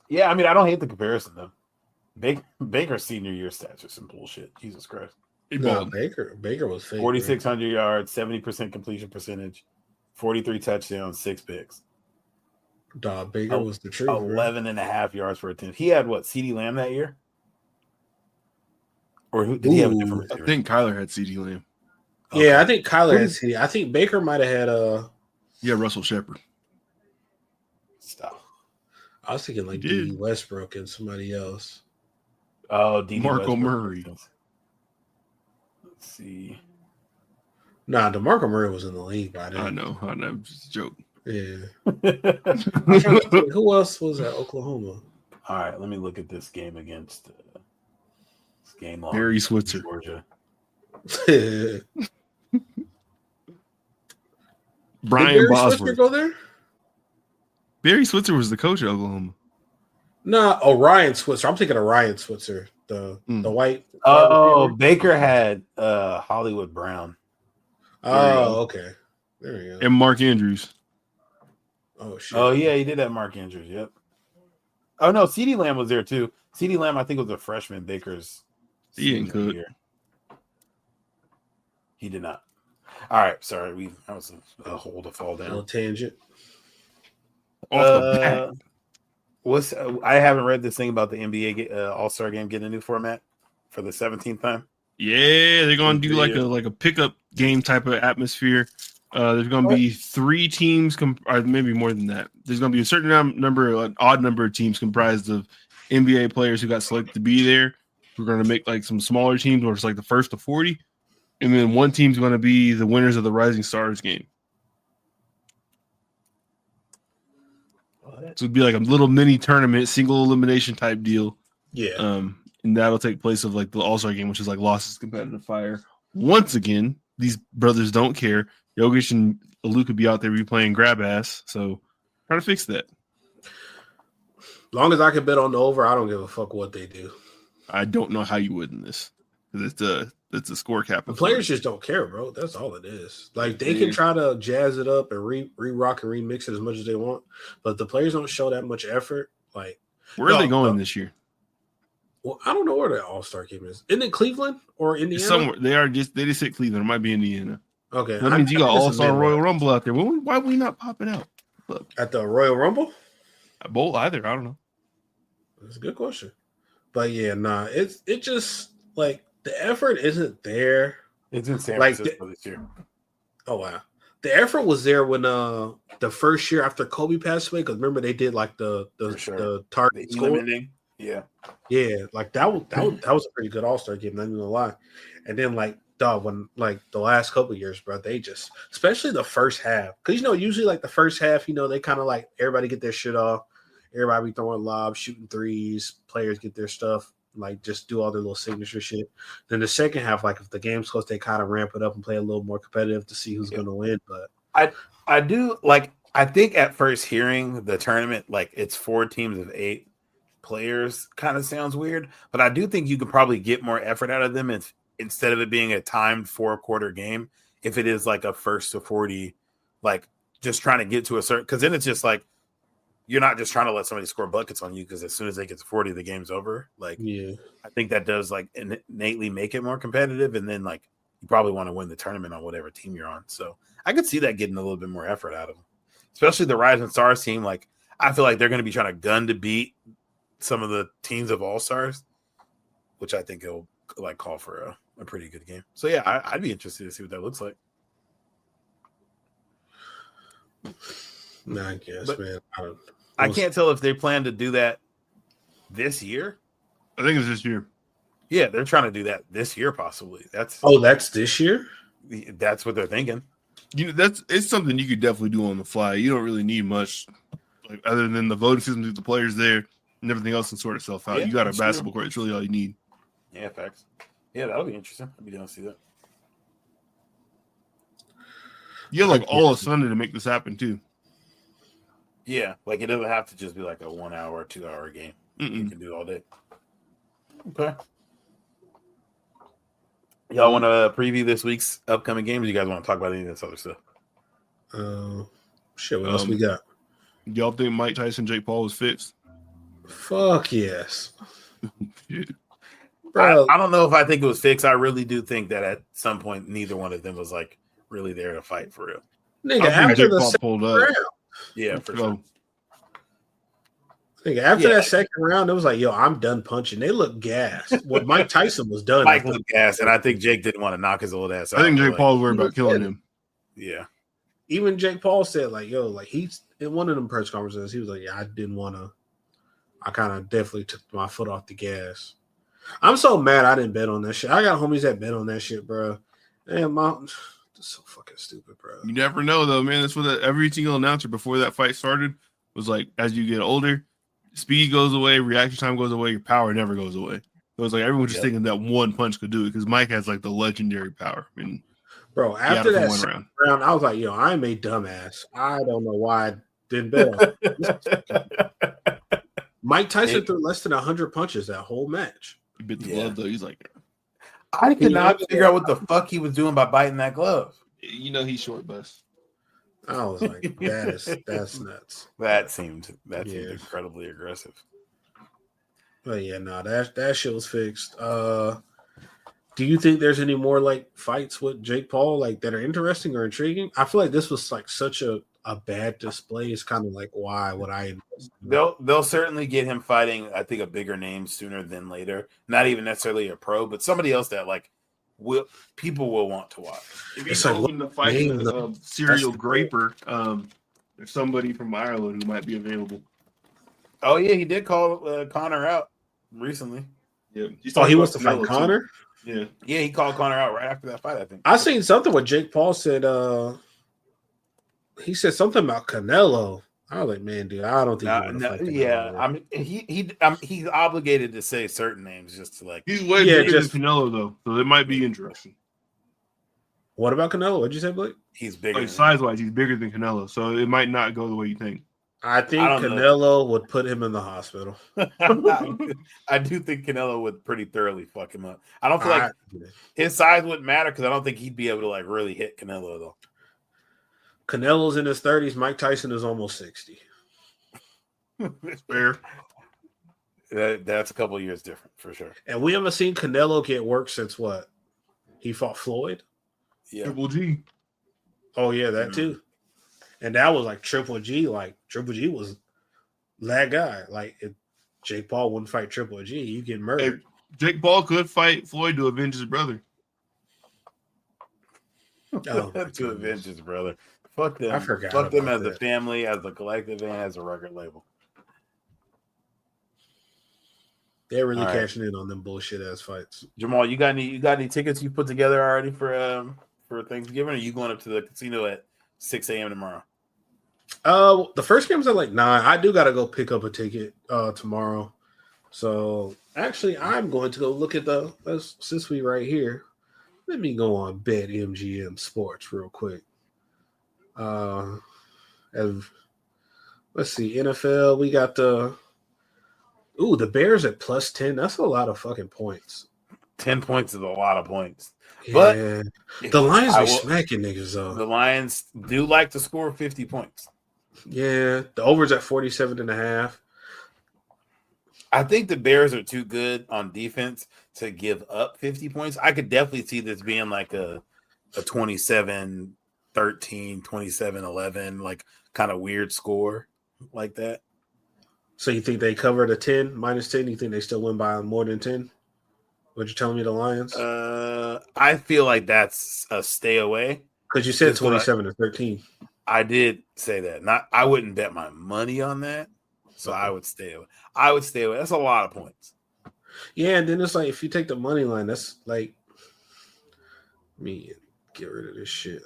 Yeah, I mean, I don't hate the comparison though. Baker's senior year stats are some bullshit. Jesus Christ. No, Baker was fake. 4,600 yards, 70% completion percentage, 43 touchdowns, 6 picks. Baker was the truth. 11 and a half yards per attempt. He had what, CeeDee Lamb that year? Or who did he have a different receiver? I think Kyler had CeeDee Lamb. Okay. Yeah, I think Kyler had CeeDee. I think Baker might have had Yeah, Russell Shepard. Stop. I was thinking like D. Westbrook and somebody else. Oh, D. Marco Murray. Let's see. Nah, DeMarco Murray was in the league by then. I know. Just a joke. Yeah. Who else was at Oklahoma? All right, let me look at this game against this game long. Barry Switzer. Georgia. Brian Bosworth. Go there? Barry Switzer was the coach at Oklahoma. No, Ryan Switzer. I'm thinking of Ryan Switzer, the white. Oh, Baker had Hollywood Brown. Oh, okay. There you go. And Mark Andrews. Oh shit. Oh yeah, he did have Mark Andrews. Yep. Oh no, CeeDee Lamb was there too. CeeDee Lamb, I think, was a freshman. Baker's. He ain't good. He did not. All right, sorry. That was a hole to fall down. A little tangent. Off the bat. I haven't read this thing about the NBA All-Star game getting a new format for the 17th time. Yeah, they're gonna do like a pickup game type of atmosphere. There's gonna be 3 teams, or maybe more than that. There's gonna be a certain an odd number of teams comprised of NBA players who got selected to be there. We're gonna make like some smaller teams where it's like the first to 40, and then one team's gonna be the winners of the Rising Stars game. So it'd be like a little mini tournament, single elimination type deal. Yeah. And that'll take place of like the All-Star game, which is like Lost's competitive fire. Once again, these brothers don't care. Jokic and Luka could be out there be playing grab ass. So try to fix that. Long as I can bet on the over, I don't give a fuck what they do. I don't know how you would in this. Because it's a score cap. The players just don't care, bro. That's all it is. Like they can try to jazz it up and re-rock and remix it as much as they want, but the players don't show that much effort. Like where are they going this year? Well, I don't know where the All-Star game is. Isn't it Cleveland or Indiana? Somewhere. They just hit Cleveland. It might be Indiana. Okay. That means you got All-Star Royal Rumble out there. Why are we not popping out? Look. At the Royal Rumble? Bowl either. I don't know. That's a good question. But yeah, it just like the effort isn't there. It's in San Francisco this year. Oh wow. The effort was there when the first year after Kobe passed away, because remember they did like the target score. Yeah. Yeah, like that was a pretty good All-Star game, not even gonna lie. And then like when like the last couple of years, bro, they just, especially the first half, because usually like the first half, they kind of like everybody get their shit off, everybody be throwing lobs, shooting threes, players get their stuff, like just do all their little signature shit. Then the second half, like if the game's close, they kind of ramp it up and play a little more competitive to see who's gonna win. But I do like, I think at first hearing the tournament, like it's 4 teams of 8 players kind of sounds weird, but I do think you could probably get more effort out of them if instead of it being a timed 4-quarter game, if it is like a first to 40, like just trying to get to a certain, because then it's just like you're not just trying to let somebody score buckets on you, because as soon as they get to 40, the game's over. Like, yeah, I think that does like innately make it more competitive, and then like you probably want to win the tournament on whatever team you're on. So I could see that getting a little bit more effort out of them, especially the Rising Stars team. Like I feel like they're going to be trying to gun to beat some of the teams of All-Stars, which I think it'll like call for a pretty good game. So yeah, I'd be interested to see what that looks like. I guess, but, man. I can't tell if they plan to do that this year. I think it's this year. Yeah, they're trying to do that this year, possibly. That's this year. That's what they're thinking. It's something you could definitely do on the fly. You don't really need much, like other than the voting system, with the players there, and everything else can sort itself out. Yeah, you got a basketball court. It's really all you need. Yeah, facts. Yeah, that'll be interesting. I'd be down to see that. You have like all of Sunday to make this happen too. Yeah, like it doesn't have to just be like a 1 hour, 2 hour game. You can do it all day. Okay. Y'all want to preview this week's upcoming games? Or you guys want to talk about any of this other stuff? Shit, what else we got? Y'all think Mike Tyson, Jake Paul was fixed? Fuck yes. Bro, I don't know if I think it was fixed. I really do think that at some point neither one of them was like really there to fight for real. Nigga, after the pulled up. round. Yeah, for sure. After that second round, it was like, yo, I'm done punching. They looked gassed. Well, Mike Tyson was done. Mike looked gassed, and I think Jake didn't want to knock his old ass out. I think Jake Paul was worried about killing him. Yeah. Even Jake Paul said, like, yo, like he's in one of them press conferences, he was like, yeah, I didn't want to. I kind of definitely took my foot off the gas. I'm so mad I didn't bet on that shit. I got homies that bet on that shit, bro. Man, that's so fucking stupid, bro. You never know, though, man. That's what every single announcer before that fight started was like, as you get older, speed goes away, reaction time goes away, your power never goes away. So it's like everyone's just thinking that one punch could do it because Mike has like the legendary power. I mean, bro, after that second round, I was like, yo, I'm a dumbass. I don't know why I didn't bet on it. Mike Tyson threw less than 100 punches that whole match. He bit the glove, though. He's like, I could not figure out what the fuck he was doing by biting that glove. You know, he's short, bus. I was like, that's nuts. That seemed incredibly aggressive. But yeah, no, that shit was fixed. Do you think there's any more like fights with Jake Paul like that are interesting or intriguing? I feel like this was like such a bad display. It's kind of like, why would I invest? They'll certainly get him fighting, I think, a bigger name sooner than later. Not even necessarily a pro, but somebody else that like people will want to watch. If he's open to fighting Serial Graper, there's somebody from Ireland who might be available. Oh yeah, he did call Connor out recently. Yeah, he wants to fight Connor. Yeah, he called Connor out right after that fight. I think I seen something where Jake Paul said. He said something about Canelo. I was like, man, dude, I don't think. I mean, he's obligated to say certain names just to like. He's way bigger than Canelo though, so it might be interesting. What about Canelo? What'd you say, Blake? He's bigger. Like, size-wise, he's bigger than Canelo, so it might not go the way you think. I think Canelo would put him in the hospital. I do think Canelo would pretty thoroughly fuck him up. I don't feel like his size wouldn't matter because I don't think he'd be able to like really hit Canelo though. Canelo's in his 30s. Mike Tyson is almost 60. That's fair. That's a couple of years different for sure. And we haven't seen Canelo get work since what? He fought Floyd? Yeah. Triple G. Oh, yeah, that too. And that was like Triple G. Like, Triple G was that guy. Like, if Jake Paul wouldn't fight Triple G, you get murdered. Hey, Jake Paul could fight Floyd to avenge his brother. To avenge his brother. Fuck them. I forgot. Fuck them as a family, as a collective, and as a record label. They're really cashing in on them bullshit ass fights. Jamal, you got any tickets you put together already for Thanksgiving? Or are you going up to the casino at 6 a.m. tomorrow? The first game's at like 9. I do gotta go pick up a ticket tomorrow. So actually, I'm going to go look at since we right here. Let me go on BetMGM Sports real quick. Let's see, NFL. We got the Bears at +10. That's a lot of fucking points. 10 points is a lot of points. Yeah. But the Lions be smacking niggas though. The Lions do like to score 50 points. Yeah, the over's at 47.5. I think the Bears are too good on defense to give up 50 points. I could definitely see this being like a 27-13, 27-11, like kind of weird score like that. So you think they covered a 10, -10? You think they still win by more than 10? What you telling me, the Lions? I feel like that's a stay away. Because you said 27-13. I did say that. I wouldn't bet my money on that. So I would stay away. That's a lot of points. Yeah, and then it's like if you take the money line, that's like me get rid of this shit.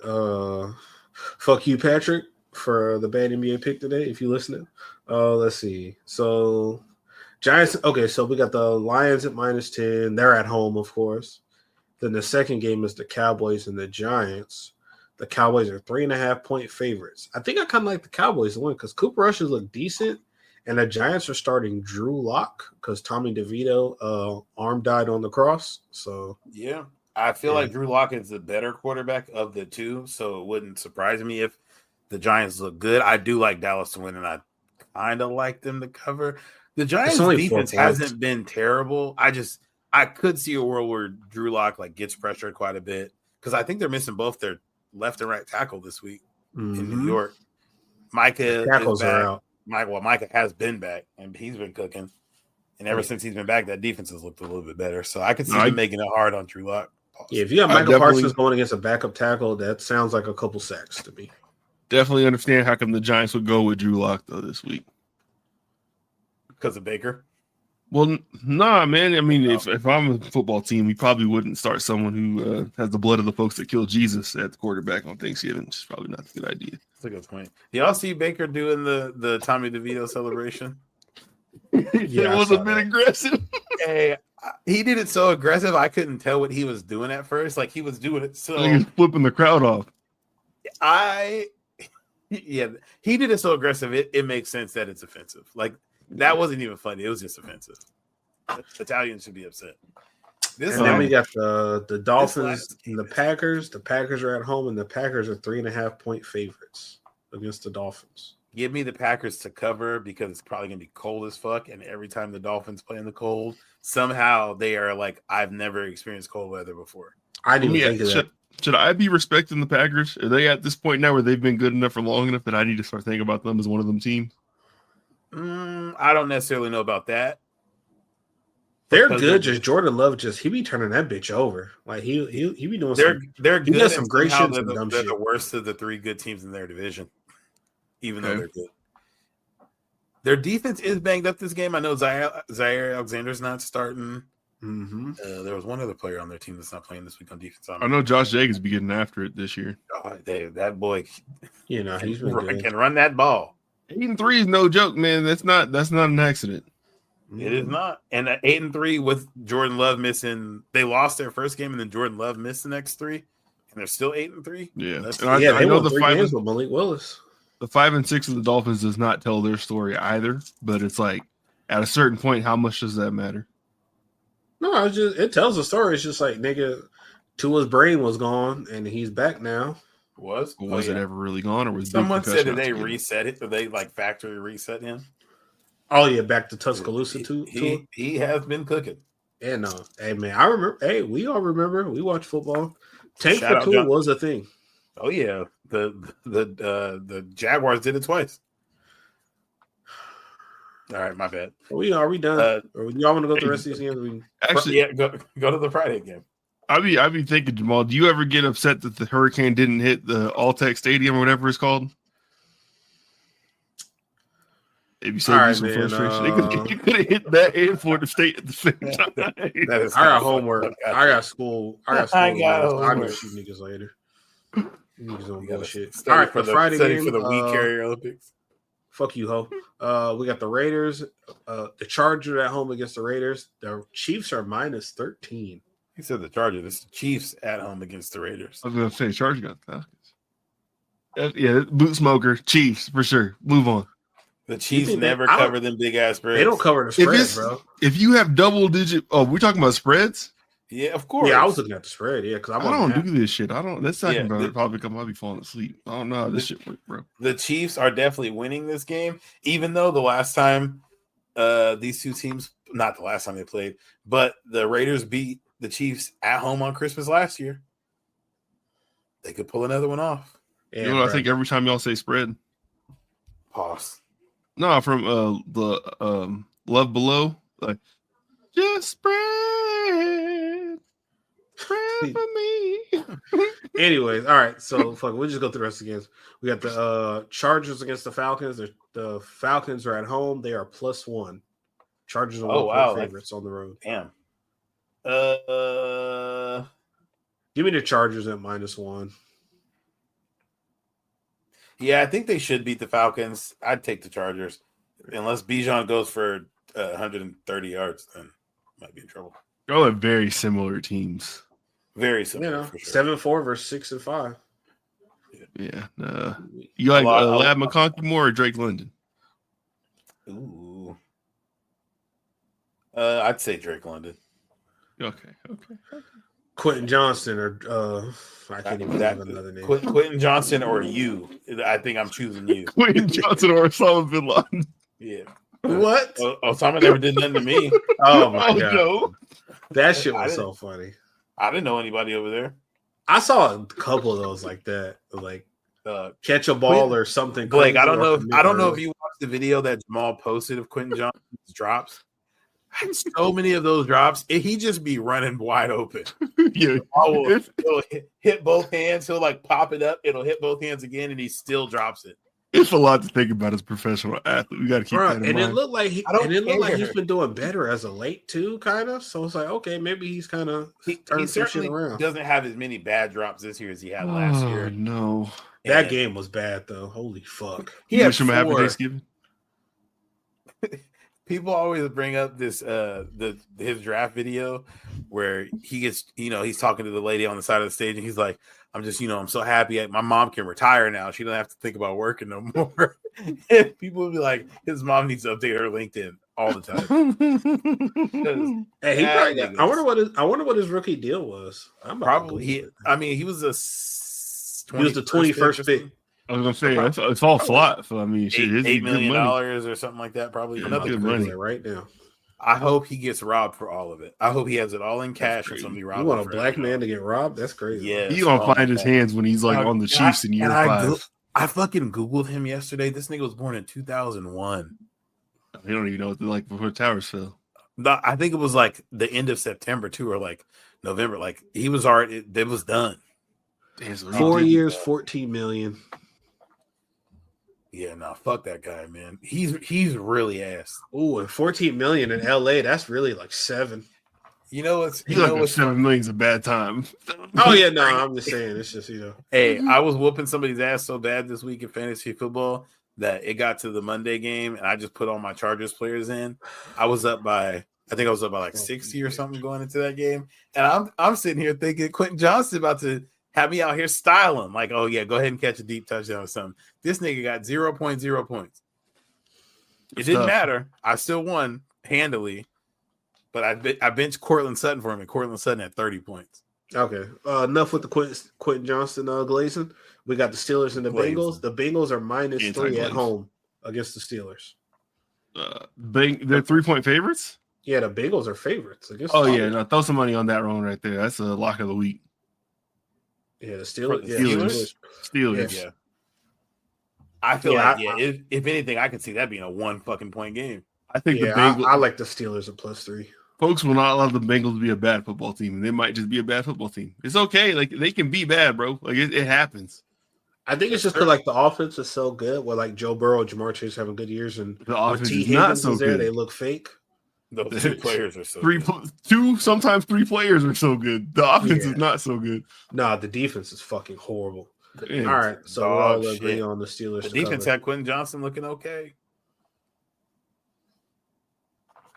Fuck you, Patrick, for the bad NBA pick today, if you listening. Let's see. So Giants, okay, so we got the Lions at -10. They're at home, of course. Then the second game is the Cowboys and the Giants. The Cowboys are 3.5-point favorites. I think I kind of like the Cowboys to win because Cooper Rush look decent. And the Giants are starting Drew Lock because Tommy DeVito arm died on the cross. So yeah, I feel like Drew Lock is the better quarterback of the two. So it wouldn't surprise me if the Giants look good. I do like Dallas to win, and I kind of like them to cover. The Giants' defense hasn't been terrible. I could see a world where Drew Lock like gets pressured quite a bit because I think they're missing both their left and right tackle this week in New York. Micah tackles are out. Micah has been back, and he's been cooking. And ever since he's been back, that defense has looked a little bit better. So I could see them making it hard on Drew Lock. Yeah, if you got Michael Parsons going against a backup tackle, that sounds like a couple sacks to me. Definitely understand how come the Giants would go with Drew Lock though this week. Because of Baker? Well, nah, man. I mean, if I'm a football team, we probably wouldn't start someone who has the blood of the folks that killed Jesus at the quarterback on Thanksgiving. It's probably not a good idea. That's a good point. Do y'all see Baker doing the Tommy DeVito celebration? Yeah, it was a bit aggressive. Hey, he did it so aggressive, I couldn't tell what he was doing at first. Like, he was doing it so... He was flipping the crowd off. Yeah, he did it so aggressive, it makes sense that it's offensive. Like, that wasn't even funny. It was just offensive. Italians should be upset. Then we got the Dolphins and the Packers. The Packers are at home, and the Packers are 3.5-point favorites against the Dolphins. Give me the Packers to cover because it's probably going to be cold as fuck. And every time the Dolphins play in the cold, somehow they are like, I've never experienced cold weather before. I didn't even think of that. Should I be respecting the Packers? Are they at this point now where they've been good enough for long enough that I need to start thinking about them as one of them teams? I don't necessarily know about that. They're good. Just Jordan Love, he be turning that bitch over. Like he be doing. They're good. He does some great shit. They're the worst of the three good teams in their division, even though they're good. Their defense is banged up this game. I know Zaire Alexander's not starting. Mm-hmm. There was one other player on their team that's not playing this week on defense. I know Josh Jacobs be getting after it this year. Oh, that boy, he's been can run that ball. 8-3 is no joke, man. That's not an accident. It is not. And 8-3 with Jordan Love missing, they lost their first game, and then Jordan Love missed the next three, and they're still 8-3. Yeah, I know the 5 games with Malik Willis. The 5-6 of the Dolphins does not tell their story either. But it's like at a certain point, how much does that matter? No, it tells a story. It's just like nigga, Tua's brain was gone, and he's back now. Was it ever really gone, or was someone said that they reset it? Or they like factory reset him? Oh yeah, back to Tuscaloosa too. He has been cooking. Yeah, no, hey man, I remember. Hey, we all remember. We watched football. Tank for Tua was a thing. Oh yeah, the Jaguars did it twice. All right, my bad. Are we done? Or y'all want to go to the rest of these games? Actually, yeah, go to the Friday game. I'd be thinking, Jamal, do you ever get upset that the hurricane didn't hit the Alltech Stadium or whatever it's called? Maybe save you some frustration. You could have hit that and Florida State at the same time. I got homework. I got school. I'm gonna shoot niggas later. Niggas on bullshit. All right, for the Friday game for the week carrier Olympics. Fuck you, ho. We got the Raiders. The Chargers at home against the Raiders. The Chiefs are -13. He said the Chargers. It's the Chiefs at home against the Raiders. I was going to say Chargers got the Falcons. Yeah, boot smoker, Chiefs for sure. Move on. The Chiefs never cover them big ass spreads. They don't cover the spread, bro. If you have double digit, we're talking about spreads. Yeah, of course. Yeah, I was looking at the spread. Yeah, because I don't do this shit. I don't. That's second, bro. Probably come. I'll be falling asleep. I don't know how this shit works, bro. The Chiefs are definitely winning this game, even though the last time these two teams, not the last time they played, but the Raiders beat the Chiefs at home on Christmas last year. They could pull another one off. Yeah, you know what I think every time y'all say spread? Pause. No, from the Love Below, like just spread for me. Anyways, all right. So we'll just go through the rest of the games. We got the Chargers against the Falcons. The Falcons are at home. They are +1. Chargers are favorites on the road. Damn. Give me the Chargers at -1. Yeah, I think they should beat the Falcons. I'd take the Chargers. Unless Bijan goes for 130 yards, then might be in trouble. Y'all are very similar teams. Very similar. For sure. 7-4 versus 6-5. Yeah. You like Lab McConkey more or Drake London? Ooh. I'd say Drake London. Okay. Quentin Johnston or I can't even have another name. Quentin Johnston or you. I think I'm choosing you. Quentin Johnson or Osama bin Laden. Yeah. What? Osama never did nothing to me. Oh my god. No. That shit was so funny. I didn't know anybody over there. I saw a couple of those like that. Like catch a ball or something. Blake, I don't know if you watched the video that Jamal posted of Quentin Johnston's drops? So many of those drops, he just be running wide open. Yeah, it'll hit both hands. He'll like pop it up. It'll hit both hands again, and he still drops it. it's a lot to think about as a professional athlete. We got to keep that in and mind. it looked like he's been doing better as of late too, kind of. So it's like, okay, maybe he's kind of he certainly around. Doesn't have as many bad drops this year as he had last year. No, that game was bad though. Holy fuck! He had him a happy Thanksgiving. People always bring up this his draft video where he gets, he's talking to the lady on the side of the stage and he's like, I'm just, I'm so happy my mom can retire now. She doesn't have to think about working no more. And people would be like, his mom needs to update her LinkedIn all the time. Hey, I wonder what his rookie deal was. Probably he was the 21st pick. I was gonna say it's all flat. So I mean, $8 million or something like that. Probably another money right now. I hope he gets robbed for all of it. I hope he has it all in cash or somebody robbed. You want a black man to get robbed? That's crazy. Yeah, he's gonna find his hands when he's like on the Chiefs in year 5. I fucking Googled him yesterday. This nigga was born in 2001. They don't even know what they're like before towers fell. I think it was like the end of September too, or like November. Like he was already, it was done. Damn, so 4 years, 14 million. Yeah, no, fuck that guy, man. He's really ass. Ooh, and 14 million in LA, that's really like 7. You know what's like 7 million's a bad time. Oh yeah, no, I'm just saying it's just Hey, I was whooping somebody's ass so bad this week in fantasy football that it got to the Monday game and I just put all my Chargers players in. I was up by like 60 or something going into that game. And I'm sitting here thinking Quentin Johnston about to have me out here styling. Like, oh yeah, go ahead and catch a deep touchdown or something. This nigga got 0.0 points. It didn't matter. I still won handily. But I benched Cortland Sutton for him, and Cortland Sutton had 30 points. Okay. Enough with the Quentin Johnston glazing. We got the Steelers and the Bengals. The Bengals are -3 at home against the Steelers. They're 3-point favorites? Yeah, the Bengals are favorites. No, throw some money on that one right there. That's a lock of the week. Yeah, the Steelers. Steelers. Yeah. I feel if anything, I could see that being a 1 fucking point game. I think the Bengals. I like the Steelers at +3. Folks will not allow the Bengals to be a bad football team, and they might just be a bad football team. It's okay. Like they can be bad, bro. Like it happens. I think it's just because like the offense is so good. Where like Joe Burrow and Jamar Chase having good years, and the offense is not so good. They look fake. Those 2 players are so sometimes 3 players are so good. The offense is not so good. Nah, the defense is fucking horrible. Yeah. All right, so we're all agree on the Steelers. The defense had Quentin Johnston looking okay.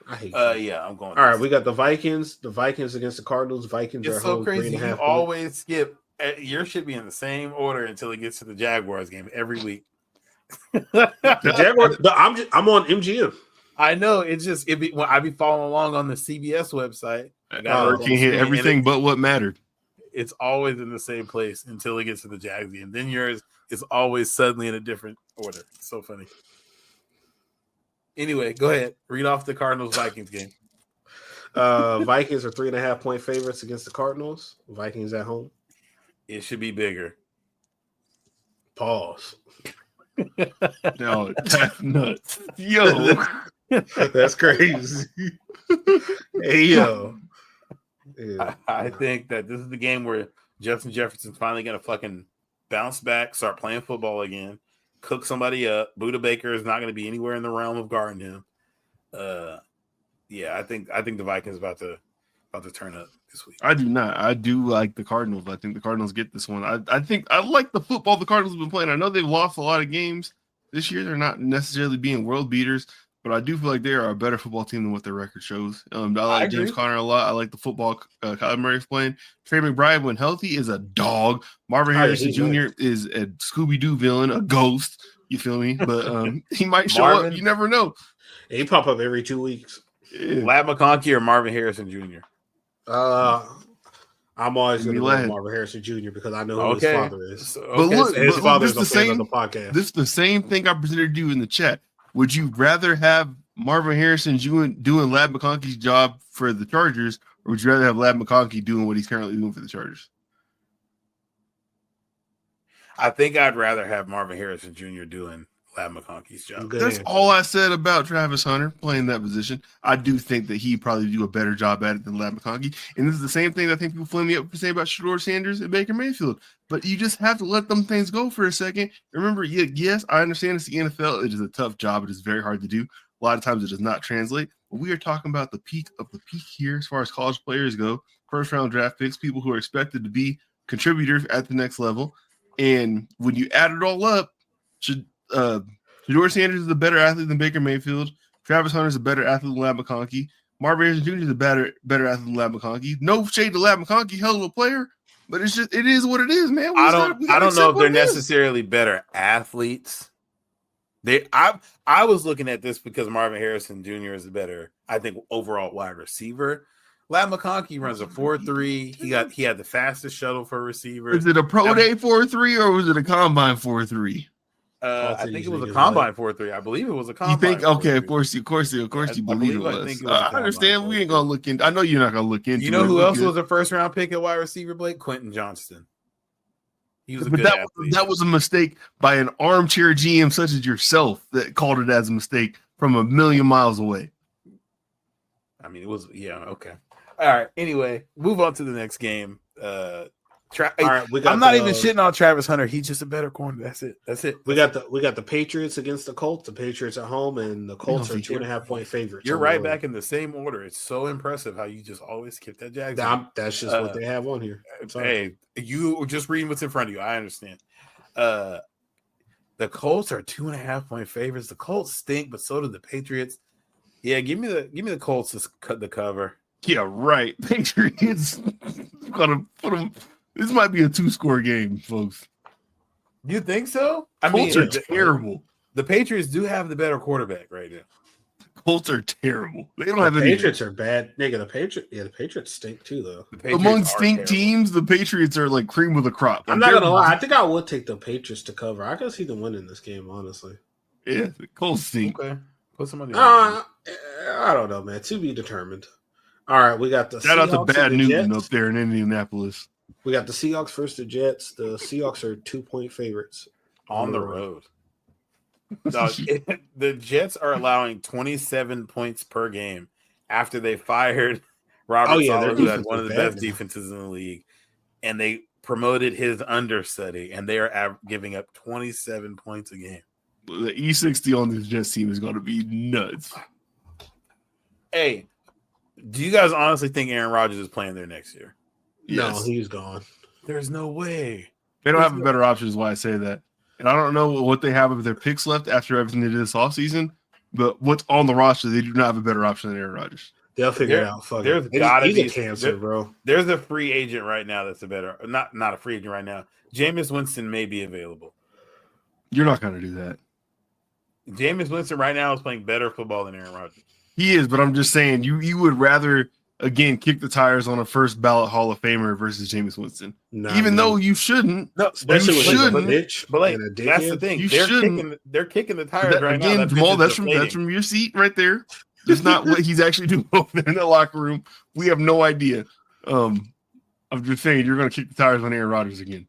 I hate yeah, I'm going. All right, we got the Vikings. The Vikings against the Cardinals. Vikings it's are so home, crazy. You always skip. Yours should be in the same order until it gets to the Jaguars game every week. The Jaguars. I'm on MGM. I know. It's just when I be following along on the CBS website. I can hit everything but what mattered. It's always in the same place until it gets to the Jags game. Then yours is always suddenly in a different order. It's so funny. Anyway, go ahead. Read off the Cardinals-Vikings game. Vikings are 3.5-point favorites against the Cardinals. Vikings at home. It should be bigger. Pause. No, that's nuts. Yo. That's crazy. Hey, yo. Yeah. I think that this is the game where Justin Jefferson's finally going to fucking bounce back, start playing football again, cook somebody up. Budda Baker is not going to be anywhere in the realm of guarding him. Yeah, I think the Vikings about to turn up this week. I do not. I do like the Cardinals. I think the Cardinals get this one. I think I like the football the Cardinals have been playing. I know they've lost a lot of games this year. They're not necessarily being world beaters, but I do feel like they are a better football team than what their record shows. I like James Conner a lot. I like the football Kyler Murray's playing. Trey McBride, when healthy, is a dog. Marvin Harrison Jr. is a Scooby-Doo villain, a ghost. You feel me? But he might show up. You never know. He pop up every 2 weeks. Yeah. Lad McConkey or Marvin Harrison Jr.? I'm always going to go Marvin Harrison Jr. because I know who his father is. So, But look, his father's this a fan of the podcast. This is the same thing I presented to you in the chat. Would you rather have Marvin Harrison doing Lad McConkey's job for the Chargers, or would you rather have Lad McConkey doing what he's currently doing for the Chargers? I think I'd rather have Marvin Harrison Jr. doing Ladd McConkey's job. That's all I said about Travis Hunter playing that position. I do think that he probably do a better job at it than Ladd McConkey. And this is the same thing I think people flame me up for saying about Shedeur Sanders and Baker Mayfield. But you just have to let them things go for a second. Remember, yes, I understand it's the NFL. It is a tough job. It is very hard to do. A lot of times it does not translate. But we are talking about the peak of the peak here as far as college players go. First-round draft picks, people who are expected to be contributors at the next level. And when you add it all up, Shedeur Sanders is a better athlete than Baker Mayfield. Travis Hunter is a better athlete than Ladd McConkey. Marvin Harrison Jr. is a better athlete than Ladd McConkey. No shade to Ladd McConkey, hell of a player, but it is what it is, man. I don't know if they're necessarily better athletes. I was looking at this because Marvin Harrison Jr. is a better, I think, overall wide receiver. Ladd McConkey runs a 4.3. He had the fastest shuttle for receivers. Is it a pro day 4.3 or was it a combine 4.3? I think it was a combine 4.3. I believe it was a combine. You think? Okay, of course you believe it was. I understand. We ain't gonna look into. I know you're not gonna look into. You know who else was a first round pick at wide receiver? Blake Quentin Johnston. He was a good athlete. That was a mistake by an armchair GM such as yourself that called it as a mistake from a million miles away. I mean, it was okay. All right. Anyway, move on to the next game. All right, I'm not even shitting on Travis Hunter. He's just a better corner. That's it. We got the Patriots against the Colts. The Patriots at home, and the Colts are 2.5-point favorites. You're right back in the same order. It's so impressive how you just always skip that Jags. That's just what they have on here. Hey, you were just reading what's in front of you. I understand. The Colts are 2.5-point favorites. The Colts stink, but so do the Patriots. Yeah, give me the Colts to cut the cover. Yeah, right. Patriots gonna put them. This might be a 2-score game, folks. You think so? Colts are terrible. The Patriots do have the better quarterback right now. Colts are terrible. They don't have the any. Patriots are bad. Nigga, the Patriots stink too, though. Among stink teams, the Patriots are like cream of the crop. I'm not gonna lie. I think I would take the Patriots to cover. I can see them winning this game, honestly. Yeah, the Colts stink. Okay. Put somebody. I don't know, man. To be determined. All right, we got the shout out to Bad Newton up there in Indianapolis. We got the Seahawks versus the Jets. The Seahawks are 2-point favorites on the road. The Jets are allowing 27 points per game after they fired Robert Saleh, who had one of the best defenses in the league, and they promoted his understudy, and they are giving up 27 points a game. The E60 on this Jets team is going to be nuts. Hey, do you guys honestly think Aaron Rodgers is playing there next year? Yes. No, he's gone. There's no way. They don't have a better option is why I say that. And I don't know what they have of their picks left after everything they did this offseason, but what's on the roster, they do not have a better option than Aaron Rodgers. They'll figure it out. There's gotta be a cancer, bro. There's a free agent right now that's a better not a free agent right now. Jameis Winston may be available. You're not gonna do that. Jameis Winston right now is playing better football than Aaron Rodgers. He is, but I'm just saying you would rather again kick the tires on a first ballot Hall of Famer versus Jameis Winston. Even though you shouldn't. No, especially with bitch. But like that's the thing. They're kicking the tires right now. Again, Jamal, that's from your seat right there. It's not what he's actually doing over there in the locker room. We have no idea. I'm just saying you're gonna kick the tires on Aaron Rodgers again.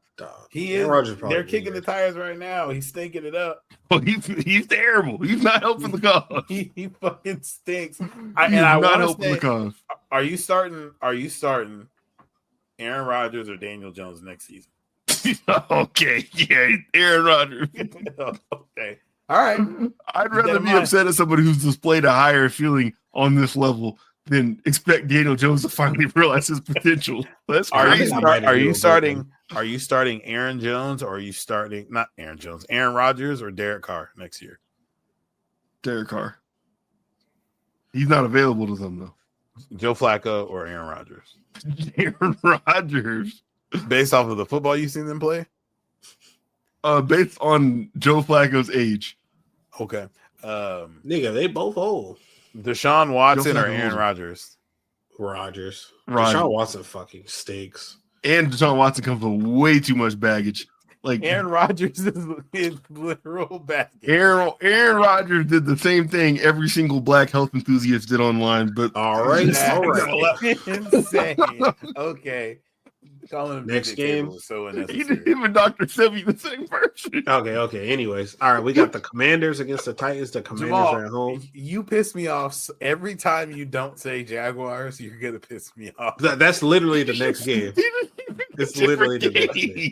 He is. They're kicking the tires right now. He's stinking it up. Oh, he's terrible. He's not helping the cause. He fucking stinks. I want to say, the cause. Are you starting Aaron Rodgers or Daniel Jones next season? Okay, yeah, Aaron Rodgers. Okay, all right. I'd rather be upset at somebody who's displayed a higher feeling on this level than expect Daniel Jones to finally realize his potential. That's crazy. Are you starting Aaron Jones or are you starting not Aaron Jones, Aaron Rodgers or Derek Carr next year? Derek Carr. He's not available to them though. Joe Flacco or Aaron Rodgers? Aaron Rodgers. Based off of the football you've seen them play? Based on Joe Flacco's age. Okay. Nigga, they both old. Deshaun Watson or Aaron Rodgers? Rodgers. Deshaun Watson fucking stinks. And Deshaun Watson comes with way too much baggage. Like Aaron Rodgers is literal baggage. Aaron Rodgers did the same thing every single black health enthusiast did online. But all right. Insane. Okay. Calling him Next DJ game. Cable is so Him unnecessary. and Dr. Sebi the same person. Okay. Anyways, all right, we got the Commanders against the Titans. The Commanders Jamal, are at home. you piss me off every time you don't say Jaguars. You're gonna piss me off. That's literally the next game. It's literally the next game.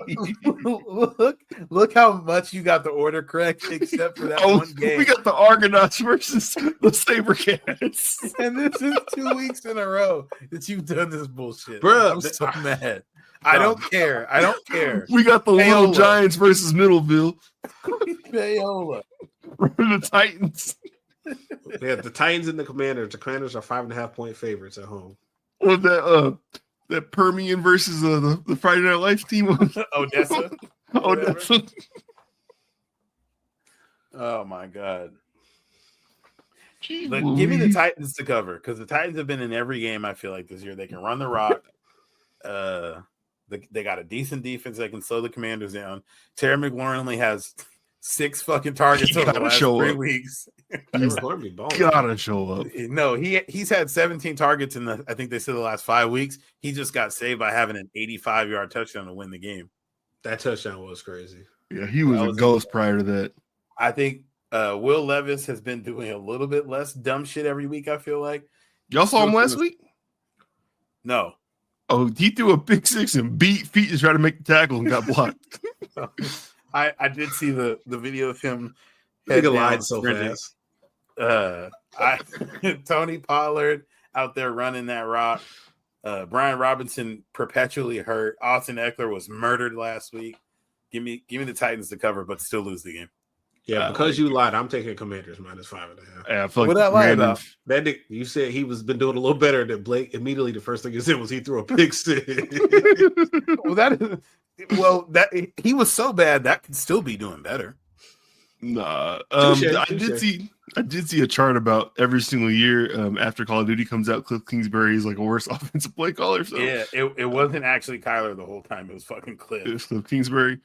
look how much you got the order correct, except for that one game. We got the Argonauts versus the Sabercats. And this is 2 weeks in a row that you've done this bullshit. Bruh, I'm so mad. I don't care. I don't care. We got the Little Giants versus Middleville. Payola. The Titans. They have the Titans and the Commanders. The Commanders are 5.5-point favorites at home. Or that Permian versus the Friday Night Lights team. Odessa. Odessa. Oh my god. Jeez, Look, give me the Titans to cover because the Titans have been in every game. I feel like this year they can run the rock. They got a decent defense that can slow the Commanders down. Terry McLaurin only has 6 fucking targets over the last 3 weeks. He's gotta show up. No, he's had 17 targets in I think they said the last 5 weeks. He just got saved by having an 85-yard touchdown to win the game. That touchdown was crazy. Yeah, he was a ghost prior to that. I think Will Levis has been doing a little bit less dumb shit every week, I feel like. Y'all saw him last week? No. Oh, he threw a pick six and beat feet to try to make the tackle and got blocked. I did see the video of him. Nigga lied so fast. Tony Pollard out there running that rock. Brian Robinson perpetually hurt. Austin Eckler was murdered last week. Give me the Titans to cover, but still lose the game. Yeah, because you lied, I'm taking Commanders minus 5.5. Yeah, I feel what I lie about? That you said he was been doing a little better than Blake. Immediately, the first thing he said was he threw a pick six. that he was so bad that could still be doing better. Nah, Touché. I did see a chart about every single year after Call of Duty comes out, Cliff Kingsbury is like a worse offensive play caller. So Yeah, it wasn't actually Kyler the whole time. It was fucking Cliff. it was Cliff Kingsbury.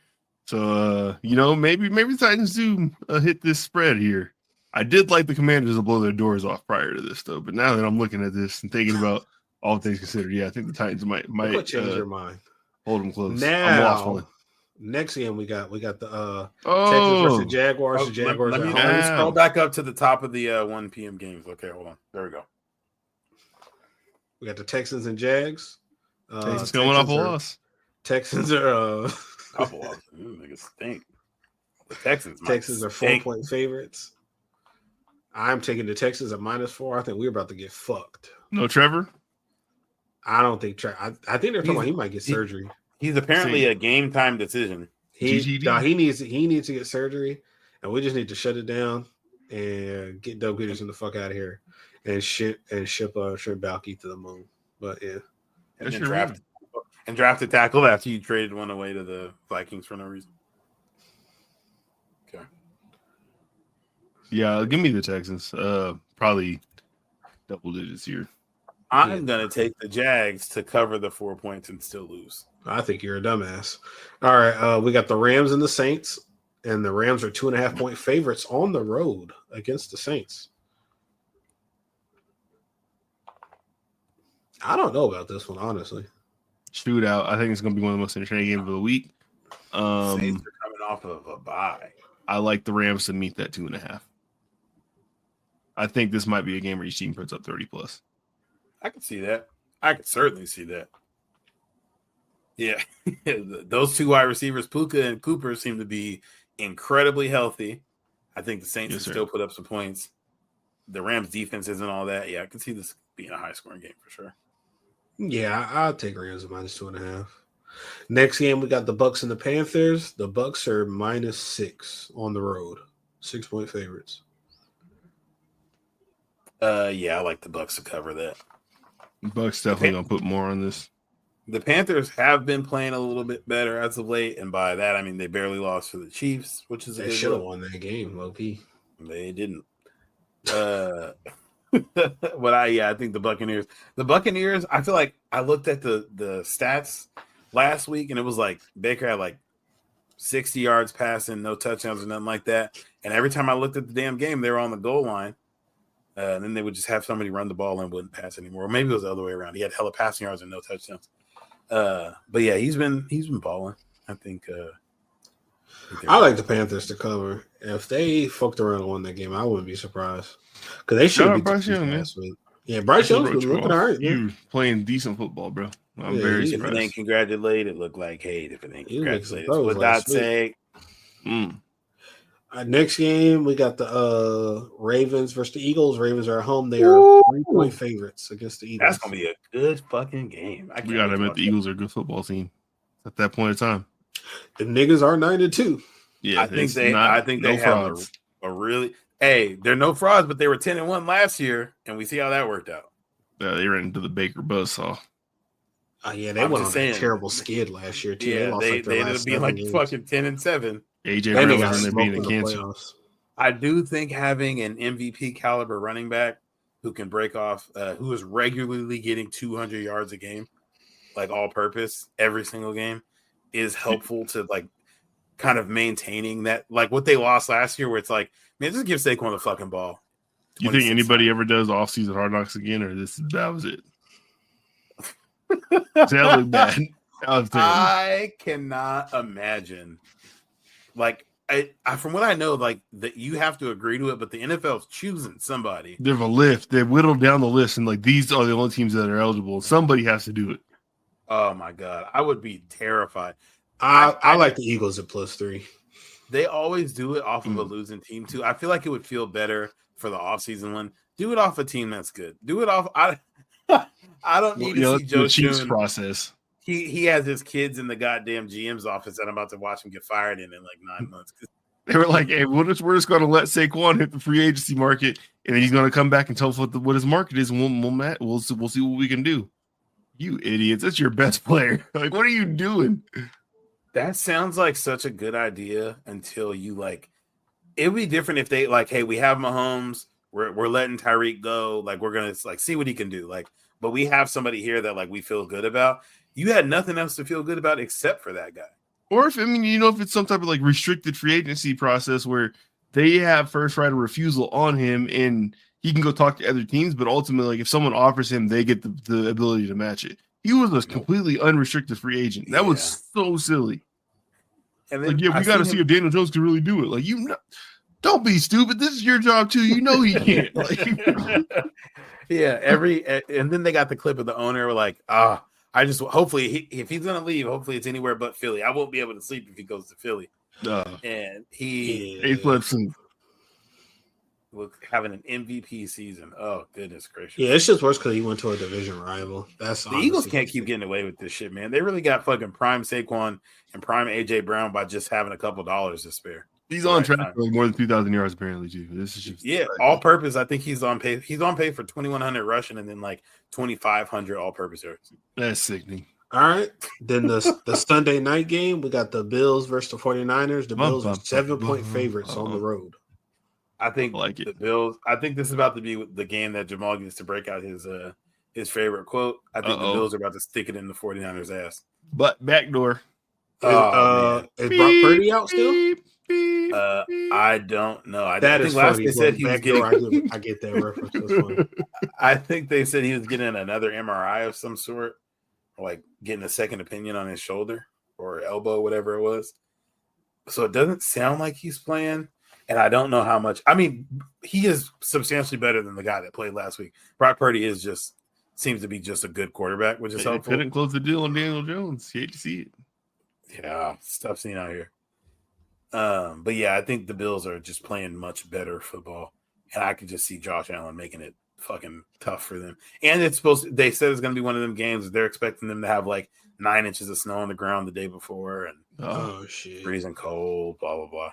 So maybe the Titans do hit this spread here. I did like the Commanders to blow their doors off prior to this though, but now that I'm looking at this and thinking about all things considered, yeah, I think the Titans might change your mind. Hold them close. Now, next game we got the Texans versus Jaguars. The Jaguars. Let me scroll back up to the top of the 1 p.m. games. Okay, hold on. There we go. We got the Texans and Jags. Texans coming off a loss. Texans are couple of them. Niggas stink. The Texans are 4-point favorites. I'm taking the Texans at -4. I think we're about to get fucked. No Trevor? I don't think I think they're talking about he might get surgery. He's apparently a game time decision. He needs to get surgery, and we just need to shut it down and get Doug Peterson the fuck out of here and ship Trent Baalke to the moon. But yeah, and draft a tackle after you traded one away to the Vikings for no reason. Okay. Yeah, give me the Texans. Probably double digits here. I'm gonna take the Jags to cover the 4 points and still lose. I think you're a dumbass. All right, we got the Rams and the Saints, and the Rams are 2.5-point favorites on the road against the Saints. I don't know about this one, honestly. Shootout. I think it's going to be one of the most entertaining games of the week. Saints are coming off of a bye. I like the Rams to meet that 2.5. I think this might be a game where each team puts up 30+. I can see that. I can certainly see that. Yeah. Those two wide receivers, Puka and Cooper, seem to be incredibly healthy. I think the Saints can still put up some points. The Rams defense isn't all that. Yeah, I can see this being a high-scoring game for sure. Yeah, I'll take Rams at -2.5. Next game, we got the Bucks and the Panthers. The Bucks are -6 on the road, 6-point favorites. Yeah, I like the Bucks to cover that. Bucks definitely gonna put more on this. The Panthers have been playing a little bit better as of late, and by that I mean they barely lost to the Chiefs, which is they should have won that game, low-key. They didn't. But I think the Buccaneers. The Buccaneers. I feel like I looked at the stats last week, and it was like Baker had like 60 yards passing, no touchdowns or nothing like that. And every time I looked at the damn game, they were on the goal line. And then they would just have somebody run the ball and wouldn't pass anymore. Or maybe it was the other way around. He had hella passing yards and no touchdowns. But yeah, he's been balling. I think. I like the Panthers to cover. If they fucked around and won that game, I wouldn't be surprised because they should have beat Bryce Young, man. last week. Yeah, Bryce Young's been looking all right. You playing decent football, bro. I'm very surprised. If it ain't congratulated, look like hate. If it ain't congratulated, with that say. Next game, we got the Ravens versus the Eagles. Ravens are at home. They are 3-point favorites against the Eagles. That's gonna be a good fucking game. We gotta admit the Eagles are a good football team at that point in time. The niggas are 9-2. Yeah, I think they have a really. Hey, they're no frauds, but they were 10-1 last year, and we see how that worked out. Yeah, they ran into the Baker buzzsaw. Yeah, they went on a terrible skid last year too. Yeah, they ended up being like fucking 10-7. AJ Brown was in there being a cancer. I do think having an MVP caliber running back who can break off, who is regularly getting 200 yards a game, like all purpose every single game, is helpful to like kind of maintaining that, like what they lost last year, where it's like, man, just give Saquon the fucking ball. You think anybody ever does offseason Hard Knocks again, or that was it? That looked bad. I cannot imagine. Like, I from what I know, like that you have to agree to it, but the NFL's choosing somebody. There's a list. They whittled down the list, and like these are the only teams that are eligible. Somebody has to do it. Oh my god, I would be terrified. I like the Eagles at +3. They always do it off of a losing team too. I feel like it would feel better for the offseason one. Do it off a team that's good. Do it off. I don't need to see Joe Chiefs process. He has his kids in the goddamn GM's office, and I'm about to watch him get fired in like 9 months. They were like, "Hey, we're just going to let Saquon hit the free agency market, and then he's going to come back and tell us what his market is, and we'll see what we can do." You idiots! That's your best player. Like, what are you doing? That sounds like such a good idea until you like. It would be different if they like, hey, we have Mahomes, we're letting Tyreek go, like we're gonna like see what he can do, like, but we have somebody here that like we feel good about. You had nothing else to feel good about except for that guy. Or if if it's some type of like restricted free agency process where they have first right of refusal on him and he can go talk to other teams, but ultimately, like if someone offers him, they get the ability to match it. He was a completely unrestricted free agent. That was so silly. And then we got to see if Daniel Jones can really do it. Like, don't be stupid. This is your job too. You know he can't. And then they got the clip of the owner like, I just hopefully if he's gonna leave, hopefully it's anywhere but Philly. I won't be able to sleep if he goes to Philly. And he was having an MVP season. Oh goodness gracious! Yeah, it's just worse because he went to a division rival. That's the Eagles can't keep getting away with this shit, man. They really got fucking prime Saquon and prime AJ Brown by just having a couple dollars to spare. He's on track for like more than 2,000 yards apparently, too. This is just all purpose. I think he's on pace. He's on pace for 2,100 rushing and then like 2,500 all purpose yards. That's sickening. All right. Then the Sunday night game, we got the Bills versus the 49ers. The Bills are 7-point favorites on the road. I think the Bills. I think this is about to be the game that Jamal gets to break out his favorite quote. I think the Bills are about to stick it in the 49ers' ass. But backdoor. Is Brock Purdy out still? I don't know. I think last they said he was getting. I get that reference. That's funny. I think they said he was getting another MRI of some sort, or like getting a second opinion on his shoulder or elbow, whatever it was. So it doesn't sound like he's playing, and I don't know how much. I mean, he is substantially better than the guy that played last week. Brock Purdy seems to be just a good quarterback, which is helpful. Couldn't close the deal on Daniel Jones. You hate to see it. Yeah, stuff seen out here. But yeah, I think the Bills are just playing much better football, and I could just see Josh Allen making it fucking tough for them. And they said it's going to be one of them games. They're expecting them to have like 9 inches of snow on the ground the day before, and shit, freezing cold, blah blah blah.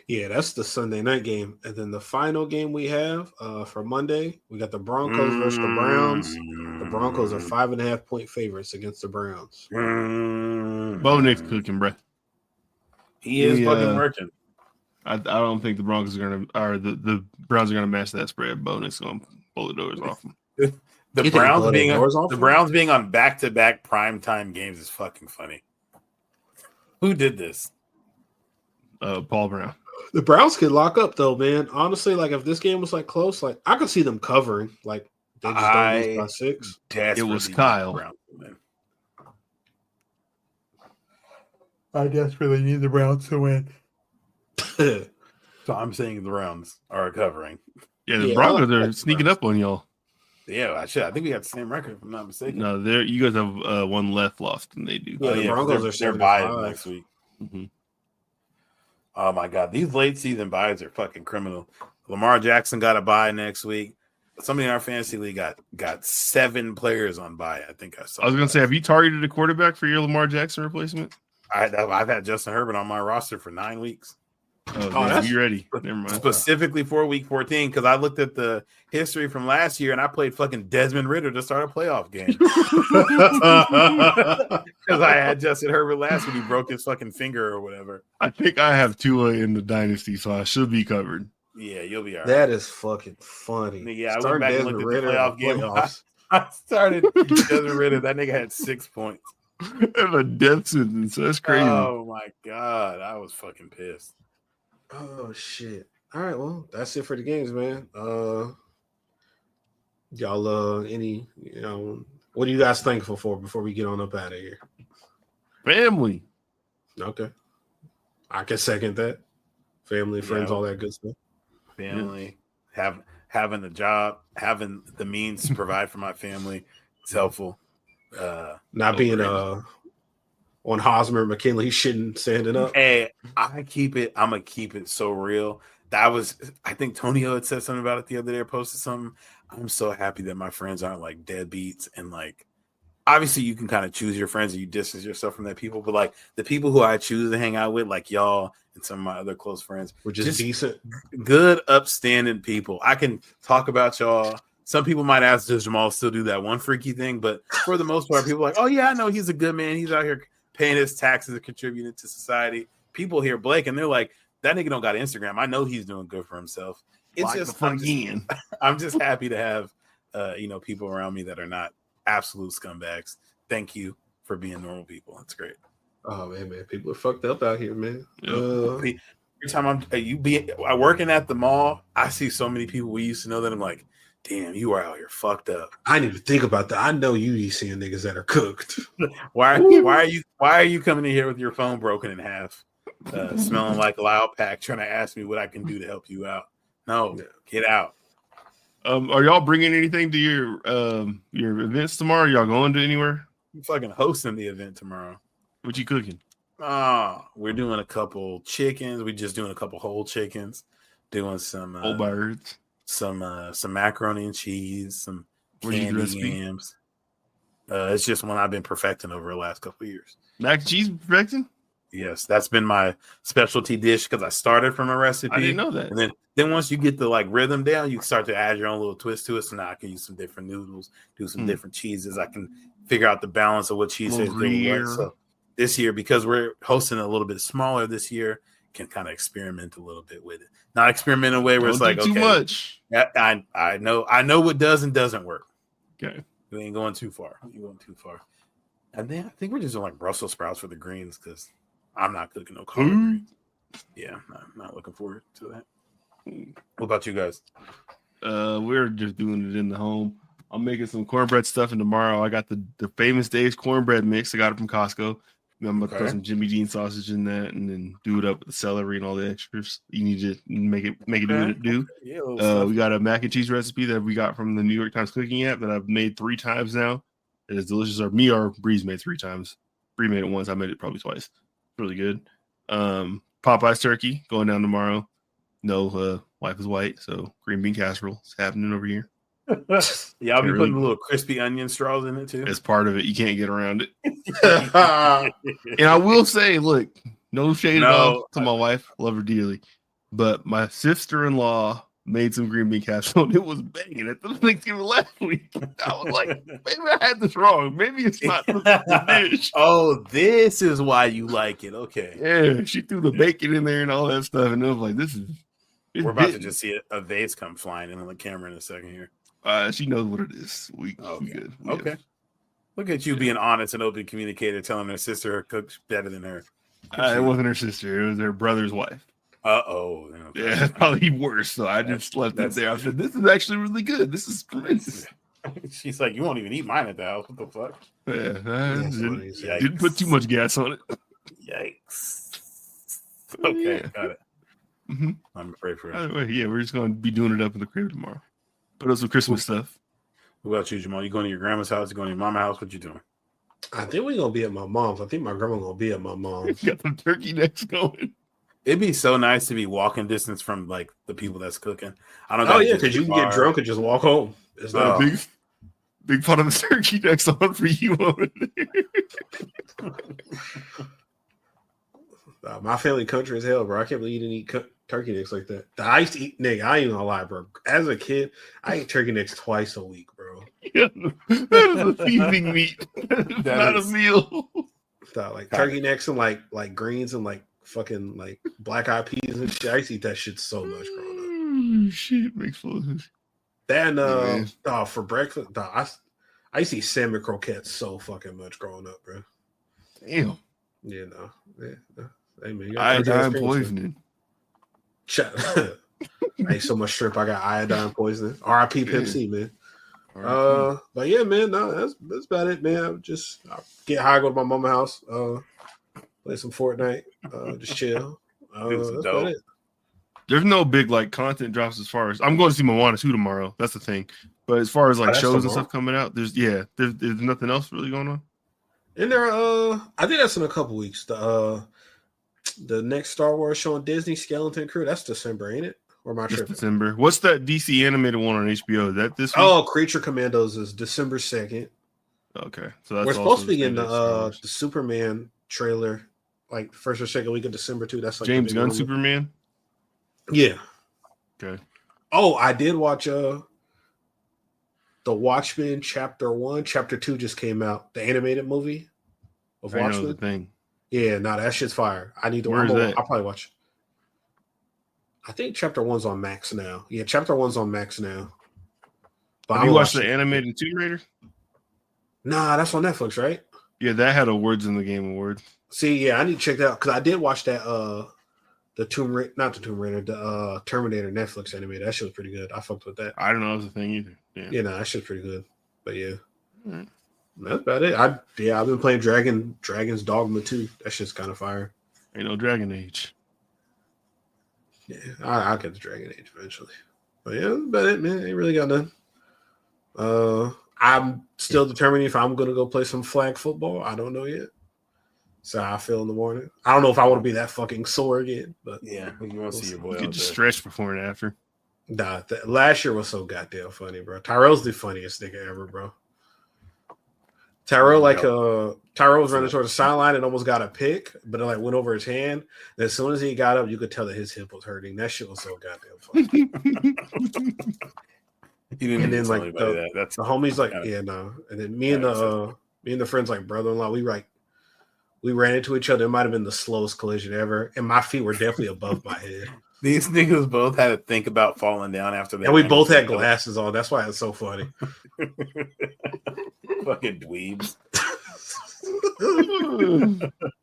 Yeah, that's the Sunday night game, and then the final game we have for Monday, we got the Broncos versus the Browns. The Broncos are 5.5-point favorites against the Browns. Bo Nick's cooking, bro. He is fucking working. I don't think the Broncos are gonna, or the Browns are gonna match that spread. Bo Nick's gonna pull the doors off them. The Browns being on back-to-back primetime games is fucking funny. Who did this? Paul Brown. The Browns could lock up though, man. Honestly, like if this game was like close, like I could see them covering. Like they just don't lose by 6. It was Kyle. I desperately need the Browns to win. So I'm saying the Browns are covering. Yeah, the Broncos are sneaking up on y'all. Yeah, I think we got the same record, if I'm not mistaken. No, you guys have one less lost than they do. Yeah, the Broncos they're buying next week. Mm-hmm. Oh my God, these late season buys are fucking criminal. Lamar Jackson got a bye next week. Somebody in our fantasy league got 7 players on bye. I think I saw. I was gonna say, have you targeted a quarterback for your Lamar Jackson replacement? I've had Justin Herbert on my roster for 9 weeks. Oh, you ready? Never mind. Specifically for week 14, because I looked at the history from last year and I played fucking Desmond Ridder to start a playoff game. Because I had Justin Herbert last when he broke his fucking finger or whatever. I think I have Tua in the dynasty, so I should be covered. Yeah, you'll be all right. That is fucking funny. Yeah, I went back and looked at the playoff game. I started Desmond Ridder. That nigga had 6 points. And a death sentence. That's crazy. Oh my God. I was fucking pissed. Oh shit. All right, well, that's it for the games, man. Y'all any, what are you guys thankful for before we get on up out of here? Family. Okay. I can second that. Family, friends, all that good stuff. Family, having a job, having the means to provide for my family is helpful. Not being on Hosmer McKinley shitting standing up. Hey, I'm gonna keep it so real. I think Tonio had said something about it the other day or posted something. I'm so happy that my friends aren't like deadbeats and like obviously you can kind of choose your friends and you distance yourself from that people, but like the people who I choose to hang out with, like y'all and some of my other close friends, which is decent, good, upstanding people. I can talk about y'all. Some people might ask, does Jamal still do that one freaky thing? But for the most part, people are like, oh yeah, I know he's a good man. He's out here paying his taxes and contributing to society. People hear Blake and they're like, that nigga don't got Instagram. I know he's doing good for himself. It's like just I'm just happy to have people around me that are not absolute scumbags. Thank you for being normal people. That's great. Oh man, people are fucked up out here, man. Every time I'm working at the mall, I see so many people we used to know that I'm like, damn, you are out here fucked up. I need to think about that. I know you be seeing niggas that are cooked. Why are you coming in here with your phone broken in half, smelling like a loud pack, trying to ask me what I can do to help you out? No, get out. Are y'all bringing anything to your events tomorrow? Y'all going to anywhere? I'm fucking hosting the event tomorrow. What you cooking? We're doing a couple chickens. We're just doing a couple whole chickens. Doing some whole birds. Some macaroni and cheese. Some candy yams. It's just one I've been perfecting over the last couple of years. Mac and cheese perfecting? Yes, that's been my specialty dish because I started from a recipe. I didn't know that. And then once you get the like rhythm down, you start to add your own little twist to it. So now I can use some different noodles, do some different cheeses. I can figure out the balance of what cheese is doing. So this year, because we're hosting a little bit smaller this year, can kind of experiment a little bit with it. Not experiment in a way where it's like too much. Yeah, I know what does and doesn't work. Okay, you ain't going too far. You're going too far. And then I think we're just doing like Brussels sprouts for the greens because I'm not cooking no collard greens. Yeah, I'm not looking forward to that. What about you guys? We're just doing it in the home. I'm making some cornbread stuffing tomorrow. I got the famous Dave's cornbread mix. I got it from Costco. I'm gonna throw some Jimmy Dean sausage in that, and then do it up with the celery and all the extras. You need to make it do what it do. Yeah, we got a mac and cheese recipe that we got from the New York Times cooking app that I've made 3 times now. It is delicious. Or Breeze made 3 times. Bree made it once. I made it probably twice. Really good. Popeye's turkey going down tomorrow. No, wife is white, so green bean casserole is happening over here. Yeah, I'll be putting a little crispy onion straws in it too. As part of it, you can't get around it. And I will say, look, no shade at all to my wife, love her dearly, but my sister-in-law made some green bean casserole and it was banging at the Thanksgiving last week. I was like, maybe I had this wrong. Maybe it's not the dish. Oh, this is why you like it. Okay. Yeah, she threw the bacon in there and all that stuff, and I was like, we're about to just see a vase come flying in on the camera in a second here. She knows what it is. We good. Okay. Look at you being honest and open communicator, telling her sister cooks better than her. It wasn't her sister. It was her brother's wife. Okay. Yeah, it's probably worse. So I just left it there. I said, this is actually really good. This is tremendous. She's like, you won't even eat mine at the house. What the fuck? Yeah. Didn't put too much gas on it. Yikes. Okay, Yeah. got it. Mm-hmm. I'm afraid for By it. the way, yeah, we're just gonna be doing it up in the crib tomorrow. Put up some Christmas stuff. What about you, Jamal? You going to your grandma's house? You going to your mama's house? What you doing? I think we're gonna be at my mom's. I think my grandma gonna be at my mom's. Got some turkey necks going. It'd be so nice to be walking distance from like the people that's cooking. I don't. Oh yeah, because you can get drunk and just walk home. It's Got not a big pot of the turkey necks on for you over there. My family country as hell, bro. I can't believe you didn't eat turkey necks like that. I used to eat, nigga. I ain't gonna lie, bro. As a kid, I ate turkey necks twice a week, bro. Yeah, that is a feeding meat. It's not a meal. Like turkey necks and like greens and like fucking like black eyed peas and shit. I used to eat that shit so much growing up. Shit makes fun. Then for breakfast, I used to eat salmon croquettes so fucking much growing up, bro. Damn. You know. Yeah. Hey man, Iodine poisoning. Shut up. I ate so much shrimp, I got iodine poisoning. R.I.P. Pimp C, man. But yeah, man, no, that's about it, man. I'll get high, go to my mama's house, play some Fortnite, just chill. That's about it. There's no big like content drops as far as I'm going to see Moana 2 tomorrow. That's the thing. But as far as like shows and stuff coming out, there's nothing else really going on. And there, I think that's in a couple weeks. The next Star Wars show on Disney, Skeleton Crew, that's December, ain't it? Or am I tripping? December. What's that DC animated one on HBO? Is that this week? Oh, Creature Commandos is December 2nd. Okay. So that's we're supposed to be in the Superman trailer, like first or second week of December too. That's like James Gunn Superman. Yeah. Okay. Oh, I did watch The Watchmen Chapter 1. Chapter 2 just came out. The animated movie of Watchmen. I know the thing. Yeah, no, that shit's fire. I need to Where is that? I'll probably watch. I think Chapter 1's on Max now. Yeah, Chapter 1's on Max now. But have you watched the animated Tomb Raider? Nah, that's on Netflix, right? Yeah, that had awards in the Game Awards. See, yeah, I need to check that out because I did watch that the Terminator Netflix animated. That shit was pretty good. I fucked with that. I don't know if it was a thing either. Yeah, no, that shit's pretty good. But yeah. Right. That's about it. I've been playing Dragon's Dogma 2. That shit's kind of fire. Ain't no Dragon Age. Yeah, I'll get the Dragon Age eventually. But yeah, that's about it, man. Ain't really got nothing. I'm still determining if I'm gonna go play some flag football. I don't know yet. So I feel in the morning. I don't know if I want to be that fucking sore again, but yeah, you want to see your boy. You could just stretch before and after. Nah, last year was so goddamn funny, bro. Tyrell's the funniest nigga ever, bro. Tyrell was running toward the sideline and almost got a pick, but it like went over his hand. And as soon as he got up, you could tell that his hip was hurting. That shit was so goddamn funny. And then like the homies like, yeah, no. And then me and the friends like brother-in-law, we ran into each other. It might have been the slowest collision ever, and my feet were definitely above my head. These niggas both had to think about falling down after that. And we both had glasses on. That's why it's so funny. Fucking dweebs.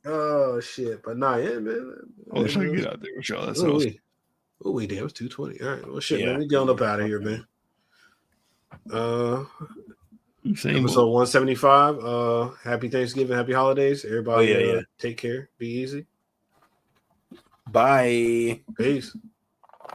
Oh shit! But nah, yeah, man. I wish I could get out there with y'all. That's awesome. We damn, it's 2:20. All right, well, shit, man. We going up out of here, man. Episode 175. Happy Thanksgiving, happy holidays, everybody. Take care, be easy. Bye. Peace.